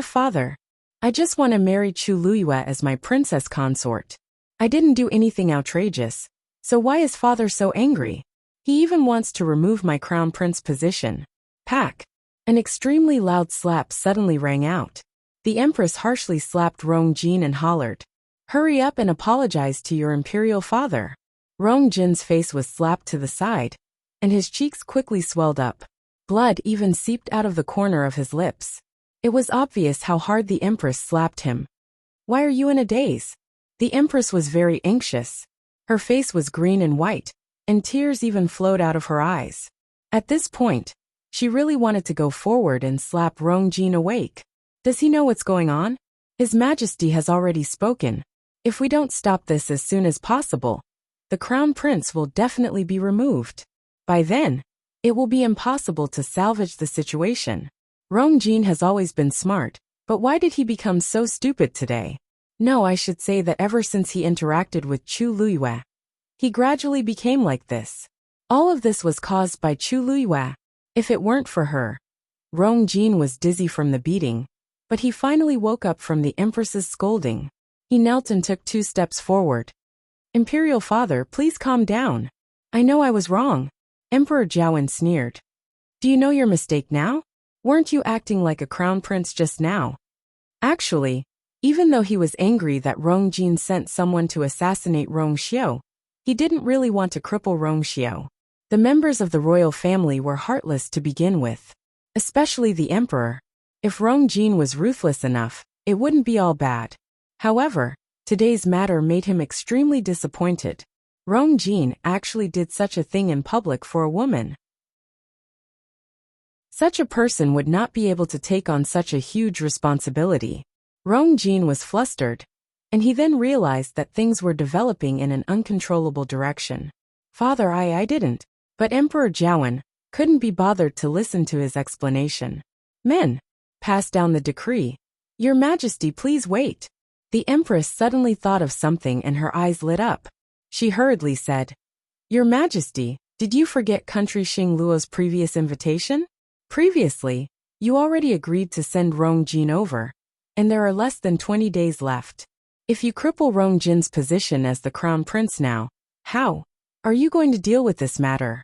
Father, I just want to marry Chu Luiyue as my princess consort. I didn't do anything outrageous, so why is father so angry? He even wants to remove my crown prince position. Pack. An extremely loud slap suddenly rang out. The Empress harshly slapped Rongjin and hollered, Hurry up and apologize to your imperial father. Rongjin's face was slapped to the side, and his cheeks quickly swelled up. Blood even seeped out of the corner of his lips. It was obvious how hard the Empress slapped him. Why are you in a daze? The Empress was very anxious. Her face was green and white, and tears even flowed out of her eyes. At this point, she really wanted to go forward and slap Rongjin awake. Does he know what's going on? His Majesty has already spoken. If we don't stop this as soon as possible, the crown prince will definitely be removed. By then, it will be impossible to salvage the situation. Rongjin has always been smart, but why did he become so stupid today? No, I should say that ever since he interacted with Chu Luiyue, he gradually became like this. All of this was caused by Chu Luiyue. If it weren't for her, Rongjin was dizzy from the beating, but he finally woke up from the Empress's scolding. He knelt and took 2 steps forward. Imperial father, please calm down. I know I was wrong. Emperor Jiawen sneered. Do you know your mistake now? Weren't you acting like a crown prince just now? Actually, even though he was angry that Rongjin sent someone to assassinate Rongxiu, he didn't really want to cripple Rongxiu. The members of the royal family were heartless to begin with, especially the emperor. If Rongjin was ruthless enough, it wouldn't be all bad. However, today's matter made him extremely disappointed. Rongjin actually did such a thing in public for a woman. Such a person would not be able to take on such a huge responsibility. Rongjin was flustered, and he then realized that things were developing in an uncontrollable direction. Father, I didn't. But Emperor Jiawen couldn't be bothered to listen to his explanation. Men, pass down the decree. Your Majesty, please wait. The Empress suddenly thought of something and her eyes lit up. She hurriedly said, Your Majesty, did you forget country Xing Luo's previous invitation? Previously, you already agreed to send Rongjin over, and there are less than 20 days left. If you cripple Rongjin's position as the crown prince now, how are you going to deal with this matter?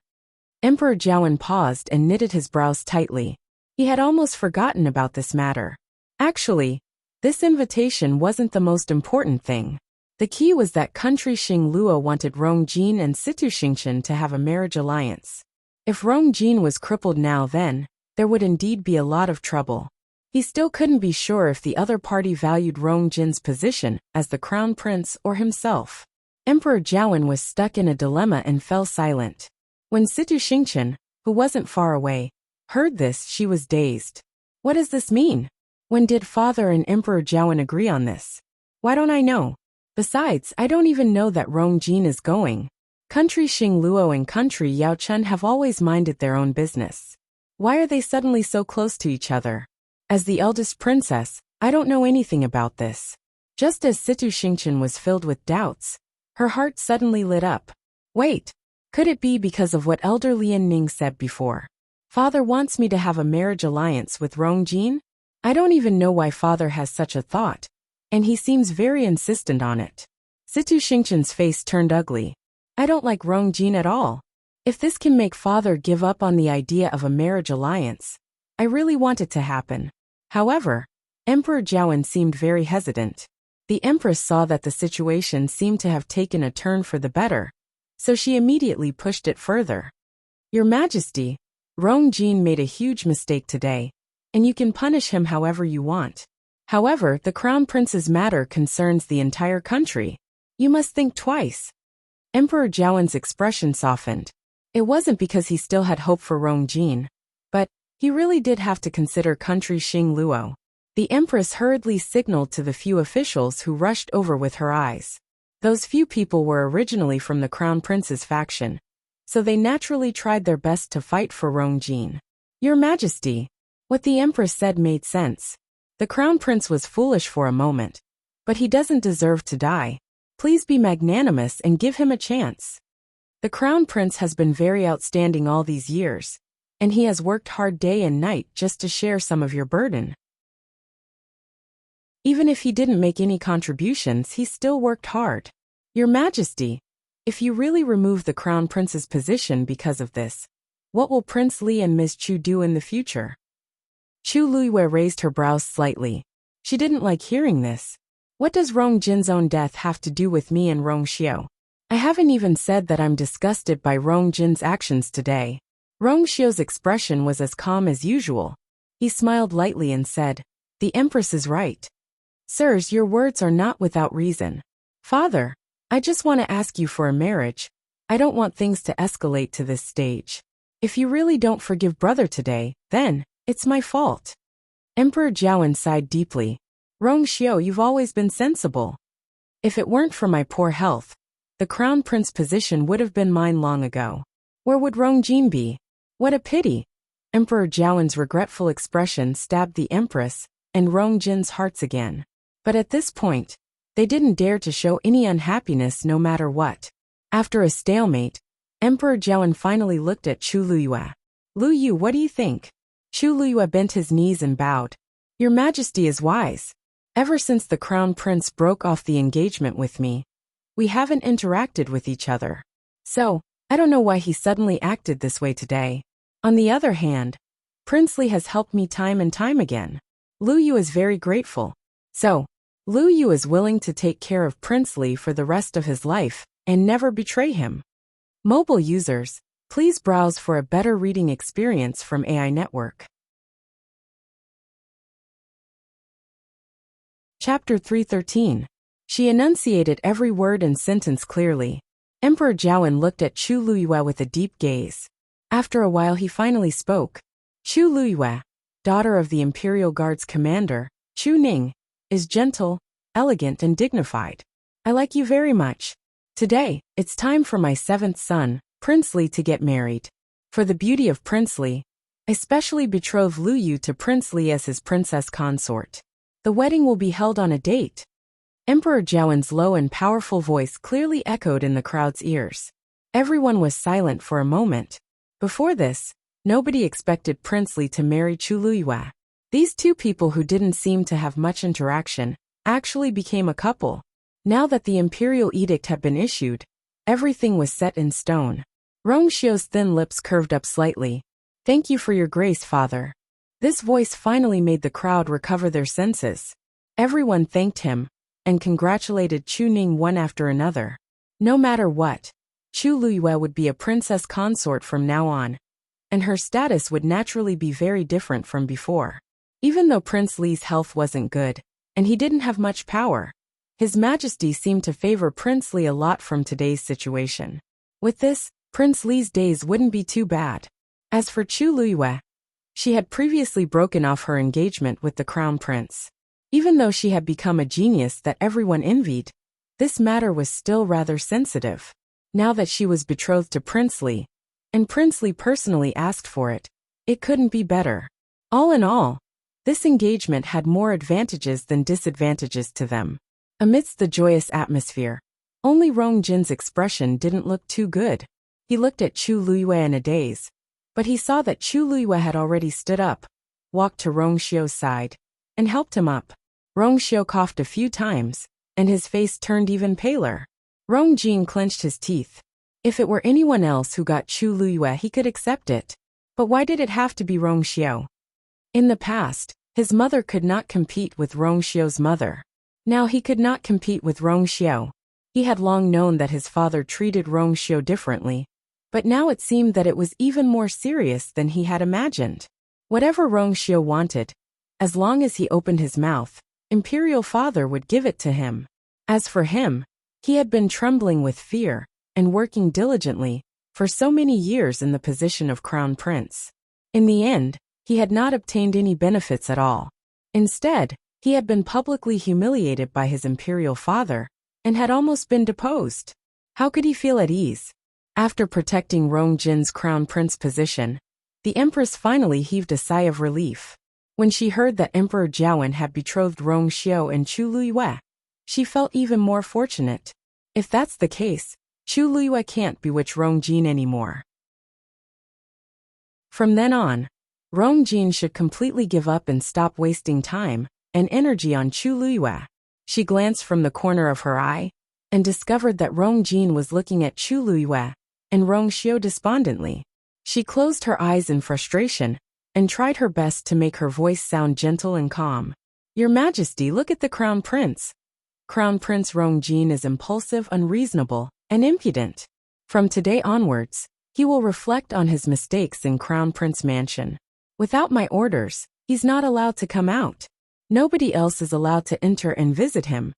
Emperor Jiawen paused and knitted his brows tightly. He had almost forgotten about this matter. Actually, this invitation wasn't the most important thing. The key was that country Xing Luo wanted Rongjin and Situ Xingchen to have a marriage alliance. If Rongjin was crippled now, then there would indeed be a lot of trouble. He still couldn't be sure if the other party valued Rongjin's position as the crown prince or himself. Emperor Jiawen was stuck in a dilemma and fell silent. When Situ Xingchen, who wasn't far away, heard this, she was dazed. What does this mean? When did Father and Emperor Jiawen agree on this? Why don't I know? Besides, I don't even know that Rongjin is going. Country Xing Luo and country Yao Chun have always minded their own business. Why are they suddenly so close to each other? As the eldest princess, I don't know anything about this. Just as Situ Xingqian was filled with doubts, her heart suddenly lit up. Wait, could it be because of what Elder Lian Ning said before? Father wants me to have a marriage alliance with Rong Jin? I don't even know why father has such a thought, and he seems very insistent on it. Situ Xingqian's face turned ugly. I don't like Rong Jin at all. If this can make father give up on the idea of a marriage alliance, I really want it to happen. However, Emperor Jiawen seemed very hesitant. The Empress saw that the situation seemed to have taken a turn for the better, so she immediately pushed it further. Your Majesty, Rong Jin made a huge mistake today, and you can punish him however you want. However, the Crown Prince's matter concerns the entire country. You must think twice. Emperor Jiawen's expression softened. It wasn't because he still had hope for Rong Jin, but he really did have to consider country Xing Luo. The Empress hurriedly signaled to the few officials who rushed over with her eyes. Those few people were originally from the Crown Prince's faction, so they naturally tried their best to fight for Rong Jin. Your Majesty, what the Empress said made sense. The Crown Prince was foolish for a moment, but he doesn't deserve to die. Please be magnanimous and give him a chance. The Crown Prince has been very outstanding all these years, and he has worked hard day and night just to share some of your burden. Even if he didn't make any contributions, he still worked hard. Your Majesty, if you really remove the Crown Prince's position because of this, what will Prince Li and Ms. Chu do in the future? Chu Luiyue raised her brows slightly. She didn't like hearing this. What does Rong Jin's own death have to do with me and Rong Xiao? I haven't even said that I'm disgusted by Rong Jin's actions today. Rong Xiao's expression was as calm as usual. He smiled lightly and said, The Empress is right. Sirs, your words are not without reason. Father, I just want to ask you for a marriage. I don't want things to escalate to this stage. If you really don't forgive brother today, then it's my fault. Emperor Jiawen sighed deeply. Rong Xiao, you've always been sensible. If it weren't for my poor health, the Crown Prince position would have been mine long ago. Where would Rong Jin be? What a pity. Emperor Jiawen's regretful expression stabbed the Empress and Rong Jin's hearts again. But at this point, they didn't dare to show any unhappiness no matter what. After a stalemate, Emperor Jiawen finally looked at Chu Luiyue. Lu Yu, what do you think? Chu Luiyue bent his knees and bowed. Your Majesty is wise. Ever since the Crown Prince broke off the engagement with me, we haven't interacted with each other. So, I don't know why he suddenly acted this way today. On the other hand, Prince Li has helped me time and time again. Lu Yu is very grateful. So, Lu Yu is willing to take care of Prince Li for the rest of his life and never betray him. Mobile users, please browse for a better reading experience from AI Network. Chapter 313. She enunciated every word and sentence clearly. Emperor Jiawen looked at Chu Luiyue with a deep gaze. After a while he finally spoke. Chu Luiyue, daughter of the Imperial Guard's commander, Chu Ning, is gentle, elegant and dignified. I like you very much. Today, it's time for my seventh son, Prince Li, to get married. For the beauty of Prince Li, I specially betroth Lu Yu to Prince Li as his princess consort. The wedding will be held on a date. Emperor Jiawen's low and powerful voice clearly echoed in the crowd's ears. Everyone was silent for a moment. Before this, nobody expected Prince Li to marry Chu Luiyue. These two people who didn't seem to have much interaction actually became a couple. Now that the imperial edict had been issued, everything was set in stone. Rong Xiao's thin lips curved up slightly. Thank you for your grace, father. This voice finally made the crowd recover their senses. Everyone thanked him and congratulated Chu Ning one after another. No matter what, Chu Luiyue would be a princess consort from now on, and her status would naturally be very different from before. Even though Prince Li's health wasn't good, and he didn't have much power, His Majesty seemed to favor Prince Li a lot from today's situation. With this, Prince Li's days wouldn't be too bad. As for Chu Luiyue, she had previously broken off her engagement with the Crown Prince. Even though she had become a genius that everyone envied, this matter was still rather sensitive. Now that she was betrothed to Prince Li, and Prince Li personally asked for it, it couldn't be better. All in all, this engagement had more advantages than disadvantages to them. Amidst the joyous atmosphere, only Rong Jin's expression didn't look too good. He looked at Chu Luyue in a daze, but he saw that Chu Luyue had already stood up, walked to Rong Xiu's side, and helped him up. Rong Xiu coughed a few times, and his face turned even paler. Rong Jin clenched his teeth. If it were anyone else who got Chu Luyue, he could accept it. But why did it have to be Rong Xiu? In the past, his mother could not compete with Rong Xiu's mother. Now he could not compete with Rong Xiu. He had long known that his father treated Rong Xiu differently, but now it seemed that it was even more serious than he had imagined. Whatever Rong Xiu wanted, as long as he opened his mouth, Imperial father would give it to him. As for him, he had been trembling with fear and working diligently for so many years in the position of crown prince. In the end, he had not obtained any benefits at all. Instead, he had been publicly humiliated by his imperial father and had almost been deposed. How could he feel at ease? After protecting Rong Jin's crown prince position, the empress finally heaved a sigh of relief. When she heard that Emperor Jiawen had betrothed Rong Xiu and Chu Luyue, she felt even more fortunate. If that's the case, Chu Luyue can't bewitch Rong Jin anymore. From then on, Rong Jin should completely give up and stop wasting time and energy on Chu Luyue. She glanced from the corner of her eye and discovered that Rong Jin was looking at Chu Luyue and Rong Xiu despondently. She closed her eyes in frustration and tried her best to make her voice sound gentle and calm. Your Majesty, look at the Crown Prince. Crown Prince Rong Jin is impulsive, unreasonable, and impudent. From today onwards, he will reflect on his mistakes in Crown Prince Mansion. Without my orders, he's not allowed to come out. Nobody else is allowed to enter and visit him.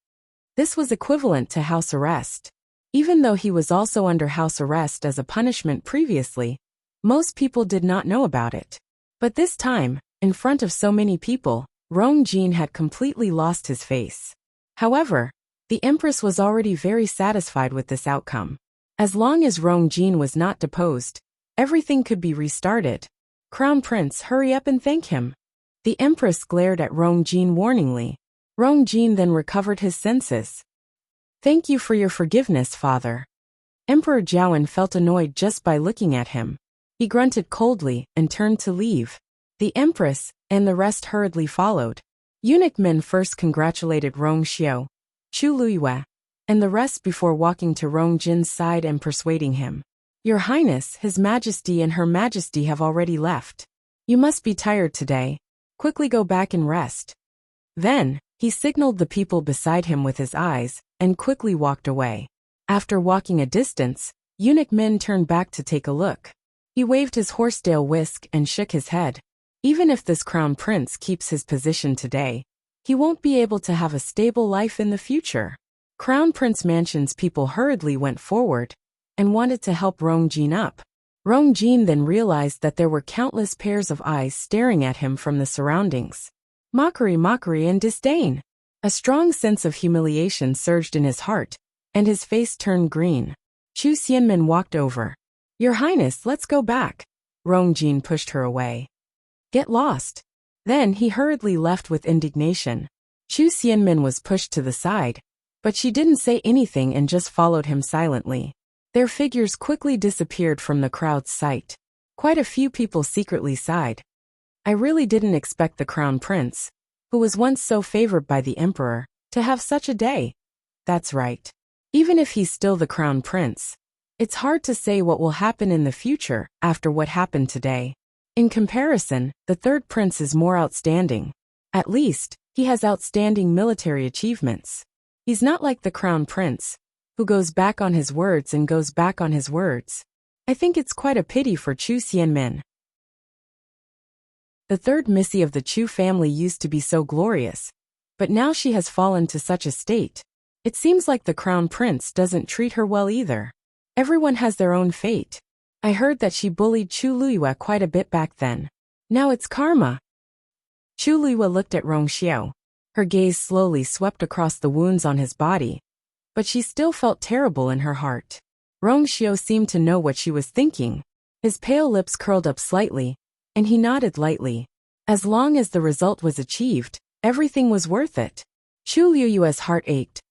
This was equivalent to house arrest. Even though he was also under house arrest as a punishment previously, most people did not know about it. But this time, in front of so many people, Rong Jin had completely lost his face. However, the Empress was already very satisfied with this outcome. As long as Rong Jin was not deposed, everything could be restarted. Crown Prince, hurry up and thank him. The Empress glared at Rong Jin warningly. Rong Jin then recovered his senses. Thank you for your forgiveness, father. Emperor Jiawen felt annoyed just by looking at him. He grunted coldly and turned to leave. The Empress and the rest hurriedly followed. Eunuch men first congratulated Rong Xiu, Chu Luyue, and the rest before walking to Rong Jin's side and persuading him. Your Highness, His Majesty and Her Majesty have already left. You must be tired today. Quickly go back and rest. Then, he signaled the people beside him with his eyes and quickly walked away. After walking a distance, Eunuch Min turned back to take a look. He waved his horsetail whisk and shook his head. Even if this crown prince keeps his position today, he won't be able to have a stable life in the future. Crown Prince Mansion's people hurriedly went forward and wanted to help Rong Jin up. Rong Jin then realized that there were countless pairs of eyes staring at him from the surroundings. Mockery, mockery, and disdain. A strong sense of humiliation surged in his heart, and his face turned green. Chu Xianmin walked over. Your Highness, let's go back. Rong Jin pushed her away. Get lost. Then he hurriedly left with indignation. Chu Xianmin was pushed to the side, but she didn't say anything and just followed him silently. Their figures quickly disappeared from the crowd's sight. Quite a few people secretly sighed. I really didn't expect the crown prince, who was once so favored by the emperor, to have such a day. That's right. Even if he's still the crown prince, it's hard to say what will happen in the future after what happened today. In comparison, the third prince is more outstanding. At least, he has outstanding military achievements. He's not like the crown prince, who goes back on his words and goes back on his words. I think it's quite a pity for Chu Xianmin. The third missy of the Chu family used to be so glorious, but now she has fallen to such a state. It seems like the crown prince doesn't treat her well either. Everyone has their own fate. I heard that she bullied Chu Luyue quite a bit back then. Now it's karma. Chu Luyue looked at Rong Xiu. Her gaze slowly swept across the wounds on his body, but she still felt terrible in her heart. Rong Xiu seemed to know what she was thinking. His pale lips curled up slightly, and he nodded lightly. As long as the result was achieved, everything was worth it. Chu Luyue's heart ached,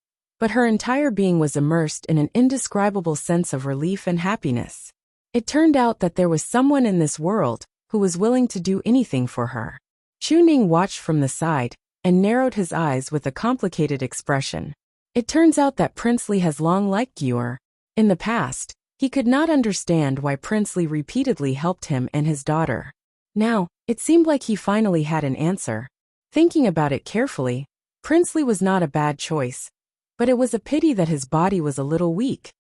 but her entire being was immersed in an indescribable sense of relief and happiness. It turned out that there was someone in this world who was willing to do anything for her. Chu Ning watched from the side and narrowed his eyes with a complicated expression. It turns out that Prince Li has long liked Gyur. In the past, he could not understand why Prince Li repeatedly helped him and his daughter. Now, it seemed like he finally had an answer. Thinking about it carefully, Prince Li was not a bad choice, but it was a pity that his body was a little weak.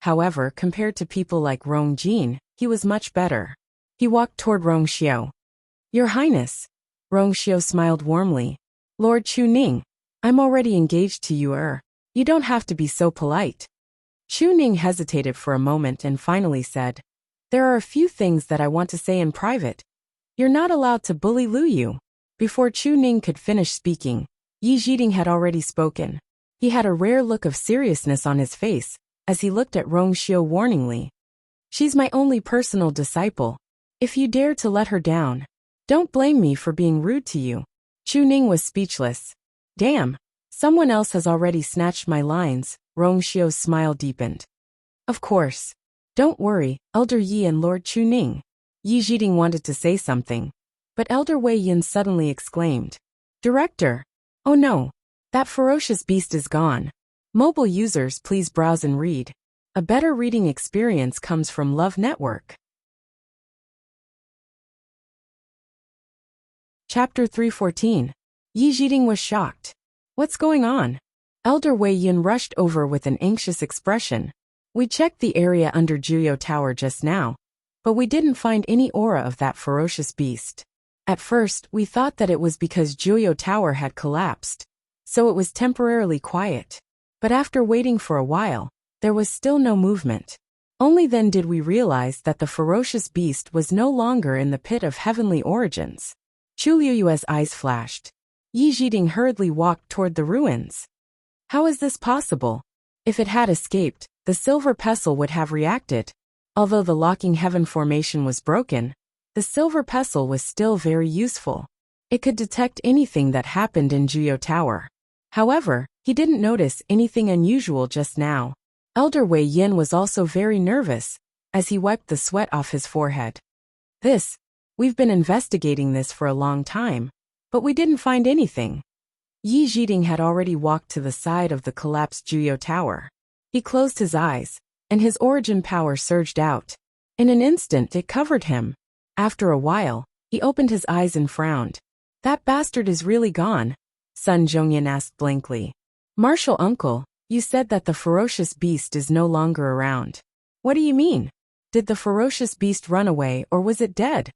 However, compared to people like Rong Jin, he was much better. He walked toward Rong Xiao. Your Highness. Rong Xiao smiled warmly. Lord Chu Ning, I'm already engaged to you. You don't have to be so polite. Chu Ning hesitated for a moment and finally said, there are a few things that I want to say in private. You're not allowed to bully Lu Yu. Before Chu Ning could finish speaking, Yi Zhiding had already spoken. He had a rare look of seriousness on his face as he looked at Rong Xiao warningly. She's my only personal disciple. If you dare to let her down, don't blame me for being rude to you. Chu Ning was speechless. Damn, someone else has already snatched my lines. Rong Xiao's smile deepened. Of course. Don't worry, Elder Yi and Lord Chu Ning. Yi Zhiding wanted to say something, but Elder Wei Yin suddenly exclaimed. Director! Oh no! That ferocious beast is gone. Mobile users, please browse and read. A better reading experience comes from Love Network. Chapter 314. Yi Zhiding was shocked. What's going on? Elder Wei Yin rushed over with an anxious expression. We checked the area under Juyo Tower just now, but we didn't find any aura of that ferocious beast. At first, we thought that it was because Juyo Tower had collapsed, so it was temporarily quiet. But after waiting for a while, there was still no movement. Only then did we realize that the ferocious beast was no longer in the pit of heavenly origins. Chu Liyue's eyes flashed. Yi Zhiding hurriedly walked toward the ruins. How is this possible? If it had escaped, the silver pestle would have reacted. Although the locking heaven formation was broken, the silver pestle was still very useful. It could detect anything that happened in Juyo Tower. However, he didn't notice anything unusual just now. Elder Wei Yin was also very nervous, as he wiped the sweat off his forehead. We've been investigating this for a long time, but we didn't find anything. Yi Zhiding had already walked to the side of the collapsed Juyo Tower. He closed his eyes, and his origin power surged out. In an instant it covered him. After a while, he opened his eyes and frowned. That bastard is really gone? Sun Zhongyan asked blankly. Martial uncle, you said that the ferocious beast is no longer around. What do you mean? Did the ferocious beast run away or was it dead?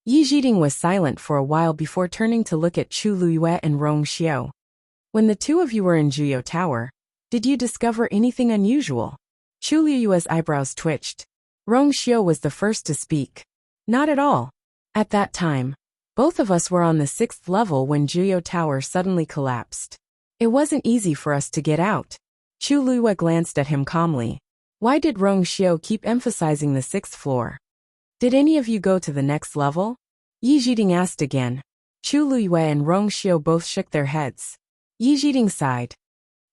Yi Zhiding was silent for a while before turning to look at Chu Liyue and Rong Xiao. When the two of you were in Juyo Tower, did you discover anything unusual? Chu Liyue's eyebrows twitched. Rong Xiao was the first to speak. Not at all. At that time, both of us were on the 6th level when Juyo Tower suddenly collapsed. It wasn't easy for us to get out. Chu Liyue glanced at him calmly. Why did Rong Xiao keep emphasizing the 6th floor? Did any of you go to the next level? Yi Zhiding asked again. Chu Liyue and Rong Xiao both shook their heads. Yi Zhiding sighed.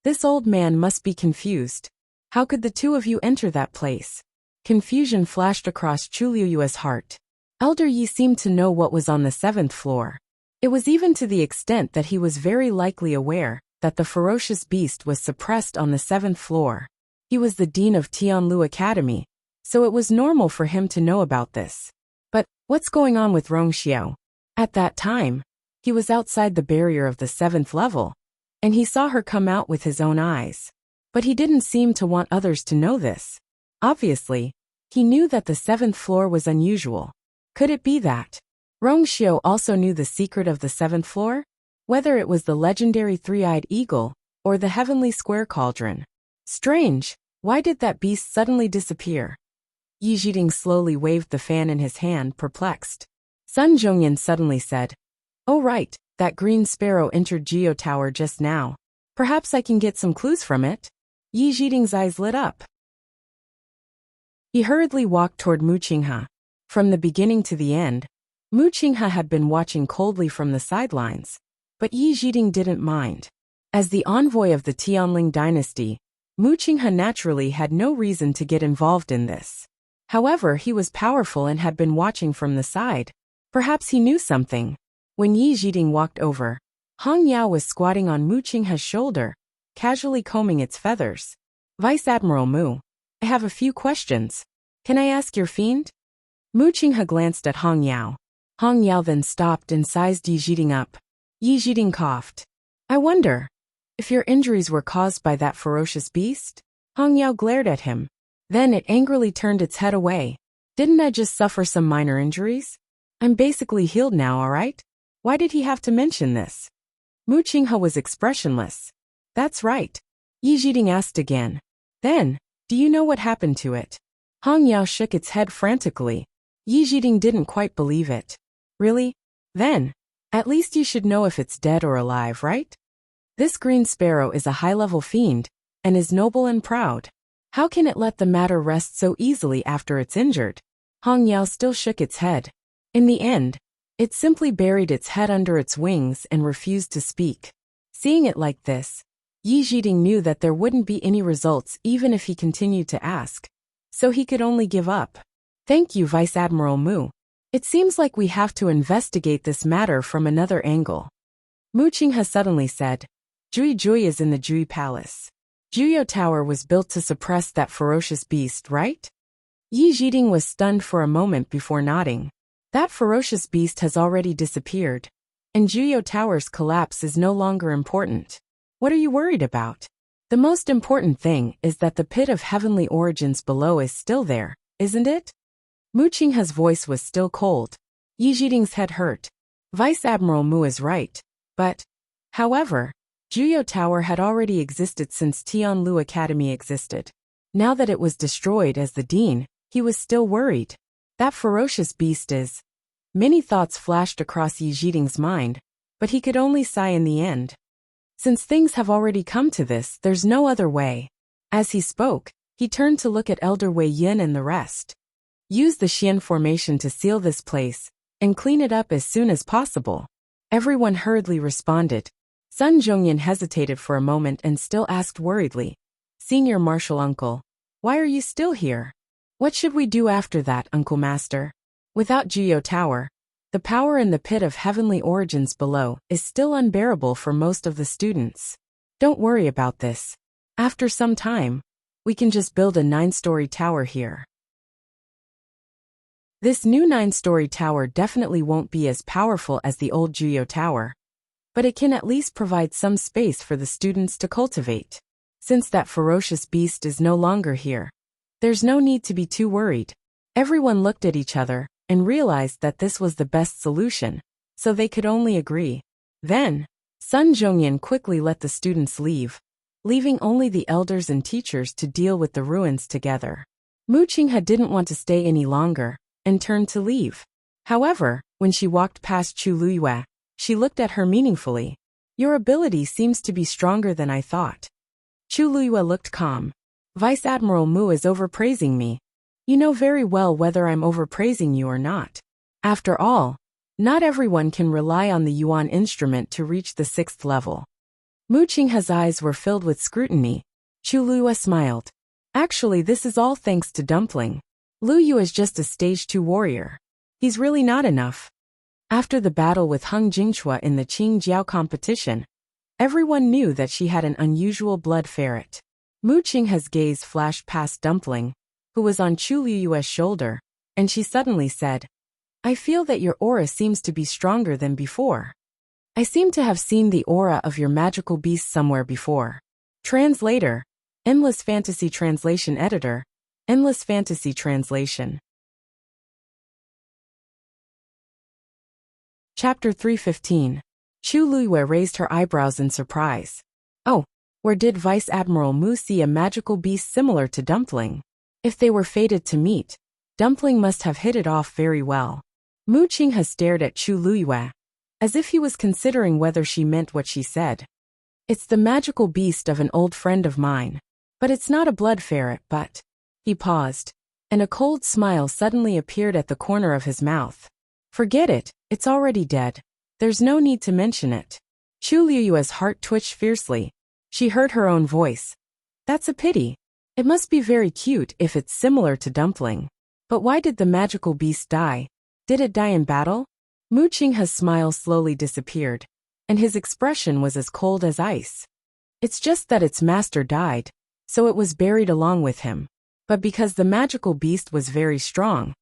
This old man must be confused. How could the two of you enter that place? Confusion flashed across Chu Liyue's heart. Elder Yi seemed to know what was on the 7th floor. It was even to the extent that he was very likely aware that the ferocious beast was suppressed on the 7th floor. He was the dean of Tianlu Academy, so it was normal for him to know about this. But what's going on with Rong Xiao? At that time, he was outside the barrier of the 7th level, and he saw her come out with his own eyes. But he didn't seem to want others to know this. Obviously, he knew that the 7th floor was unusual. Could it be that Rong Xiao also knew the secret of the 7th floor? Whether it was the legendary three-eyed eagle or the heavenly square cauldron. Strange, why did that beast suddenly disappear? Yi Zhiding slowly waved the fan in his hand, perplexed. Sun Zhongyan suddenly said, Oh right, that green sparrow entered Juyo Tower just now. Perhaps I can get some clues from it. Yi Zhiding's eyes lit up. He hurriedly walked toward Mu Qinghe. From the beginning to the end, Mu Qinghe had been watching coldly from the sidelines, but Yi Zhiding didn't mind. As the envoy of the Tianling dynasty, Mu Qinghe naturally had no reason to get involved in this. However, he was powerful and had been watching from the side. Perhaps he knew something. When Yi Zhiding walked over, Hong Yao was squatting on Mu Qinghe's shoulder, casually combing its feathers. Vice Admiral Mu, I have a few questions. Can I ask your fiend? Mu Qinghe glanced at Hong Yao. Hong Yao then stopped and sized Yi Zhiding up. Yi Zhiding coughed. I wonder if your injuries were caused by that ferocious beast? Hong Yao glared at him. Then it angrily turned its head away. Didn't I just suffer some minor injuries? I'm basically healed now, alright? Why did he have to mention this? Mu Qinghe was expressionless. That's right. Yi Zhiding asked again. Then, do you know what happened to it? Hong Yao shook its head frantically. Yi Zhiding didn't quite believe it. Really? Then, at least you should know if it's dead or alive, right? This green sparrow is a high-level fiend, and is noble and proud. How can it let the matter rest so easily after it's injured? Hong Yao still shook its head. In the end, it simply buried its head under its wings and refused to speak. Seeing it like this, Yi Zhiding knew that there wouldn't be any results even if he continued to ask. So he could only give up. Thank you, Vice Admiral Mu. It seems like we have to investigate this matter from another angle. Mu Qinghe suddenly said, Jui Jui is in the Jui Palace. Juyo Tower was built to suppress that ferocious beast, right? Yi Zhiding was stunned for a moment before nodding. That ferocious beast has already disappeared, and Juyo Tower's collapse is no longer important. What are you worried about? The most important thing is that the pit of heavenly origins below is still there, isn't it? Mu Qinghe's voice was still cold. Yi Zhiding's head hurt. Vice Admiral Mu is right, but, however, Juyo Tower had already existed since Tianlu Academy existed. Now that it was destroyed as the dean, he was still worried. That ferocious beast is. Many thoughts flashed across Yi Zhiding's mind, but he could only sigh in the end. Since things have already come to this, there's no other way. As he spoke, he turned to look at Elder Wei Yin and the rest. Use the Xian formation to seal this place, and clean it up as soon as possible. Everyone hurriedly responded. Sun Zhongyan hesitated for a moment and still asked worriedly, Senior Marshal Uncle, why are you still here? What should we do after that, Uncle Master? Without Juyo Tower, the power in the pit of heavenly origins below is still unbearable for most of the students. Don't worry about this. After some time, we can just build a 9-story tower here. This new 9-story tower definitely won't be as powerful as the old Juyo Tower, but it can at least provide some space for the students to cultivate. Since that ferocious beast is no longer here, there's no need to be too worried. Everyone looked at each other and realized that this was the best solution, so they could only agree. Then, Sun Zhongyan quickly let the students leave, leaving only the elders and teachers to deal with the ruins together. Mu Qinghe didn't want to stay any longer, and turned to leave. However, when she walked past Chu Luyue, she looked at her meaningfully. Your ability seems to be stronger than I thought. Chu Luyue looked calm. Vice Admiral Mu is overpraising me. You know very well whether I'm overpraising you or not. After all, not everyone can rely on the Yuan instrument to reach the 6th level. Mu Qinghe's eyes were filled with scrutiny. Chu Luyue smiled. Actually, this is all thanks to Dumpling. Lu Yu is just a stage 2 warrior. He's really not enough. After the battle with Hung Jingchua in the Qing Jiao competition, everyone knew that she had an unusual blood ferret. Mu Qinghe's gaze flashed past Dumpling, who was on Chu Luyue's shoulder, and she suddenly said, I feel that your aura seems to be stronger than before. I seem to have seen the aura of your magical beast somewhere before. Translator, Endless Fantasy Translation Editor, Endless Fantasy Translation. Chapter 315. Chu Luyue raised her eyebrows in surprise. Oh, where did Vice Admiral Mu see a magical beast similar to Dumpling? If they were fated to meet, Dumpling must have hit it off very well. Mu Qinghe stared at Chu Luyue, as if he was considering whether she meant what she said. It's the magical beast of an old friend of mine, but it's not a blood ferret, but... He paused, and a cold smile suddenly appeared at the corner of his mouth. Forget it, it's already dead. There's no need to mention it. Chu Liyue's heart twitched fiercely. She heard her own voice. That's a pity. It must be very cute if it's similar to Dumpling. But why did the magical beast die? Did it die in battle? Mu Qinghe's smile slowly disappeared, and his expression was as cold as ice. It's just that its master died, so it was buried along with him. But because the magical beast was very strong,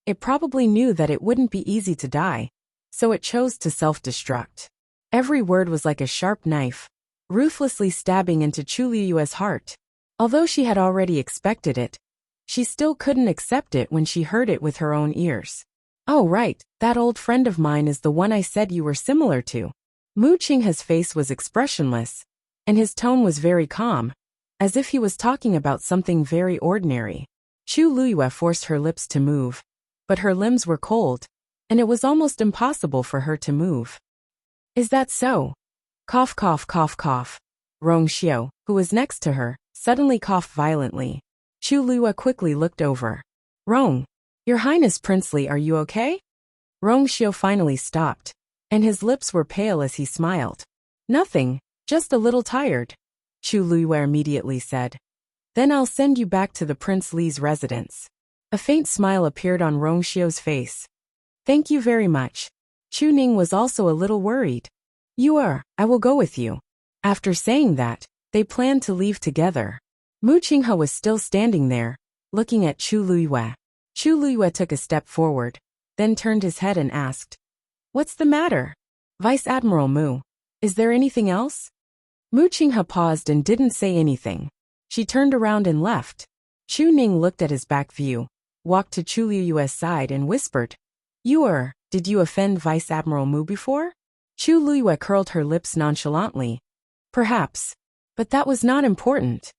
it probably knew that it wouldn't be easy to die, so it chose to self-destruct. Every word was like a sharp knife, ruthlessly stabbing into Chu Liyue's heart. Although she had already expected it, she still couldn't accept it when she heard it with her own ears. Oh right, that old friend of mine is the one I said you were similar to. Mu Qinghe's face was expressionless, and his tone was very calm, as if he was talking about something very ordinary. Chu Liyue forced her lips to move, but her limbs were cold, and it was almost impossible for her to move. Is that so? Cough cough cough cough. Rong Xiao, who was next to her, suddenly coughed violently. Chu Liyue quickly looked over. Rong, Your Highness Princely, are you okay? Rong Xiao finally stopped, and his lips were pale as he smiled. Nothing, just a little tired, Chu Liyue immediately said. Then I'll send you back to the Prince Li's residence. A faint smile appeared on Rong Xiao's face. Thank you very much. Chu Ning was also a little worried. I will go with you. After saying that, they planned to leave together. Mu Qinghe was still standing there, looking at Chu Liyue. Chu Liyue took a step forward, then turned his head and asked, What's the matter? Vice Admiral Mu, is there anything else? Mu Qinghe paused and didn't say anything. She turned around and left. Chu Ning looked at his back view, walked to Chu Liyue's side and whispered, Did you offend Vice Admiral Mu before? Chu Liyue curled her lips nonchalantly. Perhaps. But that was not important.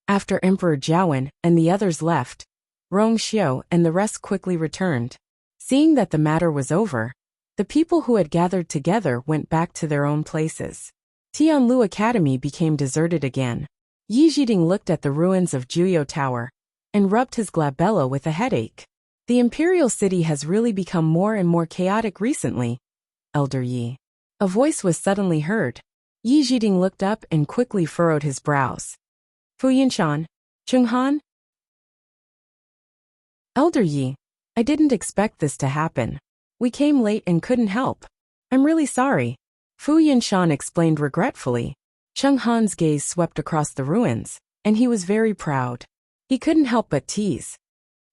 After Emperor Jiawen and the others left, Rong Xiao and the rest quickly returned. Seeing that the matter was over, the people who had gathered together went back to their own places. Tianlu Academy became deserted again. Yi Jiding looked at the ruins of Juyo Tower and rubbed his glabella with a headache. The Imperial City has really become more and more chaotic recently, Elder Yi. A voice was suddenly heard. Yi Jiding looked up and quickly furrowed his brows. Fu Yinshan, Chenghan? Elder Yi, I didn't expect this to happen. We came late and couldn't help. I'm really sorry. Fu Yinshan explained regretfully. Chenghan's gaze swept across the ruins, and he was very proud. He couldn't help but tease.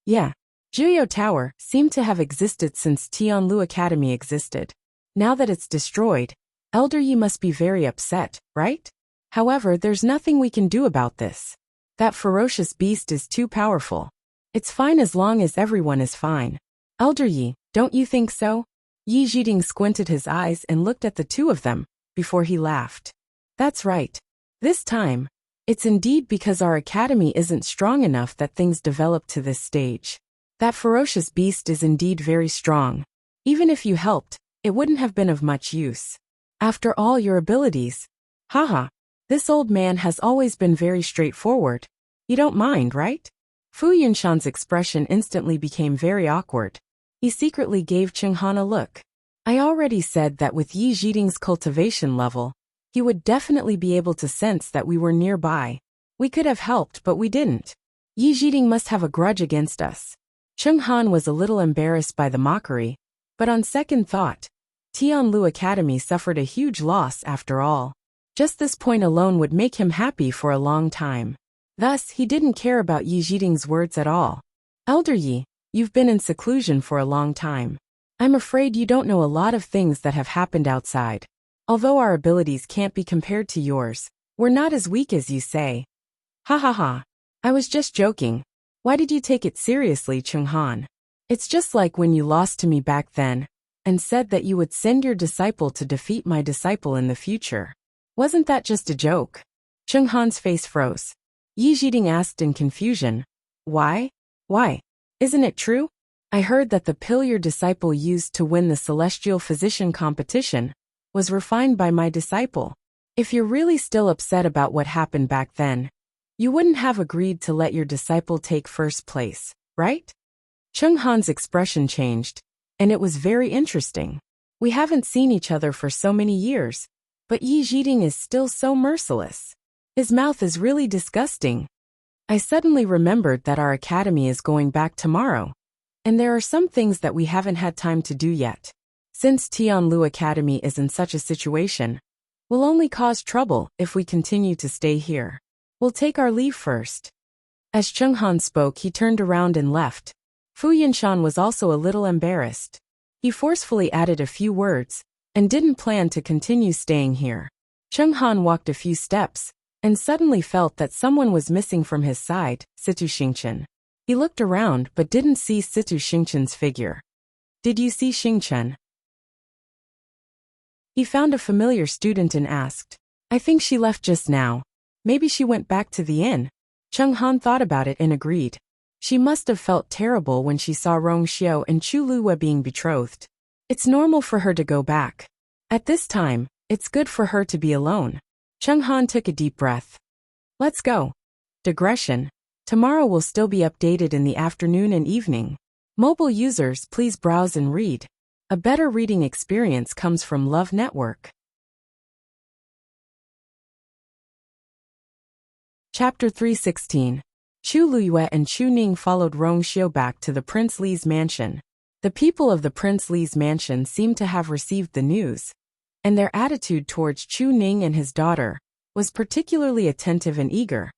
Yeah, Juyo Tower seemed to have existed since Tianlu Academy existed. Now that it's destroyed, Elder Yi must be very upset, right? However, there's nothing we can do about this. That ferocious beast is too powerful. It's fine as long as everyone is fine. Elder Yi, don't you think so? Yi Jiding squinted his eyes and looked at the two of them, before he laughed. That's right. This time, it's indeed because our academy isn't strong enough that things develop to this stage. That ferocious beast is indeed very strong. Even if you helped, it wouldn't have been of much use. After all your abilities. Haha. This old man has always been very straightforward. You don't mind, right? Fu Yinshan's expression instantly became very awkward. He secretly gave Chenghan a look. I already said that with Yi Jiding's cultivation level, he would definitely be able to sense that we were nearby. We could have helped, but we didn't. Yi Jiding must have a grudge against us. Chenghan was a little embarrassed by the mockery, but on second thought, Tianlu Academy suffered a huge loss after all. Just this point alone would make him happy for a long time. Thus, he didn't care about Yi Jiding's words at all. Elder Yi, you've been in seclusion for a long time. I'm afraid you don't know a lot of things that have happened outside. Although our abilities can't be compared to yours, we're not as weak as you say. Ha ha ha. I was just joking. Why did you take it seriously, Chenghan? It's just like when you lost to me back then, and said that you would send your disciple to defeat my disciple in the future. Wasn't that just a joke? Chenghan's face froze. Yi Jiding asked in confusion. Why? Why? Isn't it true? I heard that the pill your disciple used to win the celestial physician competition was refined by my disciple. If you're really still upset about what happened back then, you wouldn't have agreed to let your disciple take first place, right? Chenghan's expression changed, and it was very interesting. We haven't seen each other for so many years, But Yi Jiding is still so merciless. His mouth is really disgusting. I suddenly remembered that our academy is going back tomorrow, and there are some things that we haven't had time to do yet. Since Tianlu Academy is in such a situation, we'll only cause trouble if we continue to stay here. We'll take our leave first. As Cheng Han spoke, he turned around and left. Fu Yinshan was also a little embarrassed. He forcefully added a few words, and didn't plan to continue staying here. Cheng Han walked a few steps, and suddenly felt that someone was missing from his side, Situ Xingchen. He looked around but didn't see Situ Xingchen's figure. Did you see Xingchen? He found a familiar student and asked. I think she left just now. Maybe she went back to the inn. Cheng Han thought about it and agreed. She must have felt terrible when she saw Rong Xiao and Chu Luwe being betrothed. It's normal for her to go back. At this time, it's good for her to be alone. Cheng Han took a deep breath. Let's go. Digression. Tomorrow will still be updated in the afternoon and evening. Mobile users, please browse and read. A better reading experience comes from Love Network. Chapter 316. Chu Luyue and Chu Ning followed Rong Xiao back to the Prince Li's mansion. The people of the Prince Li's mansion seemed to have received the news, and their attitude towards Chu Ning and his daughter was particularly attentive and eager,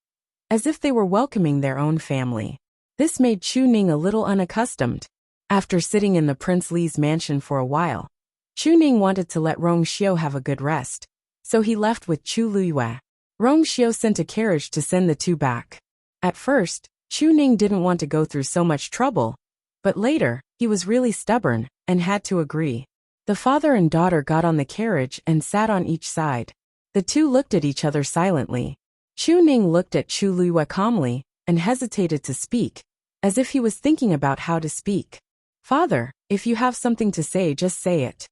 as if they were welcoming their own family. This made Chu Ning a little unaccustomed. After sitting in the Prince Li's mansion for a while, Chu Ning wanted to let Rong Xiao have a good rest, so he left with Chu Luyue. Rong Xiao sent a carriage to send the two back. At first, Chu Ning didn't want to go through so much trouble, but later, he was really stubborn and had to agree. The father and daughter got on the carriage and sat on each side. The two looked at each other silently. Chu Ning looked at Chu Luyue calmly and hesitated to speak, as if he was thinking about how to speak. Father, if you have something to say, just say it.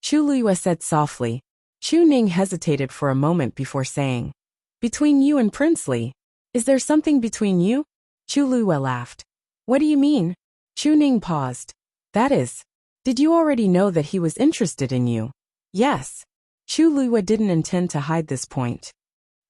Chu Luyue said softly. Chu Ning hesitated for a moment before saying, Between you and Prince Li, is there something between you? Chu Luyue laughed. What do you mean? Chu Ning paused. That is, did you already know that he was interested in you? Yes. Chu Luyue didn't intend to hide this point.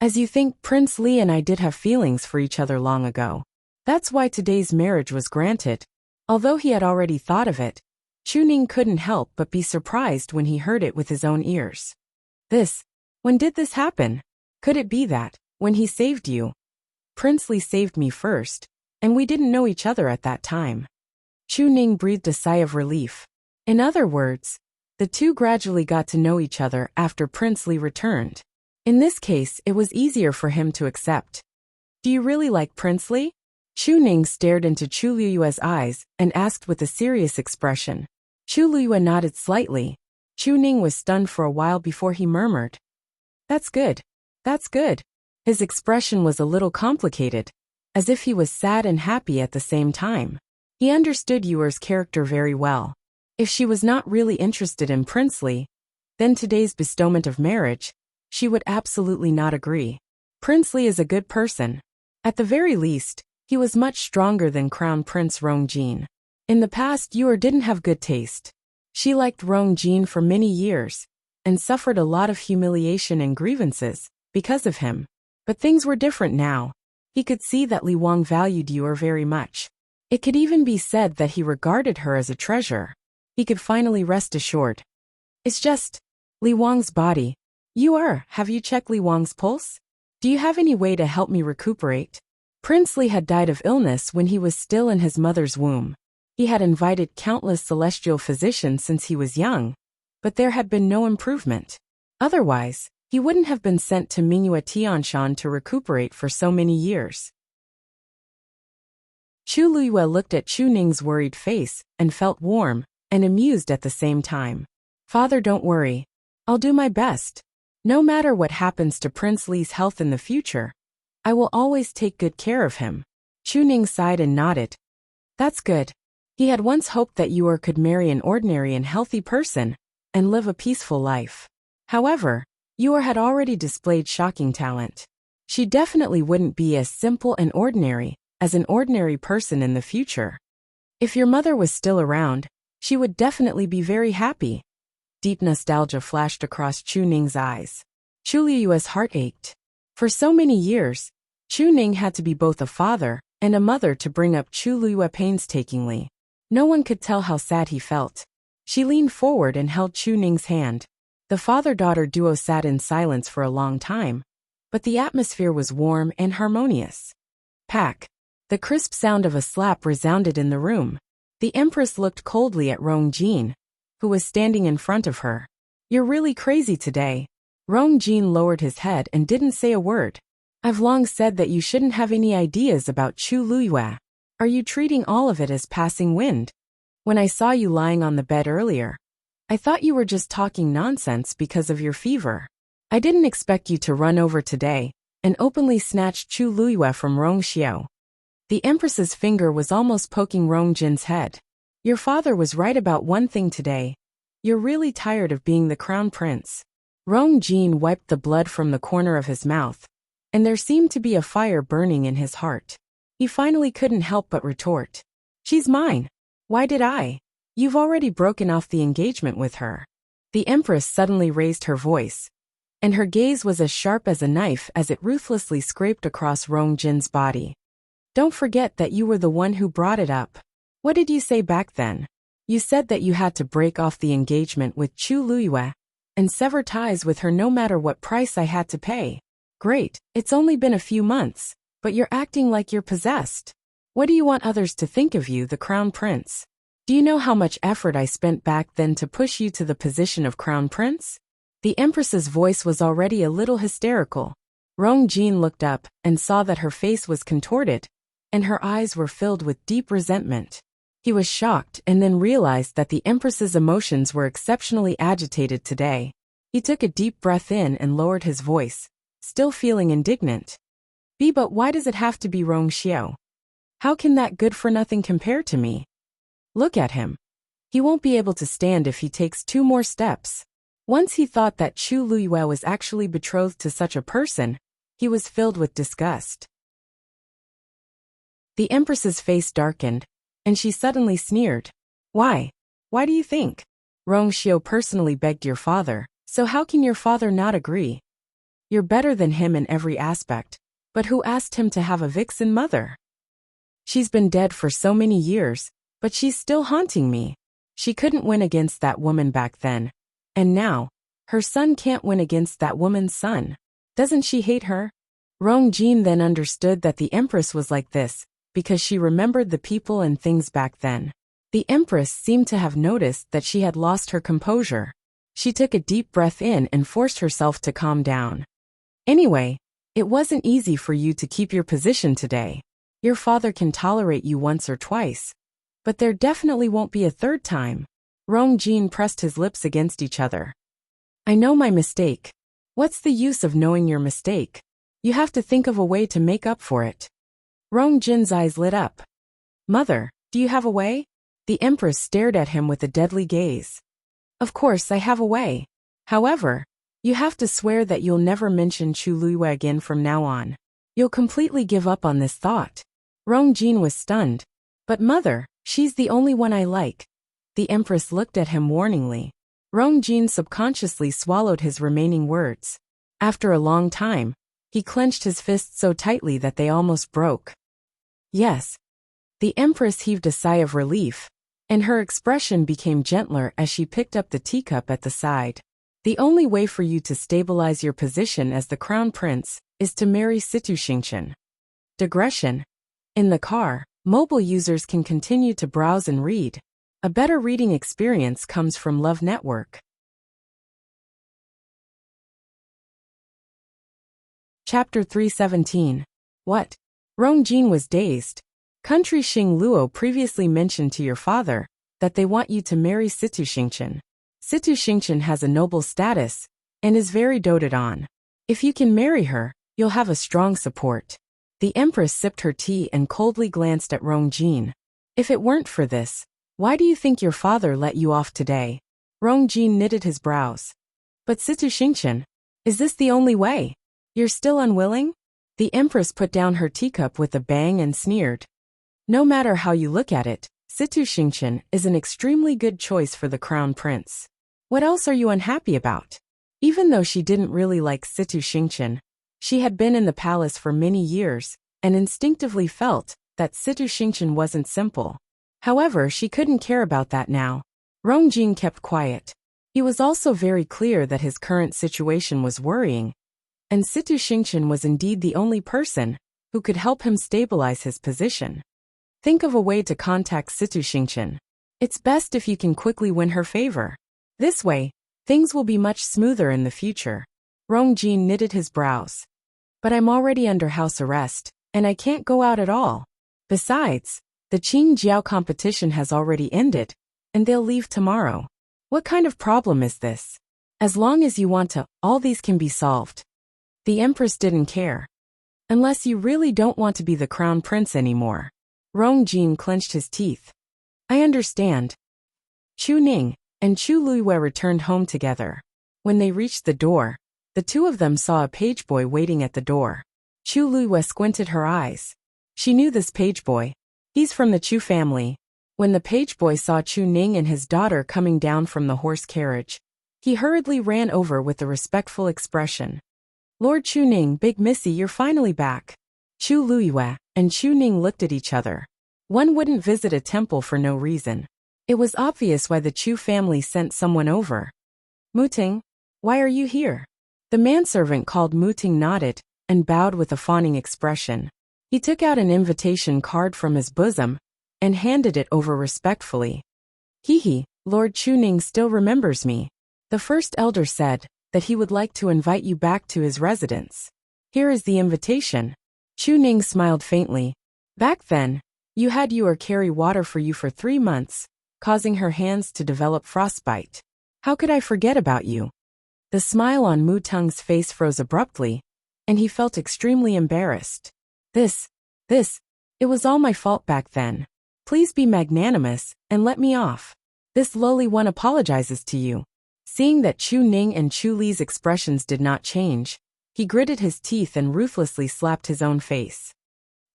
As you think, Prince Li and I did have feelings for each other long ago. That's why today's marriage was granted. Although he had already thought of it, Chu Ning couldn't help but be surprised when he heard it with his own ears. When did this happen? Could it be that, when he saved you? Prince Li saved me first, and we didn't know each other at that time. Chu Ning breathed a sigh of relief. In other words, the two gradually got to know each other after Prince Li returned. In this case, it was easier for him to accept. Do you really like Prince Li? Chu Ning stared into Chu Luyue's eyes and asked with a serious expression. Chu Luyue nodded slightly. Chu Ning was stunned for a while before he murmured. That's good. That's good. His expression was a little complicated, as if he was sad and happy at the same time. He understood Yuer's character very well. If she was not really interested in Prince Li, then today's bestowment of marriage, she would absolutely not agree. Prince Li is a good person. At the very least, he was much stronger than Crown Prince Rong Jin. In the past, Yuer didn't have good taste. She liked Rong Jin for many years, and suffered a lot of humiliation and grievances because of him. But things were different now. He could see that Li Wang valued Yuer very much. It could even be said that he regarded her as a treasure. He could finally rest assured. It's just Li Wang's body. Yuer, have you checked Li Wang's pulse? Do you have any way to help me recuperate? Prince Li had died of illness when he was still in his mother's womb. He had invited countless celestial physicians since he was young, but there had been no improvement. Otherwise, he wouldn't have been sent to Mingyue Tianshan to recuperate for so many years. Chu Luyue looked at Chu Ning's worried face and felt warm and amused at the same time. Father, don't worry. I'll do my best. No matter what happens to Prince Li's health in the future, I will always take good care of him. Chu Ning sighed and nodded. That's good. He had once hoped that Yuer could marry an ordinary and healthy person and live a peaceful life. However, Yuer had already displayed shocking talent. She definitely wouldn't be as simple and ordinary as an ordinary person in the future. If your mother was still around, she would definitely be very happy. Deep nostalgia flashed across Chu Ning's eyes. Chu Liyue's heart ached. For so many years, Chu Ning had to be both a father and a mother to bring up Chu Liyue painstakingly. No one could tell how sad he felt. She leaned forward and held Chu Ning's hand. The father-daughter duo sat in silence for a long time, but the atmosphere was warm and harmonious. Pack. The crisp sound of a slap resounded in the room. The Empress looked coldly at Rong Jin, who was standing in front of her. "You're really crazy today." Rong Jin lowered his head and didn't say a word. "I've long said that you shouldn't have any ideas about Chu Liyue. Are you treating all of it as passing wind? When I saw you lying on the bed earlier, I thought you were just talking nonsense because of your fever. I didn't expect you to run over today and openly snatch Chu Liyue from Rong Xiao." The Empress's finger was almost poking Rong Jin's head. "Your father was right about one thing today. You're really tired of being the crown prince." Rong Jin wiped the blood from the corner of his mouth, and there seemed to be a fire burning in his heart. He finally couldn't help but retort. "She's mine. Why did I? You've already broken off the engagement with her." The Empress suddenly raised her voice, and her gaze was as sharp as a knife as it ruthlessly scraped across Rong Jin's body. "Don't forget that you were the one who brought it up. What did you say back then? You said that you had to break off the engagement with Chu Liyue and sever ties with her no matter what price I had to pay. Great, it's only been a few months, but you're acting like you're possessed. What do you want others to think of you, the crown prince? Do you know how much effort I spent back then to push you to the position of crown prince?" The Empress's voice was already a little hysterical. Rong Jin looked up and saw that her face was contorted, and her eyes were filled with deep resentment. He was shocked and then realized that the Empress's emotions were exceptionally agitated today. He took a deep breath in and lowered his voice, still feeling indignant. But why does it have to be Rong Xiao? How can that good-for-nothing compare to me? Look at him. He won't be able to stand if he takes 2 more steps." Once he thought that Chu Liyue was actually betrothed to such a person, he was filled with disgust. The Empress's face darkened, and she suddenly sneered. "Why? Why do you think? Rong Xiao personally begged your father, so how can your father not agree? You're better than him in every aspect, but who asked him to have a vixen mother? She's been dead for so many years, but she's still haunting me. She couldn't win against that woman back then, and now, her son can't win against that woman's son. Doesn't she hate her?" Rong Jin then understood that the Empress was like this because she remembered the people and things back then. The Empress seemed to have noticed that she had lost her composure. She took a deep breath in and forced herself to calm down. "Anyway, it wasn't easy for you to keep your position today. Your father can tolerate you once or twice, but there definitely won't be a third time." Rong Jin pressed his lips against each other. "I know my mistake. What's the use of knowing your mistake? You have to think of a way to make up for it." Rong Jin's eyes lit up. "Mother, do you have a way?" The Empress stared at him with a deadly gaze. "Of course I have a way. However, you have to swear that you'll never mention Chu Liyue again from now on. You'll completely give up on this thought." Rong Jin was stunned. "But mother, she's the only one I like." The Empress looked at him warningly. Rong Jin subconsciously swallowed his remaining words. After a long time, he clenched his fists so tightly that they almost broke. "Yes." The Empress heaved a sigh of relief, and her expression became gentler as she picked up the teacup at the side. "The only way for you to stabilize your position as the crown prince is to marry Situ Xingchen." Digression. In the car, mobile users can continue to browse and read. A better reading experience comes from Love Network. Chapter 317. What? Rong Jin was dazed. Country Xing Luo previously mentioned to your father that they want you to marry Situ Xingchen. Situ Xingchen has a noble status and is very doted on. If you can marry her, you'll have a strong support. The Empress sipped her tea and coldly glanced at Rong Jin. "If it weren't for this, why do you think your father let you off today?" Rong Jin knitted his brows. "But Situ Xingchen, is this the only way? You're still unwilling?" The Empress put down her teacup with a bang and sneered. "No matter how you look at it, Situ Xingchen is an extremely good choice for the crown prince. What else are you unhappy about?" Even though she didn't really like Situ Xingqian, she had been in the palace for many years and instinctively felt that Situ Xingqian wasn't simple. However, she couldn't care about that now. Rongjing kept quiet. He was also very clear that his current situation was worrying, and Situ Xingqian was indeed the only person who could help him stabilize his position. Think of a way to contact Situ Xingqian. It's best if you can quickly win her favor. This way, things will be much smoother in the future. Rongjing knitted his brows. But I'm already under house arrest, and I can't go out at all. Besides, the Qingjiao competition has already ended, and they'll leave tomorrow. What kind of problem is this? As long as you want to, all these can be solved. The Empress didn't care. Unless you really don't want to be the crown prince anymore. Rongjing clenched his teeth. I understand. Chu Ning and Chu Luiyue returned home together. When they reached the door, the two of them saw a page boy waiting at the door. Chu Luiyue squinted her eyes. She knew this page boy. He's from the Chu family. When the page boy saw Chu Ning and his daughter coming down from the horse carriage, he hurriedly ran over with a respectful expression. Lord Chu Ning, Big Missy, you're finally back. Chu Luiyue and Chu Ning looked at each other. One wouldn't visit a temple for no reason. It was obvious why the Chu family sent someone over. Muting, why are you here? The manservant called Muting nodded and bowed with a fawning expression. He took out an invitation card from his bosom and handed it over respectfully. Hee, Lord Chu Ning still remembers me. The first elder said that he would like to invite you back to his residence. Here is the invitation. Chu Ning smiled faintly. Back then, you had your carry water for you for 3 months, causing her hands to develop frostbite. How could I forget about you? The smile on Mu Tung's face froze abruptly, and he felt extremely embarrassed. It was all my fault back then. Please be magnanimous and let me off. This lowly one apologizes to you. Seeing that Chu Ning and Chu Li's expressions did not change, he gritted his teeth and ruthlessly slapped his own face.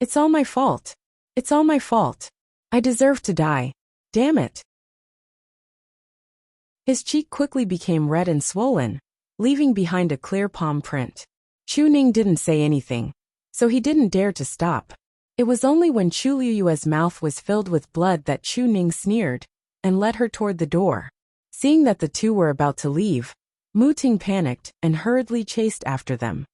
It's all my fault. It's all my fault. I deserve to die. Damn it. His cheek quickly became red and swollen, leaving behind a clear palm print. Chu Ning didn't say anything, so he didn't dare to stop. It was only when Chu Liyue's mouth was filled with blood that Chu Ning sneered and led her toward the door. Seeing that the two were about to leave, Mu Ting panicked and hurriedly chased after them.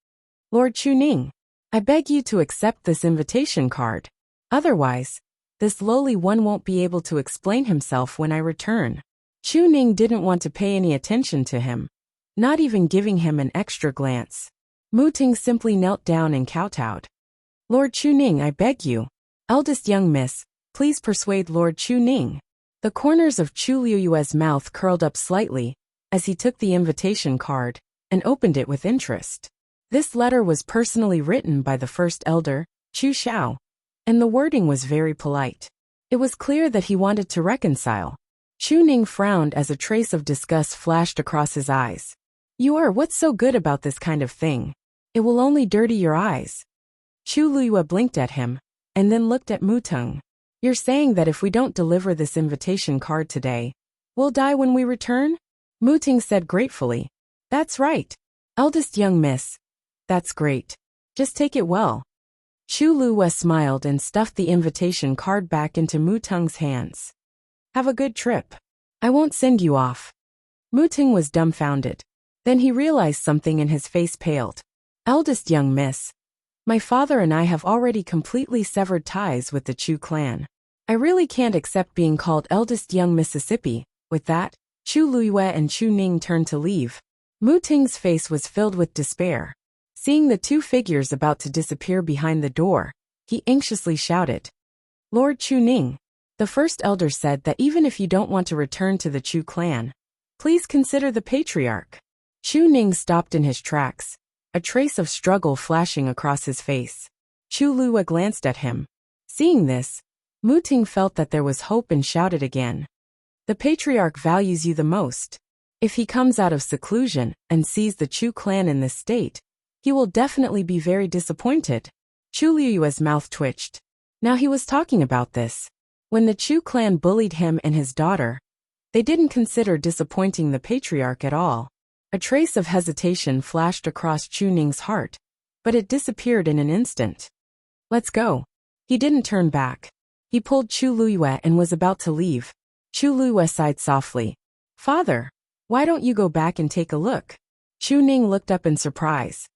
Lord Chu Ning, I beg you to accept this invitation card. Otherwise, this lowly one won't be able to explain himself when I return. Chu Ning didn't want to pay any attention to him, not even giving him an extra glance. Mu Ting simply knelt down and kowtowed. Lord Chu Ning, I beg you. Eldest young miss, please persuade Lord Chu Ning. The corners of Chu Liyue's mouth curled up slightly as he took the invitation card and opened it with interest. This letter was personally written by the first elder, Chu Xiao, and the wording was very polite. It was clear that he wanted to reconcile. Chu Ning frowned as a trace of disgust flashed across his eyes. What's so good about this kind of thing? It will only dirty your eyes. Chu Liyue blinked at him, and then looked at Mu Tung. You're saying that if we don't deliver this invitation card today, we'll die when we return? Mu Ting said gratefully. That's right. Eldest young miss. That's great. Just take it well. Chu Liyue smiled and stuffed the invitation card back into Mu Tung's hands. Have a good trip. I won't send you off. Mu Ting was dumbfounded. Then he realized something and his face paled. Eldest young miss. My father and I have already completely severed ties with the Chu clan. I really can't accept being called eldest young Mississippi. With that, Chu Liyue and Chu Ning turned to leave. Mu Ting's face was filled with despair. Seeing the two figures about to disappear behind the door, he anxiously shouted. Lord Chu Ning, the first elder said that even if you don't want to return to the Chu clan, please consider the patriarch. Chu Ning stopped in his tracks, a trace of struggle flashing across his face. Chu Liyue glanced at him. Seeing this, Mu Ting felt that there was hope and shouted again. The patriarch values you the most. If he comes out of seclusion and sees the Chu clan in this state, he will definitely be very disappointed. Chu Liyue's mouth twitched. Now he was talking about this. When the Chu clan bullied him and his daughter, they didn't consider disappointing the patriarch at all. A trace of hesitation flashed across Chu Ning's heart, but it disappeared in an instant. Let's go. He didn't turn back. He pulled Chu Luiyue and was about to leave. Chu Luiyue sighed softly. Father, why don't you go back and take a look? Chu Ning looked up in surprise.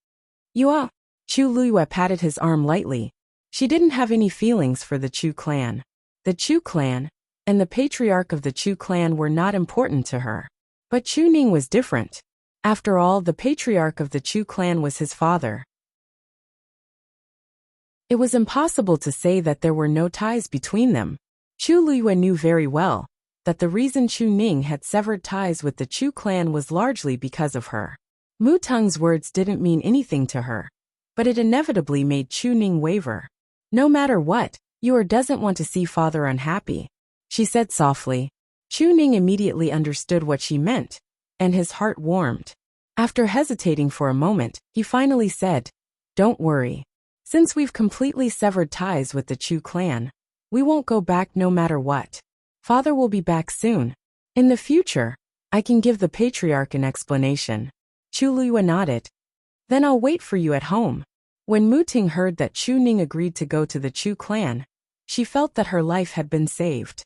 You are? Chu Luiyue patted his arm lightly. She didn't have any feelings for the Chu clan. The Chu clan, and the patriarch of the Chu clan were not important to her. But Chu Ning was different. After all, the patriarch of the Chu clan was his father. It was impossible to say that there were no ties between them. Chu Luiyue knew very well that the reason Chu Ning had severed ties with the Chu clan was largely because of her. Mu Teng's words didn't mean anything to her, but it inevitably made Chu Ning waver. No matter what, Yor doesn't want to see father unhappy, she said softly. Chu Ning immediately understood what she meant, and his heart warmed. After hesitating for a moment, he finally said, Don't worry. Since we've completely severed ties with the Chu clan, we won't go back no matter what. Father will be back soon. In the future, I can give the patriarch an explanation. Chu Luiyue nodded. Then I'll wait for you at home. When Mu Ting heard that Chu Ning agreed to go to the Chu clan, she felt that her life had been saved.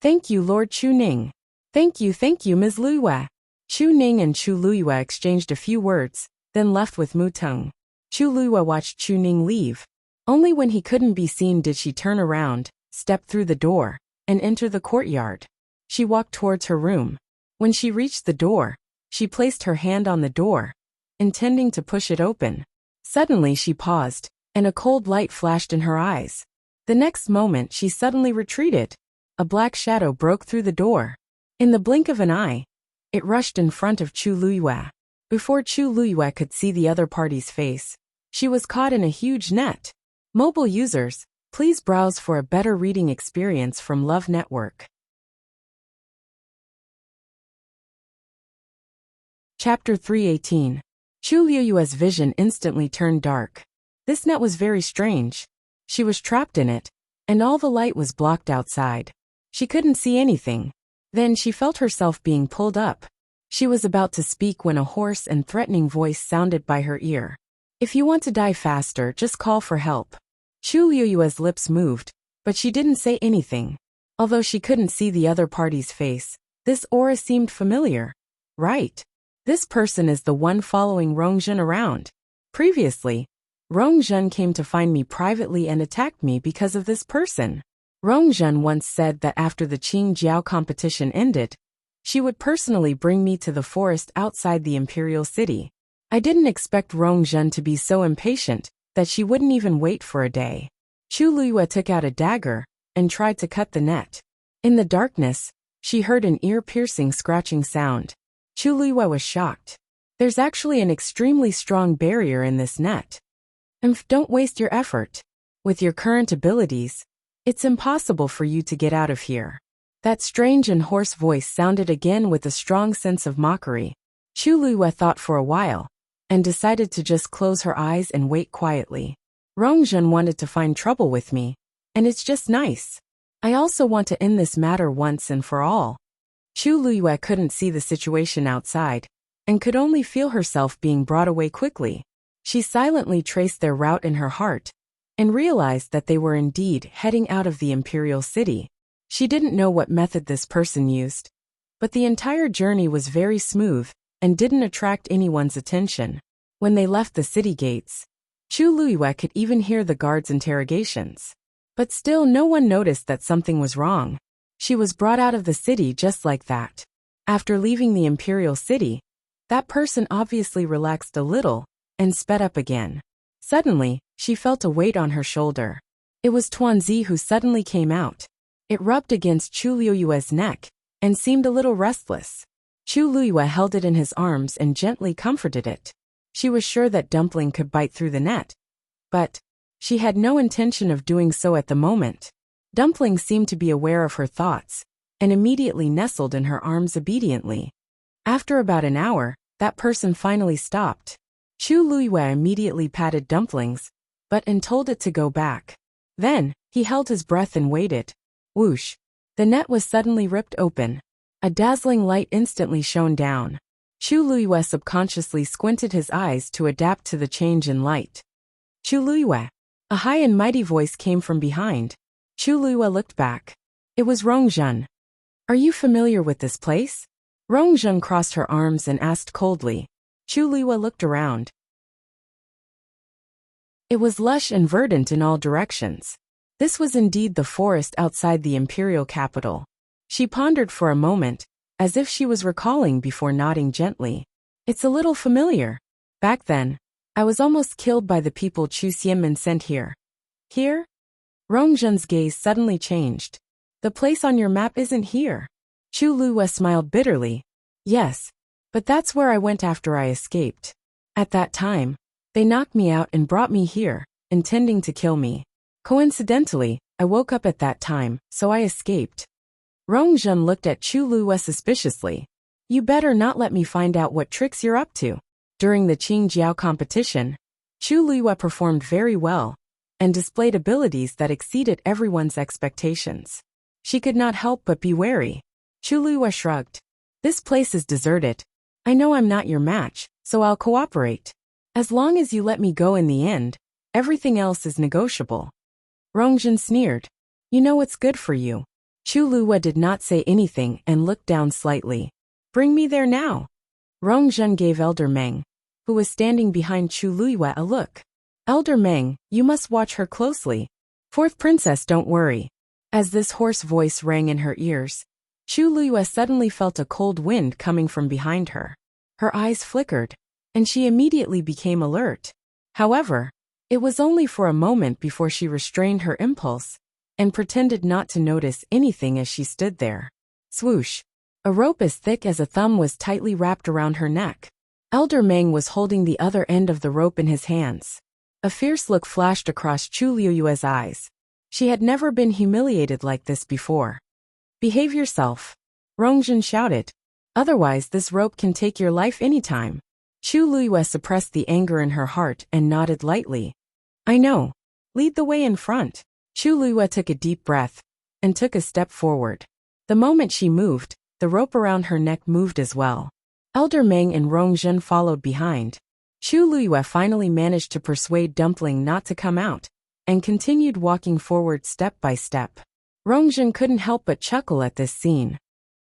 Thank you, Lord Chu Ning. Thank you, Ms. Luiyue. Chu Ning and Chu Luiyue exchanged a few words, then left with Mu Teng. Chu Luiyue watched Chu Ning leave. Only when he couldn't be seen did she turn around, step through the door, and enter the courtyard. She walked towards her room. When she reached the door, she placed her hand on the door, intending to push it open. Suddenly she paused, and a cold light flashed in her eyes. The next moment she suddenly retreated. A black shadow broke through the door. In the blink of an eye, it rushed in front of Chu Luiyue. Before Chu Luiyue could see the other party's face, she was caught in a huge net. Mobile users, please browse for a better reading experience from Love Network. Chapter 318. Chu Luiyue's vision instantly turned dark. This net was very strange. She was trapped in it, and all the light was blocked outside. She couldn't see anything. Then she felt herself being pulled up. She was about to speak when a hoarse and threatening voice sounded by her ear. If you want to die faster, just call for help. Chu Luiyue's lips moved, but she didn't say anything. Although she couldn't see the other party's face, this aura seemed familiar. Right. This person is the one following Rongjun around. Previously, Rongjun came to find me privately and attacked me because of this person. Rongjun once said that after the Qing Jiao competition ended, she would personally bring me to the forest outside the Imperial city. I didn't expect Rongjun to be so impatient that she wouldn't even wait for a day. Chu Luiyue took out a dagger and tried to cut the net. In the darkness, she heard an ear-piercing scratching sound. Chu Luiyue was shocked. There's actually an extremely strong barrier in this net. Don't waste your effort. With your current abilities, it's impossible for you to get out of here. That strange and hoarse voice sounded again with a strong sense of mockery. Chu Luiyue thought for a while, and decided to just close her eyes and wait quietly. Rongjun wanted to find trouble with me, and it's just nice. I also want to end this matter once and for all. Chu Luiyue couldn't see the situation outside, and could only feel herself being brought away quickly. She silently traced their route in her heart, and realized that they were indeed heading out of the Imperial city. She didn't know what method this person used, but the entire journey was very smooth, and didn't attract anyone's attention. When they left the city gates, Chu Luiyue could even hear the guards' interrogations. But still no one noticed that something was wrong. She was brought out of the city just like that. After leaving the Imperial city, that person obviously relaxed a little, and sped up again. Suddenly, she felt a weight on her shoulder. It was Tuanzi who suddenly came out. It rubbed against Chu Luiyue's neck, and seemed a little restless. Chu Luiyue held it in his arms and gently comforted it. She was sure that Dumpling could bite through the net, but she had no intention of doing so at the moment. Dumpling seemed to be aware of her thoughts, and immediately nestled in her arms obediently. After about an hour, that person finally stopped. Chu Luiyue immediately patted Dumplings, and told it to go back. Then, he held his breath and waited. Whoosh! The net was suddenly ripped open. A dazzling light instantly shone down. Chu Luiyue subconsciously squinted his eyes to adapt to the change in light. Chu Luiyue. A high and mighty voice came from behind. Chu Luiyue looked back. It was Rongzhen. Are you familiar with this place? Rongzhen crossed her arms and asked coldly. Chu Luiyue looked around. It was lush and verdant in all directions. This was indeed the forest outside the imperial capital. She pondered for a moment, as if she was recalling before nodding gently. It's a little familiar. Back then, I was almost killed by the people Chu Xianmin sent here. Here? Rongzhen's gaze suddenly changed. The place on your map isn't here. Chu Luiyue smiled bitterly. Yes, but that's where I went after I escaped. At that time, they knocked me out and brought me here, intending to kill me. Coincidentally, I woke up at that time, so I escaped. Rongzhen looked at Chu Luiyue suspiciously. You better not let me find out what tricks you're up to. During the Qingjiao competition, Chu Luiyue performed very well and displayed abilities that exceeded everyone's expectations. She could not help but be wary. Chu Luiyue shrugged. This place is deserted. I know I'm not your match, so I'll cooperate. As long as you let me go in the end, everything else is negotiable. Rongzhen sneered. You know what's good for you. Chu Luiyue did not say anything and looked down slightly. Bring me there now. Rongzhen gave Elder Meng, who was standing behind Chu Luiyue, a look. Elder Meng, you must watch her closely. Fourth princess, don't worry. As this hoarse voice rang in her ears, Chu Luiyue suddenly felt a cold wind coming from behind her. Her eyes flickered, and she immediately became alert. However, it was only for a moment before she restrained her impulse and pretended not to notice anything as she stood there. Swoosh! A rope as thick as a thumb was tightly wrapped around her neck. Elder Meng was holding the other end of the rope in his hands. A fierce look flashed across Chu Luiyue's eyes. She had never been humiliated like this before. Behave yourself, Rongzhen shouted. Otherwise this rope can take your life anytime. Chu Luiyue suppressed the anger in her heart and nodded lightly. I know. Lead the way in front. Chu Luiyue took a deep breath and took a step forward. The moment she moved, the rope around her neck moved as well. Elder Meng and Rongzhen followed behind. Chu Luiyue finally managed to persuade Dumpling not to come out and continued walking forward step by step. Rongzhen couldn't help but chuckle at this scene.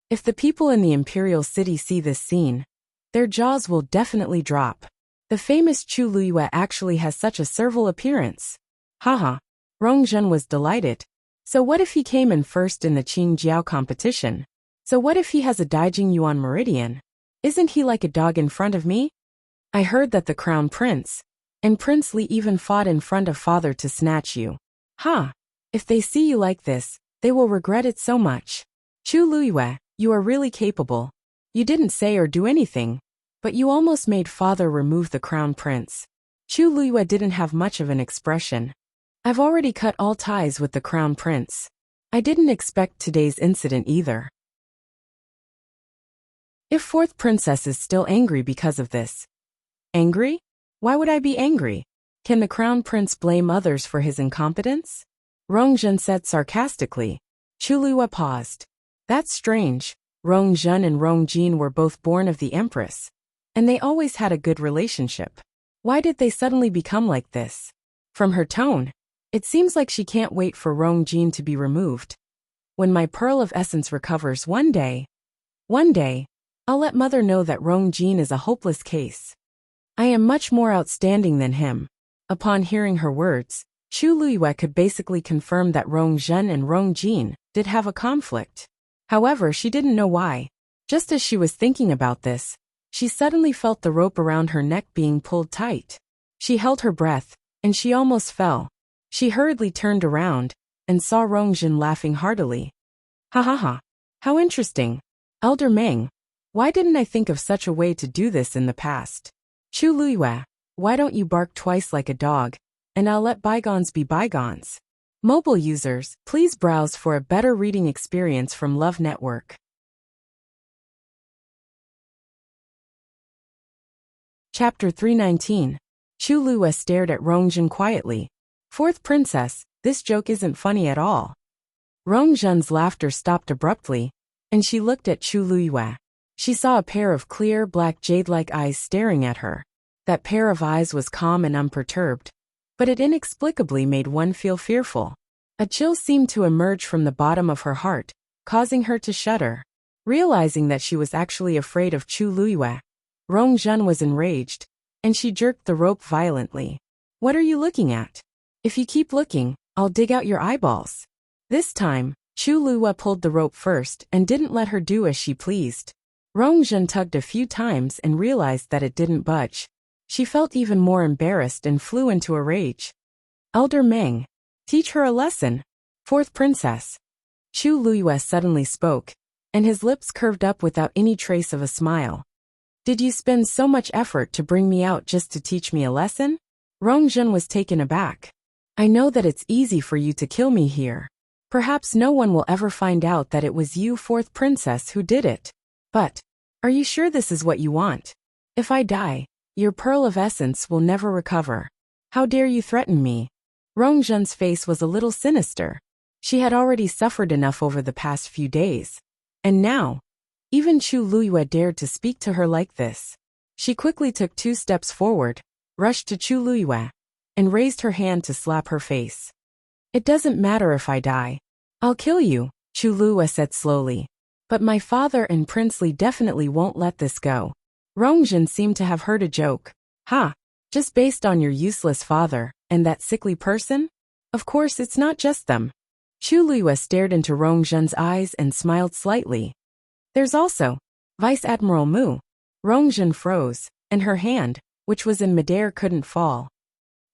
If the people in the Imperial City see this scene, their jaws will definitely drop. The famous Chu Luiyue actually has such a servile appearance. Haha. Rongzhen was delighted. So what if he came in first in the Qingjiao competition? So what if he has a Daijing Yuan meridian? Isn't he like a dog in front of me? I heard that the Crown Prince and Prince Li even fought in front of father to snatch you. Ha! If they see you like this, they will regret it so much. Chu Luiyue, you are really capable. You didn't say or do anything, but you almost made father remove the Crown Prince. Chu Luiyue didn't have much of an expression. I've already cut all ties with the Crown Prince. I didn't expect today's incident either. If fourth princess is still angry because of this. Angry? Why would I be angry? Can the Crown Prince blame others for his incompetence? Rongzhen said sarcastically. Chu Luiyue paused. That's strange. Rongzhen and Rongjin were both born of the Empress, and they always had a good relationship. Why did they suddenly become like this? From her tone, it seems like she can't wait for Rongjin to be removed. When my Pearl of Essence recovers one day, I'll let mother know that Rongjin is a hopeless case. I am much more outstanding than him. Upon hearing her words, Chu Luiyue could basically confirm that Rongzhen and Rongjin did have a conflict. However, she didn't know why. Just as she was thinking about this, she suddenly felt the rope around her neck being pulled tight. She held her breath, and she almost fell. She hurriedly turned around and saw Rongzhen laughing heartily. Ha ha ha. How interesting. Elder Meng, why didn't I think of such a way to do this in the past? Chu Luiyue, why don't you bark twice like a dog, and I'll let bygones be bygones. Mobile users, please browse for a better reading experience from Love Network. Chapter 319. Chu Luiyue stared at Rongzhen quietly. Fourth princess, this joke isn't funny at all. Rongzhen's laughter stopped abruptly, and she looked at Chu Luiyue. She saw a pair of clear, black jade-like eyes staring at her. That pair of eyes was calm and unperturbed, but it inexplicably made one feel fearful. A chill seemed to emerge from the bottom of her heart, causing her to shudder. Realizing that she was actually afraid of Chu Luiyue, Rongzhen was enraged, and she jerked the rope violently. "What are you looking at? If you keep looking, I'll dig out your eyeballs." This time, Chu Luiyue pulled the rope first and didn't let her do as she pleased. Rongzhen tugged a few times and realized that it didn't budge. She felt even more embarrassed and flew into a rage. "Elder Meng, teach her a lesson." "Fourth princess." Chu Luiyue suddenly spoke, and his lips curved up without any trace of a smile. "Did you spend so much effort to bring me out just to teach me a lesson?" Rongzhen was taken aback. "I know that it's easy for you to kill me here. Perhaps no one will ever find out that it was you, fourth princess, who did it. But, are you sure this is what you want? If I die, your pearl of essence will never recover. How dare you threaten me?" Rongzhen's face was a little sinister. She had already suffered enough over the past few days. And now, even Chu Luiyue dared to speak to her like this. She quickly took 2 steps forward, rushed to Chu Luiyue, and raised her hand to slap her face. "It doesn't matter if I die. I'll kill you," Chu Luiyue said slowly. "But my father and Prince Li definitely won't let this go." Rongzhen seemed to have heard a joke. "Ha! Just based on your useless father and that sickly person? Of course it's not just them." Chu Luiyue stared into Rongzhen's eyes and smiled slightly. "There's also Vice Admiral Mu." Rongzhen froze, and her hand, which was in midair, couldn't fall.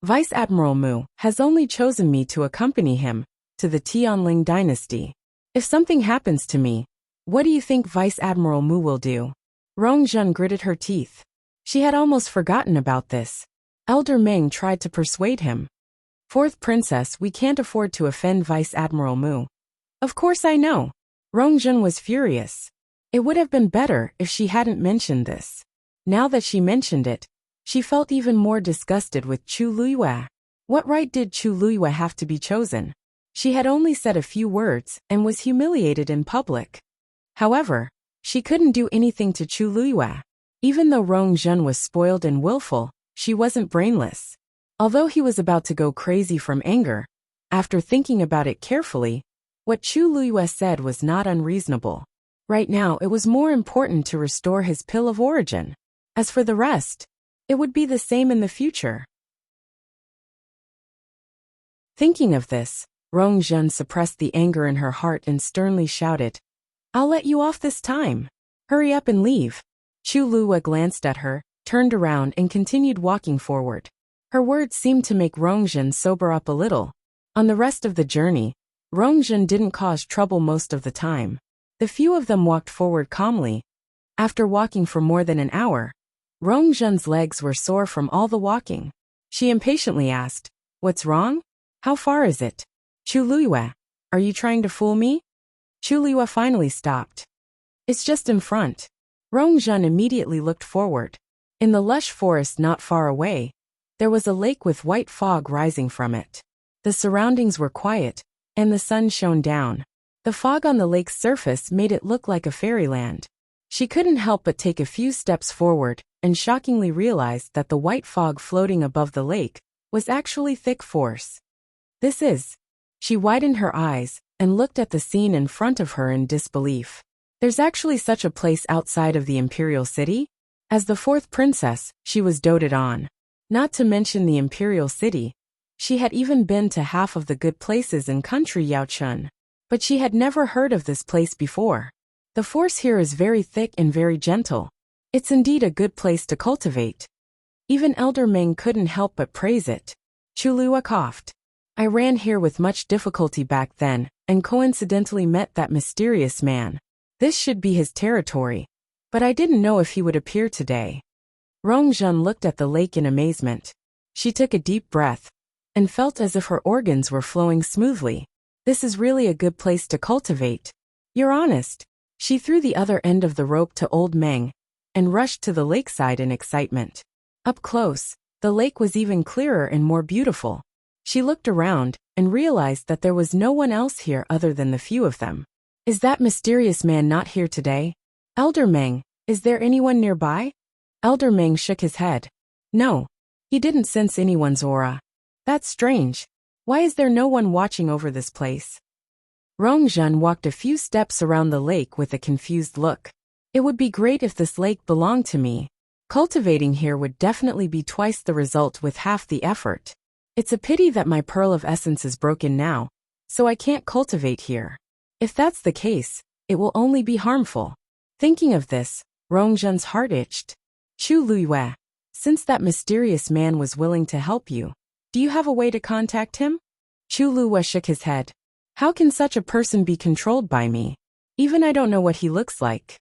"Vice Admiral Mu has only chosen me to accompany him to the Tianling dynasty. If something happens to me, what do you think Vice Admiral Mu will do?" Rongzhen gritted her teeth. She had almost forgotten about this. Elder Meng tried to persuade him. "Fourth princess, we can't afford to offend Vice Admiral Mu." "Of course I know." Rongzhen was furious. It would have been better if she hadn't mentioned this. Now that she mentioned it, she felt even more disgusted with Chu Luiyue. What right did Chu Luiyue have to be chosen? She had only said a few words and was humiliated in public. However, she couldn't do anything to Chu Luiyue. Even though Rongzhen was spoiled and willful, she wasn't brainless. Although he was about to go crazy from anger, after thinking about it carefully, what Chu Luiyue said was not unreasonable. Right now it was more important to restore his pill of origin. As for the rest, it would be the same in the future. Thinking of this, Rongzhen suppressed the anger in her heart and sternly shouted, "I'll let you off this time. Hurry up and leave." Chu Luiyue glanced at her, turned around and continued walking forward. Her words seemed to make Rongzhen sober up a little. On the rest of the journey, Rongzhen didn't cause trouble most of the time. The few of them walked forward calmly. After walking for more than an hour, Rongzhen's legs were sore from all the walking. She impatiently asked, "What's wrong? How far is it?" "Chu Luiyue, are you trying to fool me?" Chu Luiyue finally stopped. "It's just in front." Rongzhen immediately looked forward. In the lush forest not far away, there was a lake with white fog rising from it. The surroundings were quiet, and the sun shone down. The fog on the lake's surface made it look like a fairyland. She couldn't help but take a few steps forward and shockingly realized that the white fog floating above the lake was actually thick force. "This is..." She widened her eyes and looked at the scene in front of her in disbelief. There's actually such a place outside of the Imperial city? As the fourth princess, she was doted on. Not to mention the Imperial city. She had even been to half of the good places in country Yaochun. But she had never heard of this place before. The force here is very thick and very gentle. It's indeed a good place to cultivate. Even Elder Meng couldn't help but praise it. Chu Luiyue coughed. "I ran here with much difficulty back then, and coincidentally met that mysterious man. This should be his territory. But I didn't know if he would appear today." Rongzhen looked at the lake in amazement. She took a deep breath and felt as if her organs were flowing smoothly. This is really a good place to cultivate. You're honest. She threw the other end of the rope to Old Meng and rushed to the lakeside in excitement. Up close, the lake was even clearer and more beautiful. She looked around and realized that there was no one else here other than the few of them. Is that mysterious man not here today? Elder Meng, Is there anyone nearby? Elder Meng shook his head. No. He didn't sense anyone's aura. That's strange. Why is there no one watching over this place? Rongzhen walked a few steps around the lake with a confused look. It would be great if this lake belonged to me. Cultivating here would definitely be twice the result with half the effort. It's a pity that my pearl of essence is broken now, so I can't cultivate here. If that's the case, it will only be harmful. Thinking of this, Rongzhen's heart itched. Chu Luiyue, since that mysterious man was willing to help you, do you have a way to contact him? Chu Luiyue shook his head. How can such a person be controlled by me? Even I don't know what he looks like.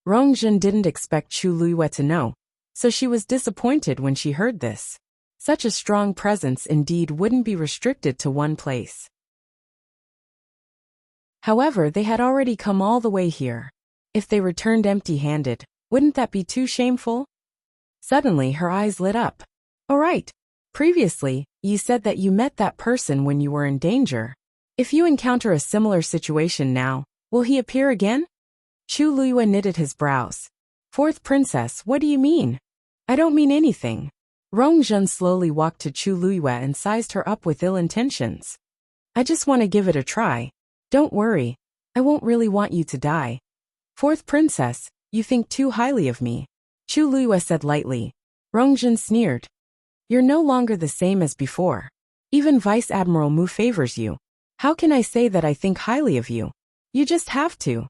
Rongzhen didn't expect Chu Luiyue to know, so she was disappointed when she heard this. Such a strong presence indeed wouldn't be restricted to one place. However, they had already come all the way here. If they returned empty-handed, wouldn't that be too shameful? Suddenly her eyes lit up. All right. Previously, you said that you met that person when you were in danger. If you encounter a similar situation now, will he appear again? Chu Luiyue knitted his brows. Fourth princess, what do you mean? I don't mean anything. Rongzhen slowly walked to Chu Luiyue and sized her up with ill intentions. I just want to give it a try. Don't worry. I won't really want you to die. Fourth princess, you think too highly of me. Chu Luiyue said lightly. Rongzhen sneered. You're no longer the same as before. Even Vice Admiral Mu favors you. How can I say that I think highly of you? You just have to.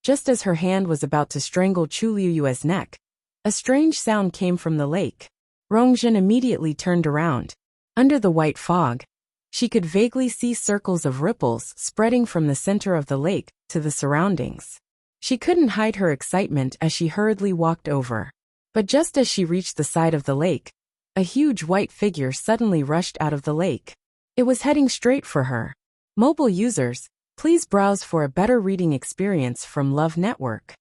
Just as her hand was about to strangle Chu Luiyue's neck, a strange sound came from the lake. Rongzhen immediately turned around. Under the white fog, she could vaguely see circles of ripples spreading from the center of the lake to the surroundings. She couldn't hide her excitement as she hurriedly walked over. But just as she reached the side of the lake, a huge white figure suddenly rushed out of the lake. It was heading straight for her. Mobile users, please browse for a better reading experience from Love Network.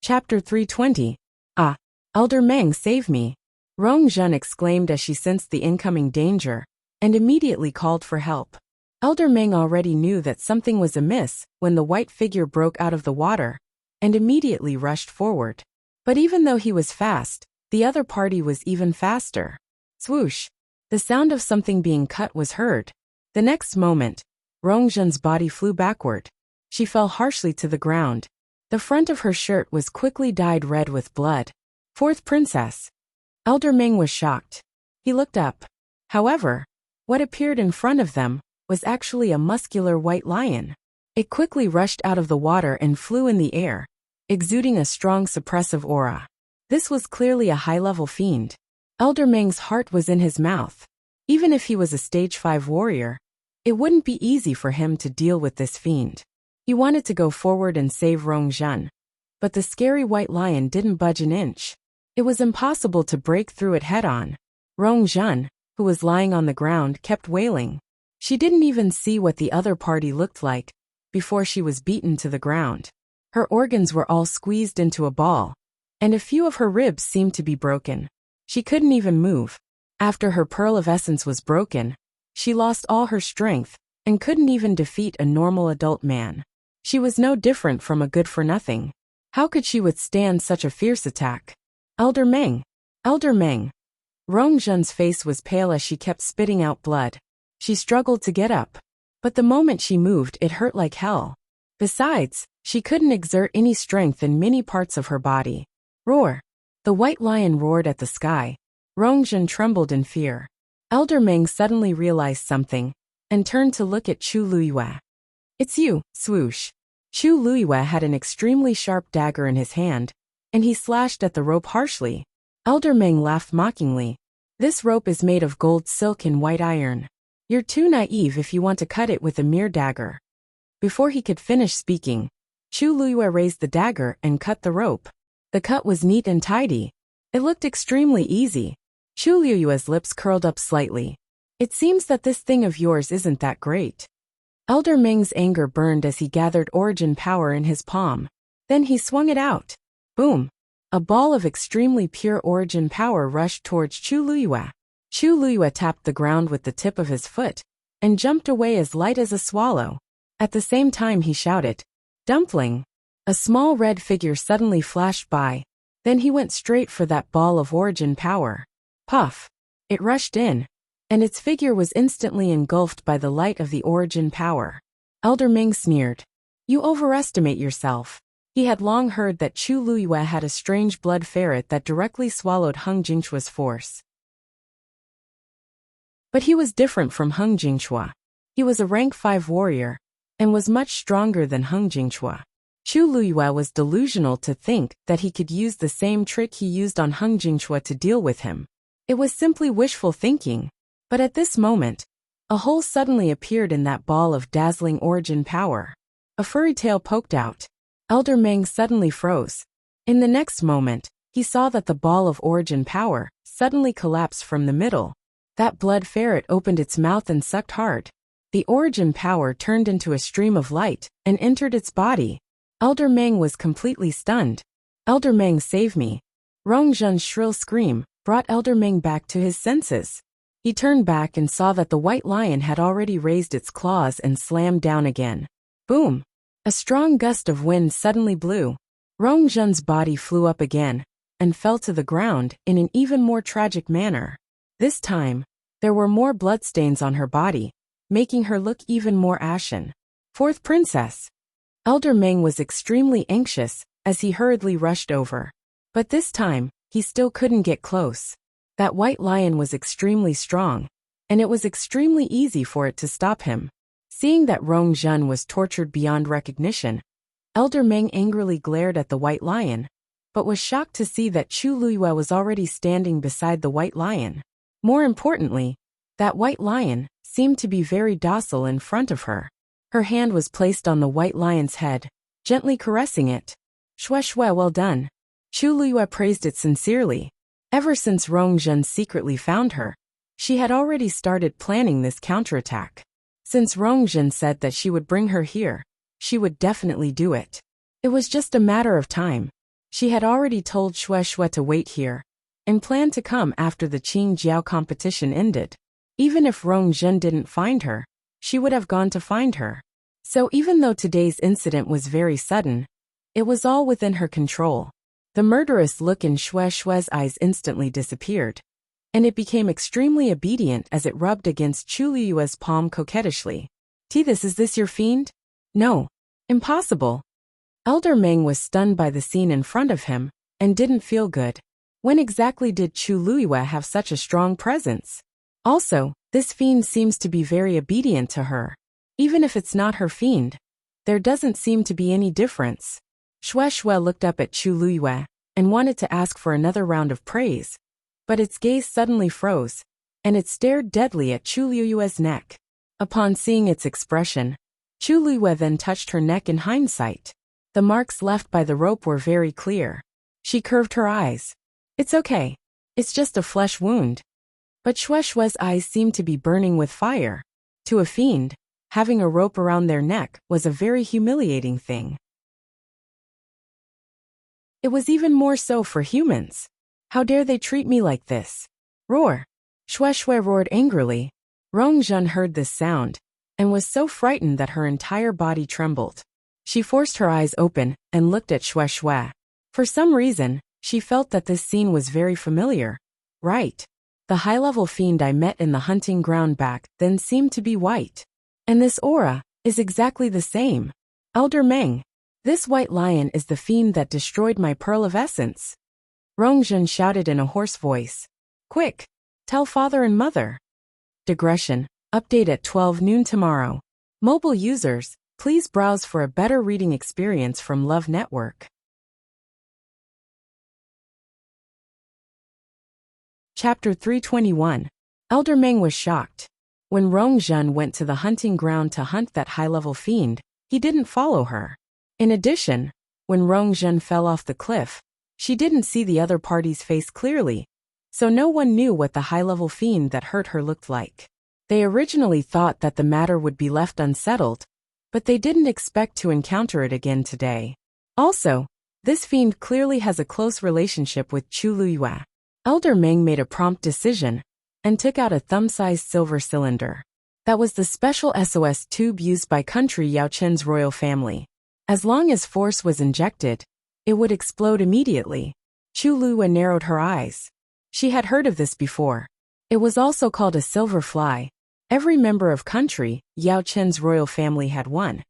Chapter 320. Ah, Elder Meng, save me. Rongzhen exclaimed as she sensed the incoming danger, and immediately called for help. Elder Meng already knew that something was amiss when the white figure broke out of the water, and immediately rushed forward. But even though he was fast, the other party was even faster. Swoosh! The sound of something being cut was heard. The next moment, Rongzhen's body flew backward. She fell harshly to the ground. The front of her shirt was quickly dyed red with blood. Fourth princess. Elder Meng was shocked. He looked up. However, what appeared in front of them was actually a muscular white lion. It quickly rushed out of the water and flew in the air, exuding a strong suppressive aura. This was clearly a high-level fiend. Elder Meng's heart was in his mouth. Even if he was a stage 5 warrior, it wouldn't be easy for him to deal with this fiend. He wanted to go forward and save Rongzhen, but the scary white lion didn't budge an inch. It was impossible to break through it head-on. Rongzhen, who was lying on the ground, kept wailing. She didn't even see what the other party looked like before she was beaten to the ground. Her organs were all squeezed into a ball, and a few of her ribs seemed to be broken. She couldn't even move. After her pearl of essence was broken, she lost all her strength and couldn't even defeat a normal adult man. She was no different from a good-for-nothing. How could she withstand such a fierce attack? Elder Meng! Elder Meng! Rongzhen's face was pale as she kept spitting out blood. She struggled to get up, but the moment she moved it hurt like hell. Besides, she couldn't exert any strength in many parts of her body. Roar! The white lion roared at the sky. Rongzhen trembled in fear. Elder Meng suddenly realized something, and turned to look at Chu Luiyue. It's you, swoosh. Chu Luiyue had an extremely sharp dagger in his hand, and he slashed at the rope harshly. Elder Meng laughed mockingly. This rope is made of gold silk and white iron. You're too naive if you want to cut it with a mere dagger. Before he could finish speaking, Chu Luiyue raised the dagger and cut the rope. The cut was neat and tidy. It looked extremely easy. Chu Luiyue's lips curled up slightly. It seems that this thing of yours isn't that great. Elder Meng's anger burned as he gathered origin power in his palm. Then he swung it out. Boom! A ball of extremely pure origin power rushed towards Chu Luiyue. Chu Luiyue tapped the ground with the tip of his foot and jumped away as light as a swallow. At the same time he shouted, "Dumpling!" A small red figure suddenly flashed by. Then he went straight for that ball of origin power. Puff! It rushed in, and its figure was instantly engulfed by the light of the origin power. Elder Ming sneered. "You overestimate yourself." He had long heard that Chu Luyue had a strange blood ferret that directly swallowed Hung Jingchua's force. But he was different from Hung Jingchua. He was a rank 5 warrior, and was much stronger than Hung Jingchua. Chu Luyue was delusional to think that he could use the same trick he used on Hung Jingchua to deal with him. It was simply wishful thinking. But at this moment, a hole suddenly appeared in that ball of dazzling origin power. A furry tail poked out. Elder Meng suddenly froze. In the next moment, he saw that the ball of origin power suddenly collapsed from the middle. That blood ferret opened its mouth and sucked hard. The origin power turned into a stream of light and entered its body. Elder Meng was completely stunned. "Elder Meng, save me!" Rong Zhen's shrill scream brought Elder Meng back to his senses. He turned back and saw that the white lion had already raised its claws and slammed down again. Boom! A strong gust of wind suddenly blew. Rong Zhen's body flew up again and fell to the ground in an even more tragic manner. This time, there were more bloodstains on her body, making her look even more ashen. Fourth princess! Elder Meng was extremely anxious as he hurriedly rushed over. But this time, he still couldn't get close. That white lion was extremely strong, and it was extremely easy for it to stop him. Seeing that Rong Zhen was tortured beyond recognition, Elder Meng angrily glared at the white lion, but was shocked to see that Chu Luyue was already standing beside the white lion. More importantly, that white lion seemed to be very docile in front of her. Her hand was placed on the white lion's head, gently caressing it. "Shue shue, well done." Chu Luyue praised it sincerely. Ever since Rong Zhen secretly found her, she had already started planning this counterattack. Since Rong Zhen said that she would bring her here, she would definitely do it. It was just a matter of time. She had already told Shue shue to wait here, and planned to come after the Qing Jiao competition ended. Even if Rong Zhen didn't find her, she would have gone to find her. So even though today's incident was very sudden, it was all within her control. The murderous look in Shue shue's eyes instantly disappeared, and it became extremely obedient as it rubbed against Chu Luyue's palm coquettishly. "This is this your fiend?" "No. Impossible." Elder Meng was stunned by the scene in front of him, and didn't feel good. When exactly did Chu Luyue have such a strong presence? Also, this fiend seems to be very obedient to her. Even if it's not her fiend, there doesn't seem to be any difference. Shue shue looked up at Chu Luyue and wanted to ask for another round of praise, but its gaze suddenly froze, and it stared deadly at Chu Luyue's neck. Upon seeing its expression, Chu Luyue then touched her neck in hindsight. The marks left by the rope were very clear. She curved her eyes. "It's okay. It's just a flesh wound." But Shue shue's eyes seemed to be burning with fire. To a fiend, having a rope around their neck was a very humiliating thing. It was even more so for humans. "How dare they treat me like this?" Roar! Shue shue roared angrily. Rong Zhen heard this sound, and was so frightened that her entire body trembled. She forced her eyes open and looked at Shue shue. For some reason, she felt that this scene was very familiar. Right. The high-level fiend I met in the hunting ground back then seemed to be white. And this aura is exactly the same. "Elder Meng, this white lion is the fiend that destroyed my pearl of essence." Rong Zhen shouted in a hoarse voice. "Quick, tell father and mother." Digression. Update at 12 noon tomorrow. Mobile users, please browse for a better reading experience from Love Network. Chapter 321. Elder Meng was shocked. When Rong Zhen went to the hunting ground to hunt that high-level fiend, he didn't follow her. In addition, when Rong Zhen fell off the cliff, she didn't see the other party's face clearly, so no one knew what the high-level fiend that hurt her looked like. They originally thought that the matter would be left unsettled, but they didn't expect to encounter it again today. Also, this fiend clearly has a close relationship with Chu Luyue. Elder Meng made a prompt decision and took out a thumb-sized silver cylinder. That was the special SOS tube used by country Yao Chen's royal family. As long as force was injected, it would explode immediately. Chu Luiyue narrowed her eyes. She had heard of this before. It was also called a silver fly. Every member of country Yao Chen's royal family had one,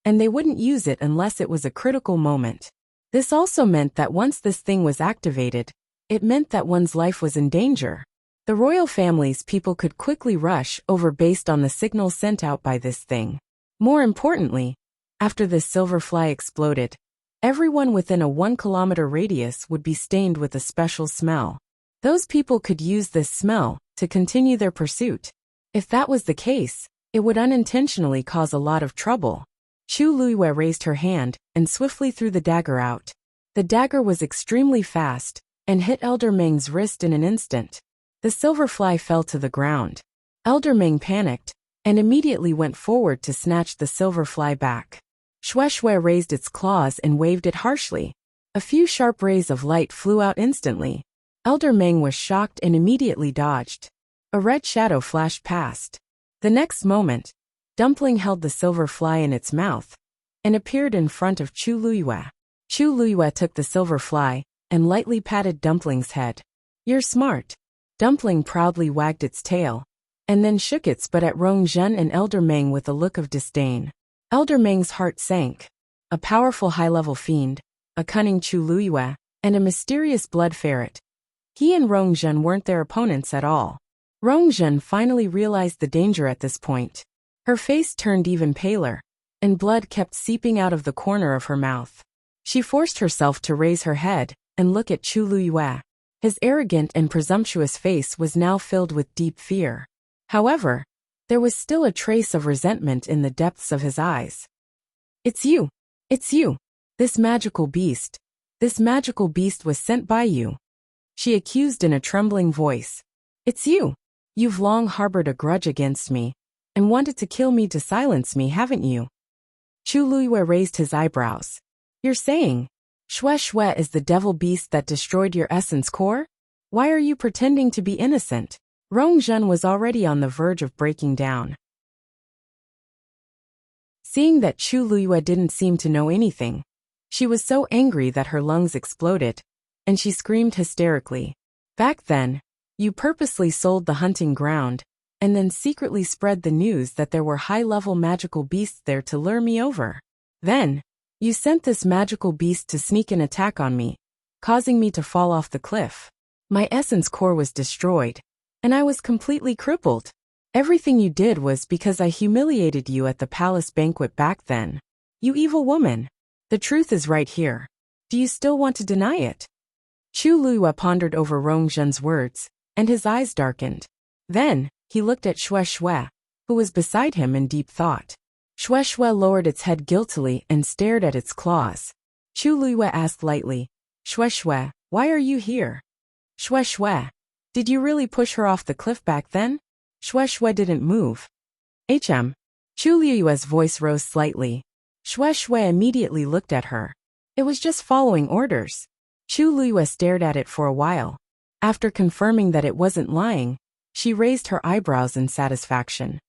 and they wouldn't use it unless it was a critical moment. This also meant that once this thing was activated, it meant that one's life was in danger. The royal family's people could quickly rush over based on the signal sent out by this thing. More importantly, after this silver fly exploded, everyone within a 1-kilometer radius would be stained with a special smell. Those people could use this smell to continue their pursuit. If that was the case, it would unintentionally cause a lot of trouble. Chu Luiyue raised her hand and swiftly threw the dagger out. The dagger was extremely fast and hit Elder Meng's wrist in an instant. The silver fly fell to the ground. Elder Meng panicked and immediately went forward to snatch the silver fly back. Shui raised its claws and waved it harshly. A few sharp rays of light flew out instantly. Elder Meng was shocked and immediately dodged. A red shadow flashed past. The next moment, Dumpling held the silver fly in its mouth and appeared in front of Chu Luiyue. Chu Luiyue took the silver fly and lightly patted Dumpling's head. "You're smart." Dumpling proudly wagged its tail and then shook its butt at Rongzhen and Elder Meng with a look of disdain. Elder Meng's heart sank. A powerful high-level fiend, a cunning Chu Luiyue, and a mysterious blood ferret. He and Rongzhen weren't their opponents at all. Rongzhen finally realized the danger at this point. Her face turned even paler, and blood kept seeping out of the corner of her mouth. She forced herself to raise her head and look at Chu Luiyue. His arrogant and presumptuous face was now filled with deep fear. However, there was still a trace of resentment in the depths of his eyes. "It's you! It's you! This magical beast was sent by you," she accused in a trembling voice. "It's you! You've long harbored a grudge against me, and wanted to kill me to silence me, haven't you?" Chu Luiyue raised his eyebrows. "You're saying Shui is the devil beast that destroyed your essence core? Why are you pretending to be innocent?" Rongzhen was already on the verge of breaking down. Seeing that Chu Luiyue didn't seem to know anything, she was so angry that her lungs exploded, and she screamed hysterically. "Back then, you purposely sold the hunting ground, and then secretly spread the news that there were high-level magical beasts there to lure me over. Then, you sent this magical beast to sneak an attack on me, causing me to fall off the cliff. My essence core was destroyed, and I was completely crippled. Everything you did was because I humiliated you at the palace banquet back then. You evil woman. The truth is right here. Do you still want to deny it?" Chu Luiyue pondered over Rongzhen's words, and his eyes darkened. Then, he looked at Shui, who was beside him in deep thought. Shui lowered its head guiltily and stared at its claws. Chu Luiyue asked lightly, Shui, "Why are you here?" "Shui, did you really push her off the cliff back then?" Shui didn't move. "HM." Chu Luiyue's voice rose slightly. Shui immediately looked at her. It was just following orders. Chu Luiyue stared at it for a while. After confirming that it wasn't lying, she raised her eyebrows in satisfaction.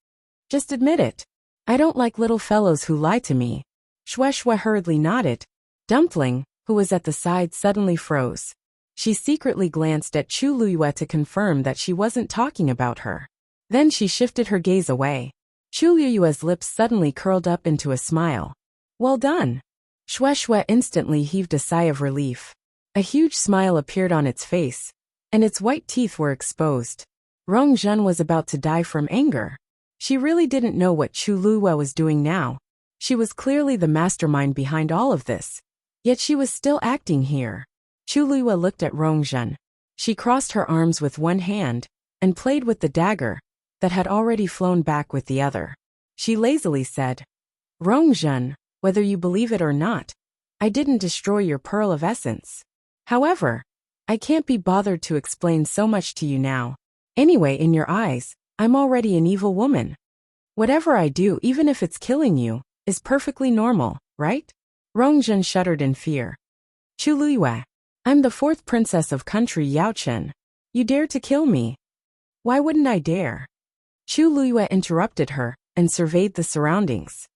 "Just admit it. I don't like little fellows who lie to me." Shui hurriedly nodded. Dumpling, who was at the side, suddenly froze. She secretly glanced at Chu Luiyue to confirm that she wasn't talking about her. Then she shifted her gaze away. Chu Luiyue's lips suddenly curled up into a smile. "Well done." Shui instantly heaved a sigh of relief. A huge smile appeared on its face, and its white teeth were exposed. Rongzhen was about to die from anger. She really didn't know what Chu Luiyue was doing now. She was clearly the mastermind behind all of this. Yet she was still acting here. Chu Luiyue looked at Rongzhen. She crossed her arms with one hand and played with the dagger that had already flown back with the other. She lazily said, "Rongzhen, whether you believe it or not, I didn't destroy your pearl of essence. However, I can't be bothered to explain so much to you now. Anyway, in your eyes, I'm already an evil woman. Whatever I do, even if it's killing you, is perfectly normal, right?" Rongzhen shuddered in fear. "Chu Luiyue, I'm the 4th princess of country Yao Chen. You dare to kill me? Why wouldn't I dare?" Chu Luiyue interrupted her and surveyed the surroundings.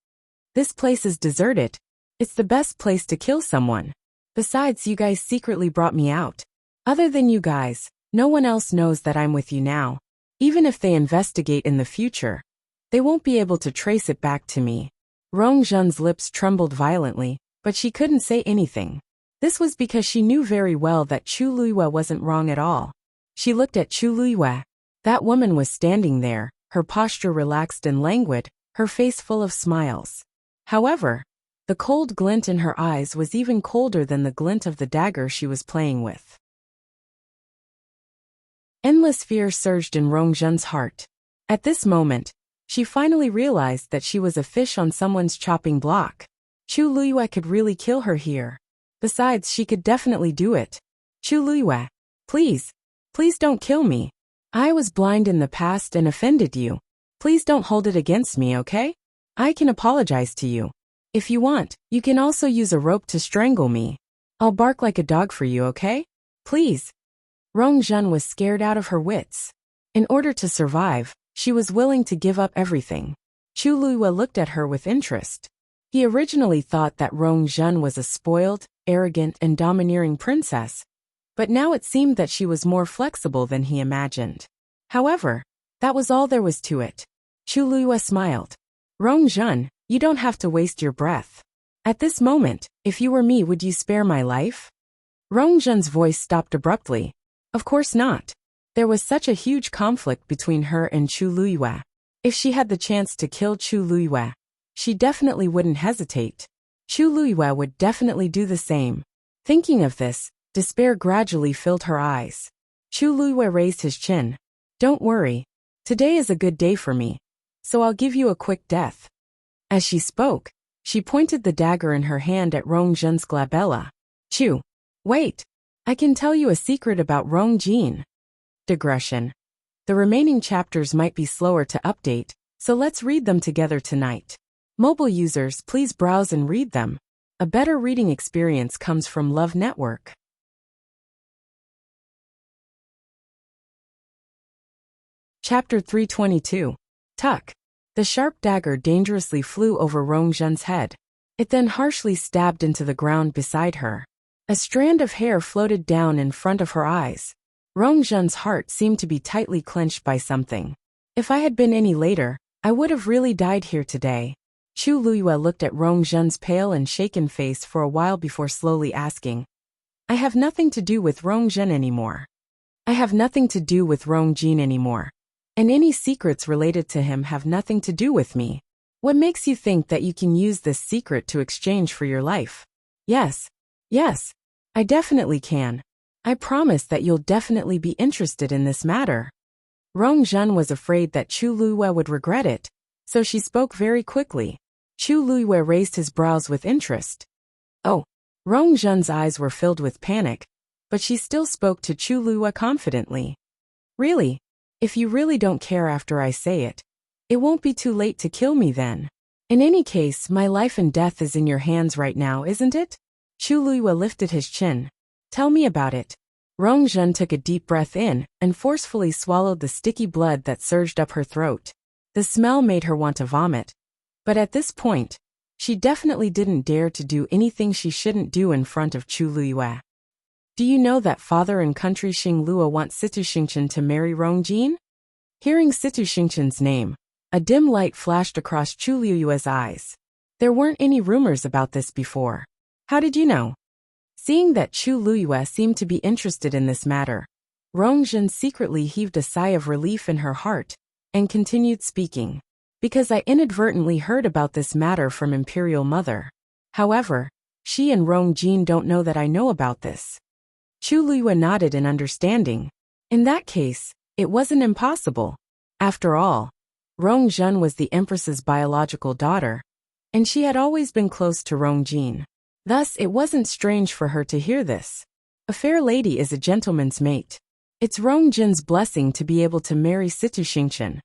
This place is deserted. It's the best place to kill someone. Besides, you guys secretly brought me out. Other than you guys, no one else knows that I'm with you now. Even if they investigate in the future, they won't be able to trace it back to me. Rong Zhen's lips trembled violently, but she couldn't say anything. This was because she knew very well that Chu Luiyue wasn't wrong at all. She looked at Chu Luiyue. That woman was standing there, her posture relaxed and languid, her face full of smiles. However, the cold glint in her eyes was even colder than the glint of the dagger she was playing with. Endless fear surged in Rong Zhen's heart. At this moment, she finally realized that she was a fish on someone's chopping block. Chu Luiyue could really kill her here. Besides, she could definitely do it. Chu Luiyue, please don't kill me. I was blind in the past and offended you. Please don't hold it against me, okay? I can apologize to you. If you want, you can also use a rope to strangle me. I'll bark like a dog for you, okay? Please. Rong Zhen was scared out of her wits. In order to survive, she was willing to give up everything. Chu Luiyue looked at her with interest. He originally thought that Rong Zhen was a spoiled, arrogant, and domineering princess, but now it seemed that she was more flexible than he imagined. However, that was all there was to it. Chu Luiyue smiled. Rong Zhen, you don't have to waste your breath. At this moment, if you were me, would you spare my life? Rong Zhen's voice stopped abruptly. Of course not. There was such a huge conflict between her and Chu Luiyue. If she had the chance to kill Chu Luiyue, she definitely wouldn't hesitate. Chu Luiyue would definitely do the same. Thinking of this, despair gradually filled her eyes. Chu Luiyue raised his chin. Don't worry. Today is a good day for me, so I'll give you a quick death. As she spoke, she pointed the dagger in her hand at Rong Zhen's glabella. Chu, wait. I can tell you a secret about Rong Jin. Digression. The remaining chapters might be slower to update, so let's read them together tonight. Mobile users, please browse and read them. A better reading experience comes from Love Network. Chapter 322. Tuck. The sharp dagger dangerously flew over Rong Zhen's head. It then harshly stabbed into the ground beside her. A strand of hair floated down in front of her eyes. Rong Zhen's heart seemed to be tightly clenched by something. If I had been any later, I would have really died here today. Chu Luiyue looked at Rong Zhen's pale and shaken face for a while before slowly asking, I have nothing to do with Rong Zhen anymore. I have nothing to do with Rong Jin anymore. And any secrets related to him have nothing to do with me. What makes you think that you can use this secret to exchange for your life? Yes, I definitely can. I promise that you'll definitely be interested in this matter. Rong Zhen was afraid that Chu Luiyue would regret it, so she spoke very quickly. Chu Luiyue raised his brows with interest. Oh, Rong Zhen's eyes were filled with panic, but she still spoke to Chu Luiyue confidently. Really? If you really don't care after I say it, it won't be too late to kill me then. In any case, my life and death is in your hands right now, isn't it? Chu Luiyue lifted his chin. Tell me about it. Rong Zhen took a deep breath in and forcefully swallowed the sticky blood that surged up her throat. The smell made her want to vomit. But at this point, she definitely didn't dare to do anything she shouldn't do in front of Chu Luiyue. Do you know that father and country Xing Luo want Situ Xingchen to marry Rong Jin? Hearing Situ Xingchen's name, a dim light flashed across Chu Luiyue's eyes. There weren't any rumors about this before. How did you know? Seeing that Chu Luiyue seemed to be interested in this matter, Rong Zhen secretly heaved a sigh of relief in her heart and continued speaking. Because I inadvertently heard about this matter from Imperial Mother. However, she and Rong Jin don't know that I know about this. Chu Luiyue nodded in understanding. In that case, it wasn't impossible. After all, Rong Zhen was the Empress's biological daughter, and she had always been close to Rong Jin. Thus, it wasn't strange for her to hear this. A fair lady is a gentleman's mate. It's Rong Jin's blessing to be able to marry Situ Xingchen.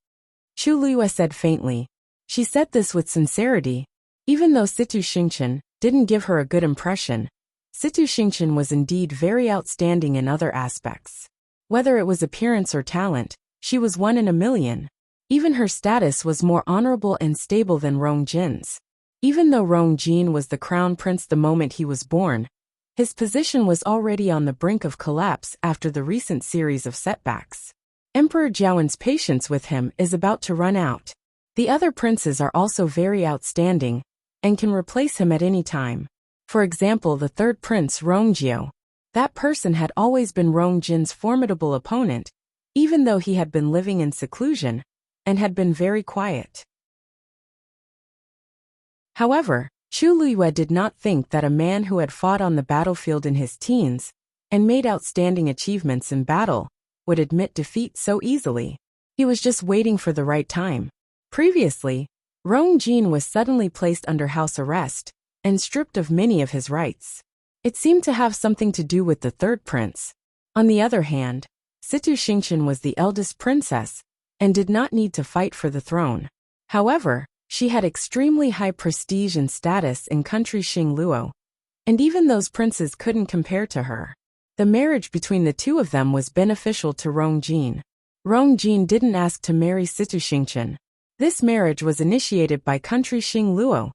Chu Luiyue said faintly. She said this with sincerity. Even though Situ Xingchen didn't give her a good impression, Situ Xingchen was indeed very outstanding in other aspects. Whether it was appearance or talent, she was one in a million. Even her status was more honorable and stable than Rong Jin's. Even though Rong Jin was the crown prince the moment he was born, his position was already on the brink of collapse after the recent series of setbacks. Emperor Jiawen's patience with him is about to run out. The other princes are also very outstanding and can replace him at any time. For example, the third prince, Rongjio. That person had always been Rong Jin's formidable opponent, even though he had been living in seclusion and had been very quiet. However, Chu Liyue did not think that a man who had fought on the battlefield in his teens and made outstanding achievements in battle would admit defeat so easily. He was just waiting for the right time. Previously, Rong Jin was suddenly placed under house arrest and stripped of many of his rights. It seemed to have something to do with the third prince. On the other hand, Situ Xingqian was the eldest princess and did not need to fight for the throne. However, she had extremely high prestige and status in country Xingluo, and even those princes couldn't compare to her. The marriage between the two of them was beneficial to Rong Jin. Rong Jin didn't ask to marry Situ Xingqian. This marriage was initiated by country Xingluo.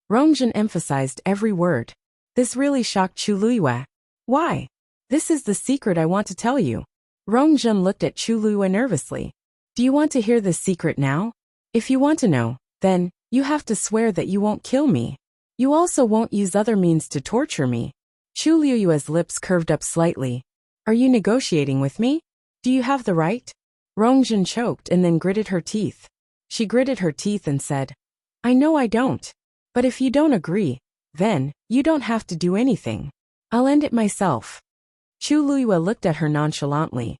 Rong Jin emphasized every word. This really shocked Chu Liyue. Why? This is the secret I want to tell you. Rong Jin looked at Chu Liyue nervously. Do you want to hear this secret now? If you want to know, then you have to swear that you won't kill me. You also won't use other means to torture me. Chu Liyue's lips curved up slightly. Are you negotiating with me? Do you have the right? Rong Jin choked and then gritted her teeth. She gritted her teeth and said, I know I don't. But if you don't agree, then you don't have to do anything. I'll end it myself. Chu Liyue looked at her nonchalantly.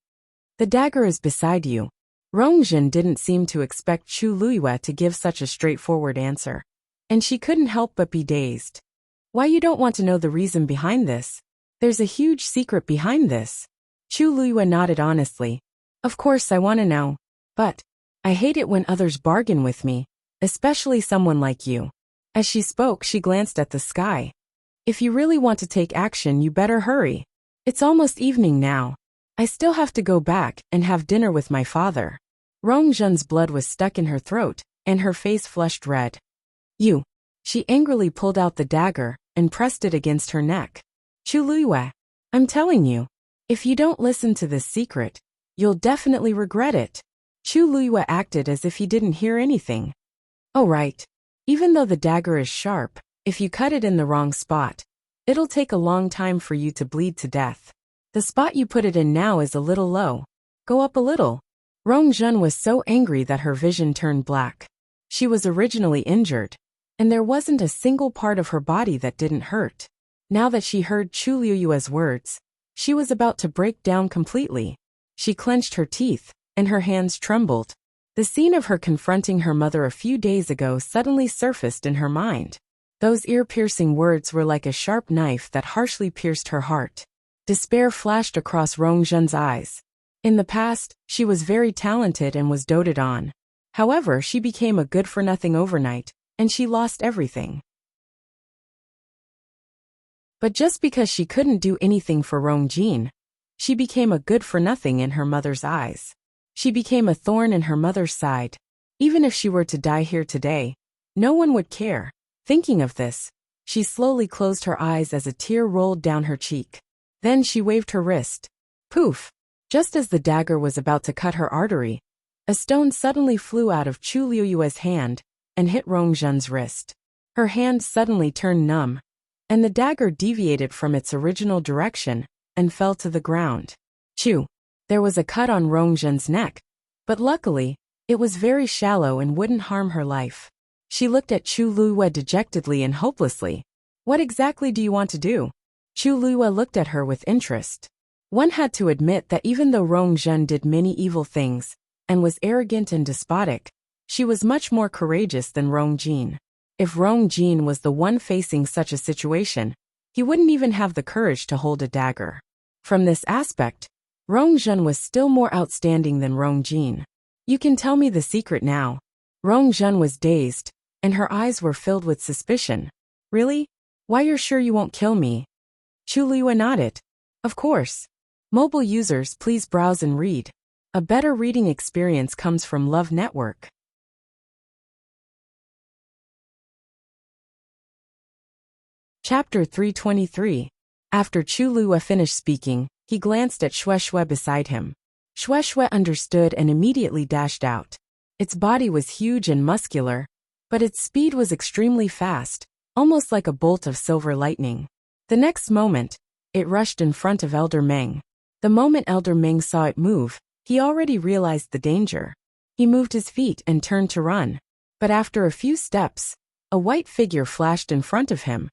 The dagger is beside you. Rong Jin didn't seem to expect Chu Liyue to give such a straightforward answer, and she couldn't help but be dazed. Why you don't want to know the reason behind this? There's a huge secret behind this. Chu Liyue nodded honestly. Of course I want to know. But I hate it when others bargain with me, especially someone like you. As she spoke, she glanced at the sky. If you really want to take action, you better hurry. It's almost evening now. I still have to go back and have dinner with my father. Rong Jin's blood was stuck in her throat, and her face flushed red. You. She angrily pulled out the dagger and pressed it against her neck. Chu Liyue, I'm telling you, if you don't listen to this secret, you'll definitely regret it. Chu Liyue acted as if he didn't hear anything. Oh right. Even though the dagger is sharp, if you cut it in the wrong spot, it'll take a long time for you to bleed to death. The spot you put it in now is a little low. Go up a little. Rong Jin was so angry that her vision turned black. She was originally injured, and there wasn't a single part of her body that didn't hurt. Now that she heard Chu Liyue's words, she was about to break down completely. She clenched her teeth, and her hands trembled. The scene of her confronting her mother a few days ago suddenly surfaced in her mind. Those ear-piercing words were like a sharp knife that harshly pierced her heart. Despair flashed across Rong Jin's eyes. In the past, she was very talented and was doted on. However, she became a good-for-nothing overnight, and she lost everything. But just because she couldn't do anything for Rong Jin, she became a good-for-nothing in her mother's eyes. She became a thorn in her mother's side. Even if she were to die here today, no one would care. Thinking of this, she slowly closed her eyes as a tear rolled down her cheek. Then she waved her wrist. Poof! Just as the dagger was about to cut her artery, a stone suddenly flew out of Chu Liyue's hand and hit Rong Jin's wrist. Her hand suddenly turned numb, and the dagger deviated from its original direction and fell to the ground. Chu! There was a cut on Rong Jin's neck, but luckily, it was very shallow and wouldn't harm her life. She looked at Chu Liyue dejectedly and hopelessly. What exactly do you want to do? Chu Liyue looked at her with interest. One had to admit that even though Rong Jin did many evil things and was arrogant and despotic, she was much more courageous than Rong Jin. If Rong Jin was the one facing such a situation, he wouldn't even have the courage to hold a dagger. From this aspect, Rong Jin was still more outstanding than Rong Jin. You can tell me the secret now. Rong Jin was dazed, and her eyes were filled with suspicion. Really? Why you're sure you won't kill me? Chu Liyue nodded. Of course. Mobile users, please browse and read. A better reading experience comes from Love Network. Chapter 323. After Chu Lue finished speaking, he glanced at Xue Xue beside him. Xue Xue understood and immediately dashed out. Its body was huge and muscular, but its speed was extremely fast, almost like a bolt of silver lightning. The next moment, it rushed in front of Elder Meng. The moment Elder Meng saw it move, he already realized the danger. He moved his feet and turned to run. But after a few steps, a white figure flashed in front of him,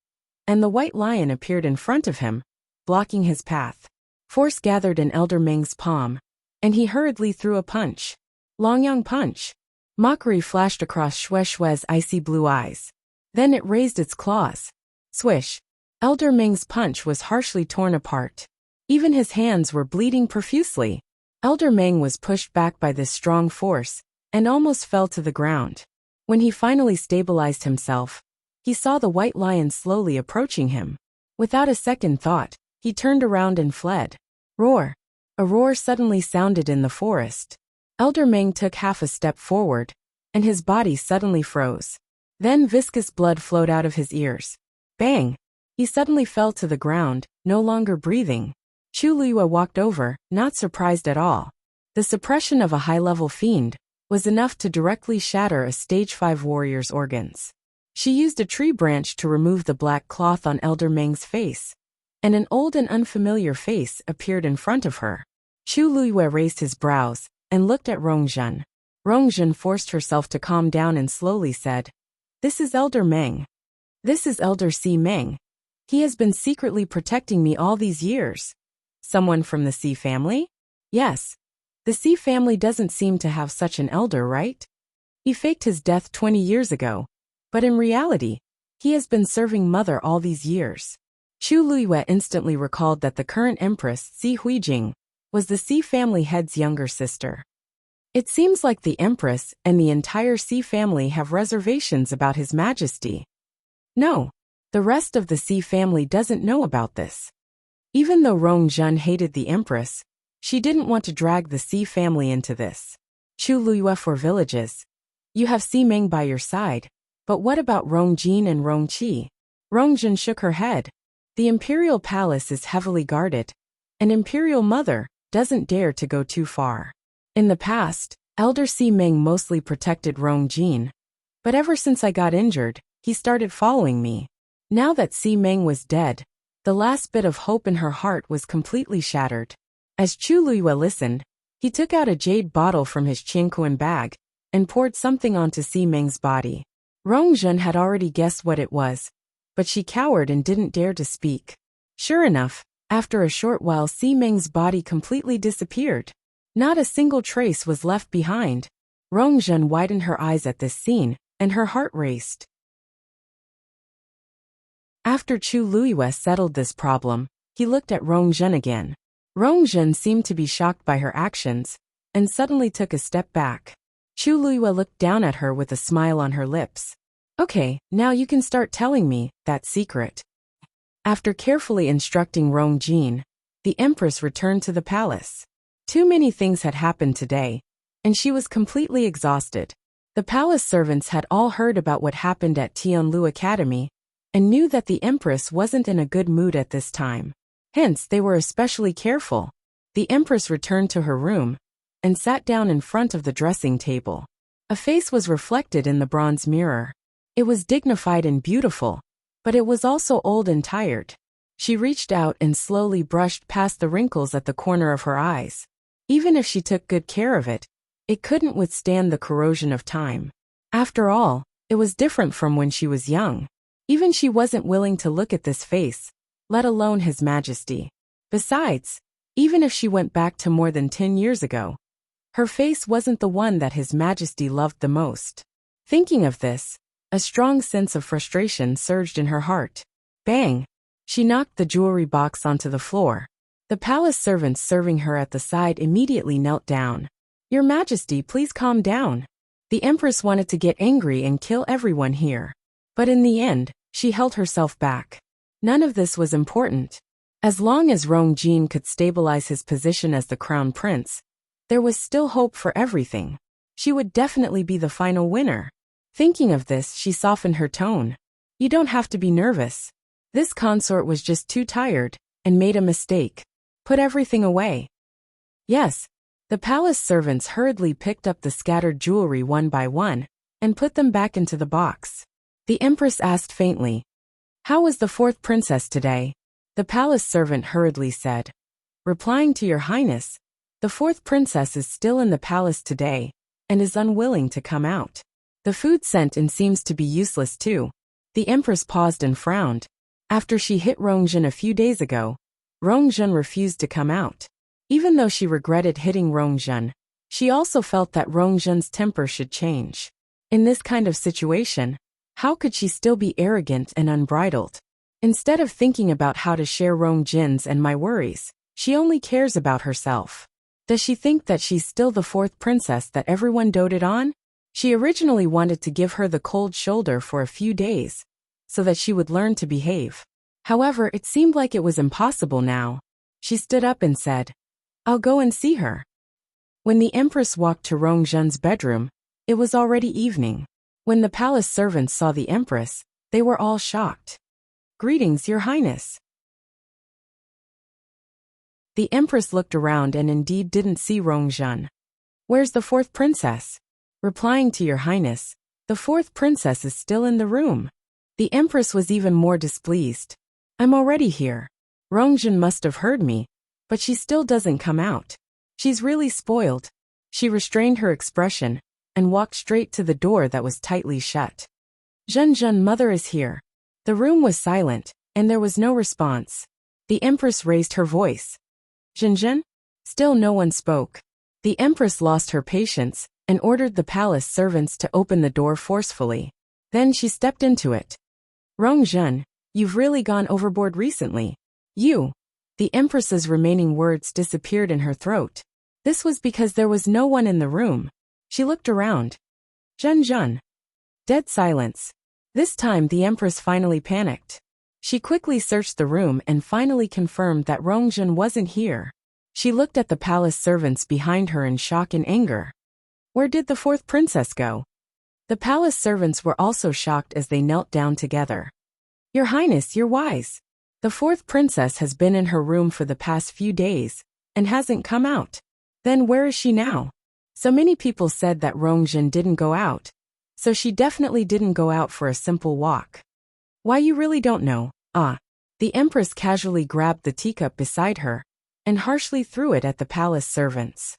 and the white lion appeared in front of him, blocking his path. Force gathered in Elder Meng's palm, and he hurriedly threw a punch. Longyang punch. Mockery flashed across Xue Xue's icy blue eyes. Then it raised its claws. Swish. Elder Meng's punch was harshly torn apart. Even his hands were bleeding profusely. Elder Meng was pushed back by this strong force, and almost fell to the ground. When he finally stabilized himself, he saw the white lion slowly approaching him. Without a second thought, he turned around and fled. Roar! A roar suddenly sounded in the forest. Elder Meng took half a step forward, and his body suddenly froze. Then viscous blood flowed out of his ears. Bang! He suddenly fell to the ground, no longer breathing. Chu Lue walked over, not surprised at all. The suppression of a high-level fiend was enough to directly shatter a Stage 5 warrior's organs. She used a tree branch to remove the black cloth on Elder Meng's face, and an old and unfamiliar face appeared in front of her. Chu Lue raised his brows and looked at Rongzhen. Rongzhen forced herself to calm down and slowly said, "This is Elder Meng. This is Elder Si Meng. He has been secretly protecting me all these years." Someone from the Si family? Yes. The Si family doesn't seem to have such an elder, right? He faked his death 20 years ago, but in reality, he has been serving mother all these years. Chu Lue instantly recalled that the current empress, Si Huijing, was the Si family head's younger sister. It seems like the empress and the entire Si family have reservations about His Majesty. No, the rest of the Si family doesn't know about this. Even though Rongzhen hated the empress, she didn't want to drag the Si family into this. Chu Lue for villages. You have Si Meng by your side, but what about Rongjin and Rongqi? Rongzhen shook her head. The Imperial palace is heavily guarded. An Imperial mother doesn't dare to go too far. In the past, Elder Si Meng mostly protected Rongjin, but ever since I got injured, he started following me. Now that Si Meng was dead, the last bit of hope in her heart was completely shattered. As Chu Lue listened, he took out a jade bottle from his Qingquan bag and poured something onto Si Meng's body. Rongzhen had already guessed what it was, but she cowered and didn't dare to speak. Sure enough, after a short while Si Meng's body completely disappeared. Not a single trace was left behind. Rongzhen widened her eyes at this scene, and her heart raced. After Chu Lue settled this problem, he looked at Rongzhen again. Rongzhen seemed to be shocked by her actions, and suddenly took a step back. Chu Lue looked down at her with a smile on her lips. Okay, now you can start telling me that secret. After carefully instructing Rongjin, the empress returned to the palace. Too many things had happened today, and she was completely exhausted. The palace servants had all heard about what happened at Tianlu Academy, and knew that the empress wasn't in a good mood at this time. Hence, they were especially careful. The empress returned to her room, and sat down in front of the dressing table. A face was reflected in the bronze mirror. It was dignified and beautiful, but it was also old and tired. She reached out and slowly brushed past the wrinkles at the corner of her eyes. Even if she took good care of it, it couldn't withstand the corrosion of time. After all, it was different from when she was young. Even she wasn't willing to look at this face, let alone His Majesty. Besides, even if she went back to more than 10 years ago, her face wasn't the one that His Majesty loved the most. Thinking of this, a strong sense of frustration surged in her heart. Bang! She knocked the jewelry box onto the floor. The palace servants serving her at the side immediately knelt down. Your Majesty, please calm down. The Empress wanted to get angry and kill everyone here. But in the end, she held herself back. None of this was important. As long as Rongjin could stabilize his position as the crown prince, There was still hope for everything. She would definitely be the final winner. Thinking of this, she softened her tone. You don't have to be nervous. This consort was just too tired and made a mistake. Put everything away. Yes. The palace servants hurriedly picked up the scattered jewelry one by one and put them back into the box. The empress asked faintly, "How was the fourth princess today?" The palace servant hurriedly said, "Replying to your highness, the fourth princess is still in the palace today and is unwilling to come out. The food sent in seems to be useless too." The empress paused and frowned. After she hit Rongjun a few days ago, Rongjun refused to come out. Even though she regretted hitting Rongjun, she also felt that Rongjun's temper should change. In this kind of situation, how could she still be arrogant and unbridled? Instead of thinking about how to share Rongjun's and my worries, she only cares about herself. Does she think that she's still the fourth princess that everyone doted on? She originally wanted to give her the cold shoulder for a few days, so that she would learn to behave. However, it seemed like it was impossible now. She stood up and said, "I'll go and see her." When the empress walked to Rongjun's bedroom, it was already evening. When the palace servants saw the empress, they were all shocked. "Greetings, your highness." The empress looked around and indeed didn't see Rongjun. "Where's the fourth princess?" "Replying to your highness, the fourth princess is still in the room." The empress was even more displeased. "I'm already here. Rongjun must have heard me, but she still doesn't come out. She's really spoiled." She restrained her expression and walked straight to the door that was tightly shut. "Zhenjun, mother is here." The room was silent, and there was no response. The empress raised her voice. "Zhenjun?" Still no one spoke. The empress lost her patience and ordered the palace servants to open the door forcefully. Then she stepped into it. "Rongjun, you've really gone overboard recently. You." The empress's remaining words disappeared in her throat. This was because there was no one in the room. She looked around. Zhenjun. Dead silence. This time the empress finally panicked. She quickly searched the room and finally confirmed that Rongjun wasn't here. She looked at the palace servants behind her in shock and anger. Where did the fourth princess go? The palace servants were also shocked as they knelt down together. "Your highness, you're wise. The fourth princess has been in her room for the past few days and hasn't come out." "Then where is she now?" "So many people said that Rongjun didn't go out, so she definitely didn't go out for a simple walk." "Why, you really don't know." "Ah." The empress casually grabbed the teacup beside her and harshly threw it at the palace servants.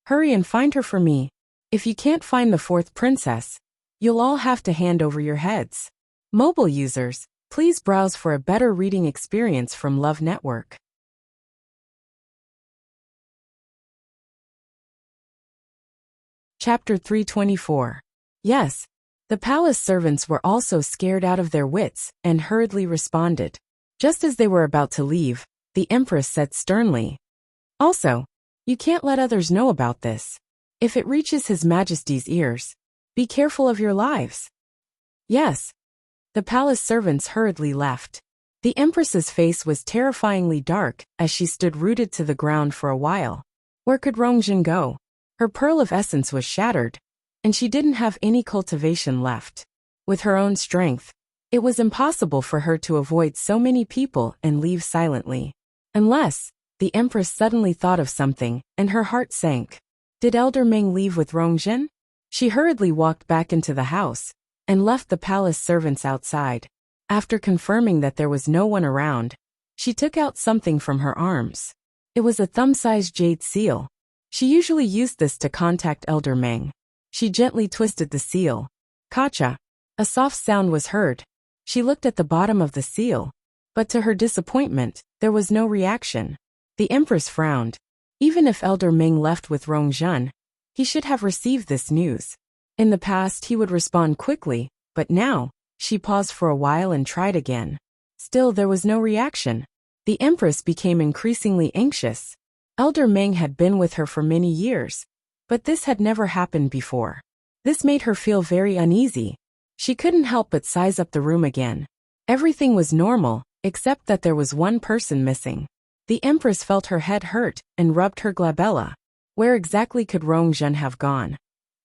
"Hurry and find her for me. If you can't find the fourth princess, you'll all have to hand over your heads." Mobile users, please browse for a better reading experience from Love Network. Chapter 324. Yes. The palace servants were also scared out of their wits and hurriedly responded. Just as they were about to leave, the empress said sternly, "Also, you can't let others know about this. If it reaches His Majesty's ears, be careful of your lives." "Yes." The palace servants hurriedly left. The empress's face was terrifyingly dark as she stood rooted to the ground for a while. Where could Rongjun go? Her pearl of essence was shattered, and she didn't have any cultivation left. With her own strength, it was impossible for her to avoid so many people and leave silently. Unless, the empress suddenly thought of something, and her heart sank. Did Elder Ming leave with Rongjun? She hurriedly walked back into the house and left the palace servants outside. After confirming that there was no one around, she took out something from her arms. It was a thumb-sized jade seal. She usually used this to contact Elder Meng. She gently twisted the seal. Kacha. A soft sound was heard. She looked at the bottom of the seal, but to her disappointment, there was no reaction. The empress frowned. Even if Elder Ming left with Rongjun, he should have received this news. In the past he would respond quickly, but now, she paused for a while and tried again. Still there was no reaction. The empress became increasingly anxious. Elder Ming had been with her for many years, but this had never happened before. This made her feel very uneasy. She couldn't help but size up the room again. Everything was normal, except that there was one person missing. The empress felt her head hurt and rubbed her glabella. Where exactly could Rongzhen have gone?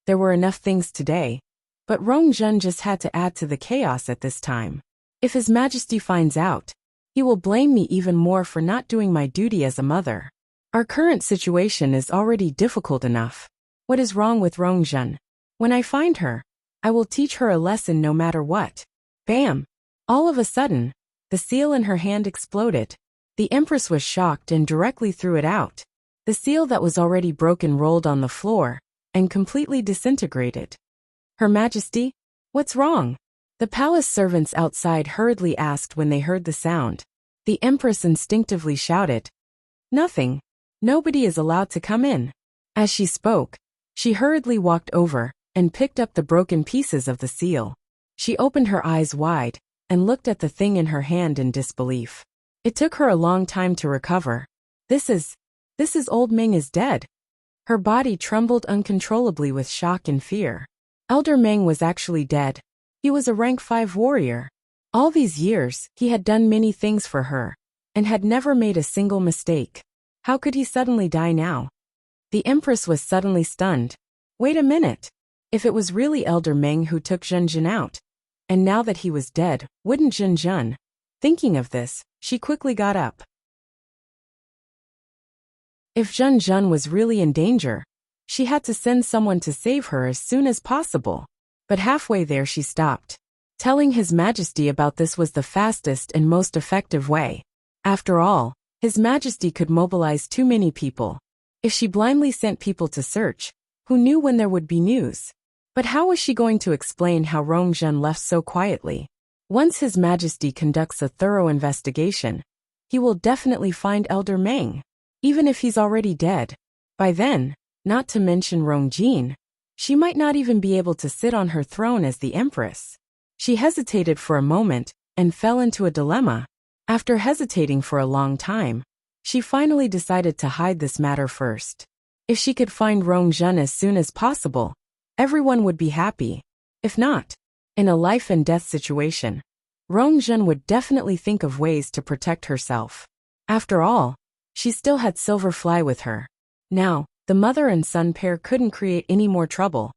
There were enough things today, but Rongzhen just had to add to the chaos at this time. If His Majesty finds out, he will blame me even more for not doing my duty as a mother. Our current situation is already difficult enough. What is wrong with Rongzhen? When I find her, I will teach her a lesson no matter what. Bam! All of a sudden, the seal in her hand exploded. The Empress was shocked and directly threw it out. The seal that was already broken rolled on the floor and completely disintegrated. Her Majesty? What's wrong? The palace servants outside hurriedly asked when they heard the sound. The Empress instinctively shouted, "Nothing. Nobody is allowed to come in." As she spoke, she hurriedly walked over and picked up the broken pieces of the seal. She opened her eyes wide and looked at the thing in her hand in disbelief. It took her a long time to recover. This is Old Meng is dead. Her body trembled uncontrollably with shock and fear. Elder Meng was actually dead. He was a rank 5 warrior. All these years, he had done many things for her, and had never made a single mistake. How could he suddenly die now? The Empress was suddenly stunned. Wait a minute. If it was really Elder Meng who took Zhenjun out, and now that he was dead, wouldn't Zhenjun? Thinking of this, she quickly got up. If Zhenjun was really in danger, she had to send someone to save her as soon as possible. But halfway there she stopped. Telling His Majesty about this was the fastest and most effective way. After all, His Majesty could mobilize too many people. If she blindly sent people to search, who knew when there would be news? But how was she going to explain how Rongzhen left so quietly? Once His Majesty conducts a thorough investigation, he will definitely find Elder Meng, even if he's already dead. By then, not to mention Rongjin, she might not even be able to sit on her throne as the Empress. She hesitated for a moment and fell into a dilemma. After hesitating for a long time, she finally decided to hide this matter first. If she could find Rongzhen as soon as possible, everyone would be happy. If not, in a life and death situation, Rongzhen would definitely think of ways to protect herself. After all, she still had Silverfly with her. Now, the mother and son pair couldn't create any more trouble.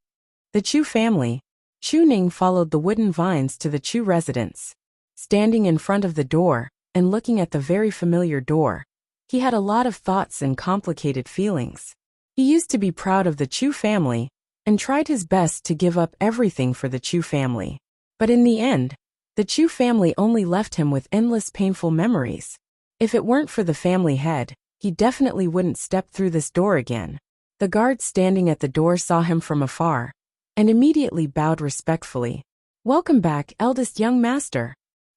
The Chu family. Chu Ning followed the wooden vines to the Chu residence. Standing in front of the door and looking at the very familiar door, he had a lot of thoughts and complicated feelings. He used to be proud of the Chu family and tried his best to give up everything for the Chu family. But in the end, the Chu family only left him with endless painful memories. If it weren't for the family head, he definitely wouldn't step through this door again. The guard standing at the door saw him from afar and immediately bowed respectfully. "Welcome back, eldest young master."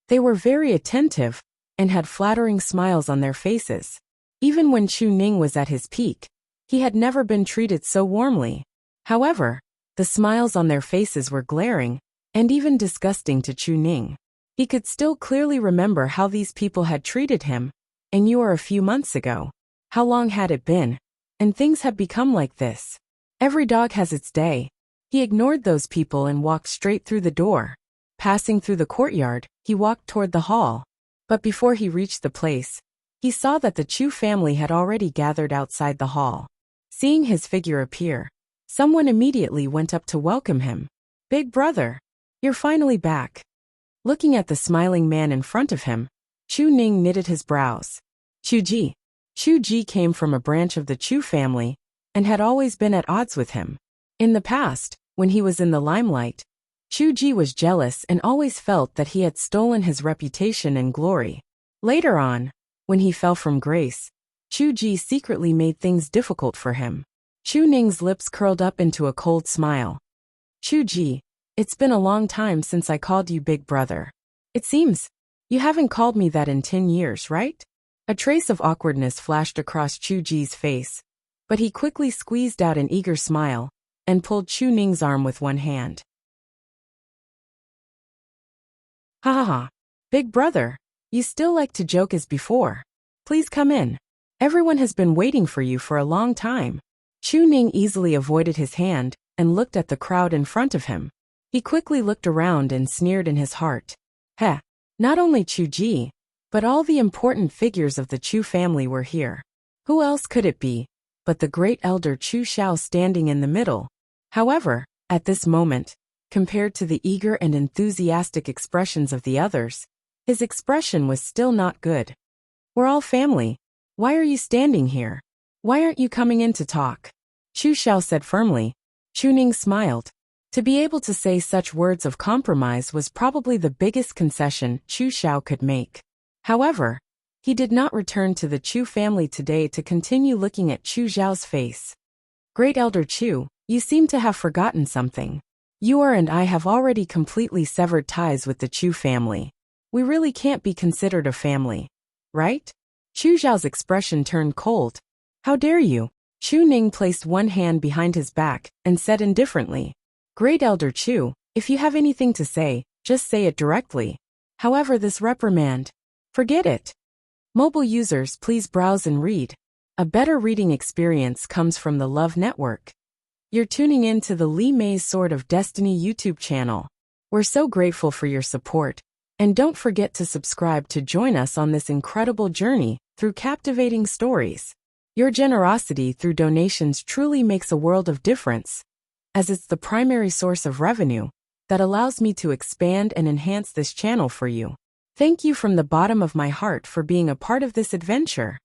They were very attentive and had flattering smiles on their faces. Even when Chu Ning was at his peak, he had never been treated so warmly. However, the smiles on their faces were glaring and even disgusting to Chu Ning. He could still clearly remember how these people had treated him, and you were a few months ago. How long had it been? And things had become like this. Every dog has its day. He ignored those people and walked straight through the door. Passing through the courtyard, he walked toward the hall. But before he reached the place, he saw that the Chu family had already gathered outside the hall. Seeing his figure appear, someone immediately went up to welcome him. "Big brother, you're finally back." Looking at the smiling man in front of him, Chu Ning knitted his brows. Chu Ji came from a branch of the Chu family and had always been at odds with him. In the past, when he was in the limelight, Chu Ji was jealous and always felt that he had stolen his reputation and glory. Later on, when he fell from grace, Chu Ji secretly made things difficult for him. Chu Ning's lips curled up into a cold smile. "Chu Ji, it's been a long time since I called you big brother. It seems you haven't called me that in 10 years, right?" A trace of awkwardness flashed across Chu Ji's face, but he quickly squeezed out an eager smile and pulled Chu Ning's arm with one hand. "Ha ha ha. Big brother, you still like to joke as before. Please come in. Everyone has been waiting for you for a long time." Chu Ning easily avoided his hand and looked at the crowd in front of him. He quickly looked around and sneered in his heart. Heh, not only Chu Ji, but all the important figures of the Chu family were here. Who else could it be but the great elder Chu Xiao standing in the middle. However, at this moment, compared to the eager and enthusiastic expressions of the others, his expression was still not good. We're all family. Why are you standing here? Why aren't you coming in to talk? Chu Xiao said firmly. Chu Ning smiled. To be able to say such words of compromise was probably the biggest concession Chu Xiao could make. However, he did not return to the Chu family today to continue looking at Chu Xiao's face. Great Elder Chu, you seem to have forgotten something. You and I have already completely severed ties with the Chu family. We really can't be considered a family, right? Chu Xiao's expression turned cold. How dare you? Chu Ning placed one hand behind his back and said indifferently, Great Elder Chu, if you have anything to say, just say it directly. However, this reprimand, forget it. Mobile users, please browse and read. A better reading experience comes from the Love Network. You're tuning in to the Li Mei's Sword of Destiny YouTube channel. We're so grateful for your support. And don't forget to subscribe to join us on this incredible journey through captivating stories. Your generosity through donations truly makes a world of difference, as it's the primary source of revenue that allows me to expand and enhance this channel for you. Thank you from the bottom of my heart for being a part of this adventure.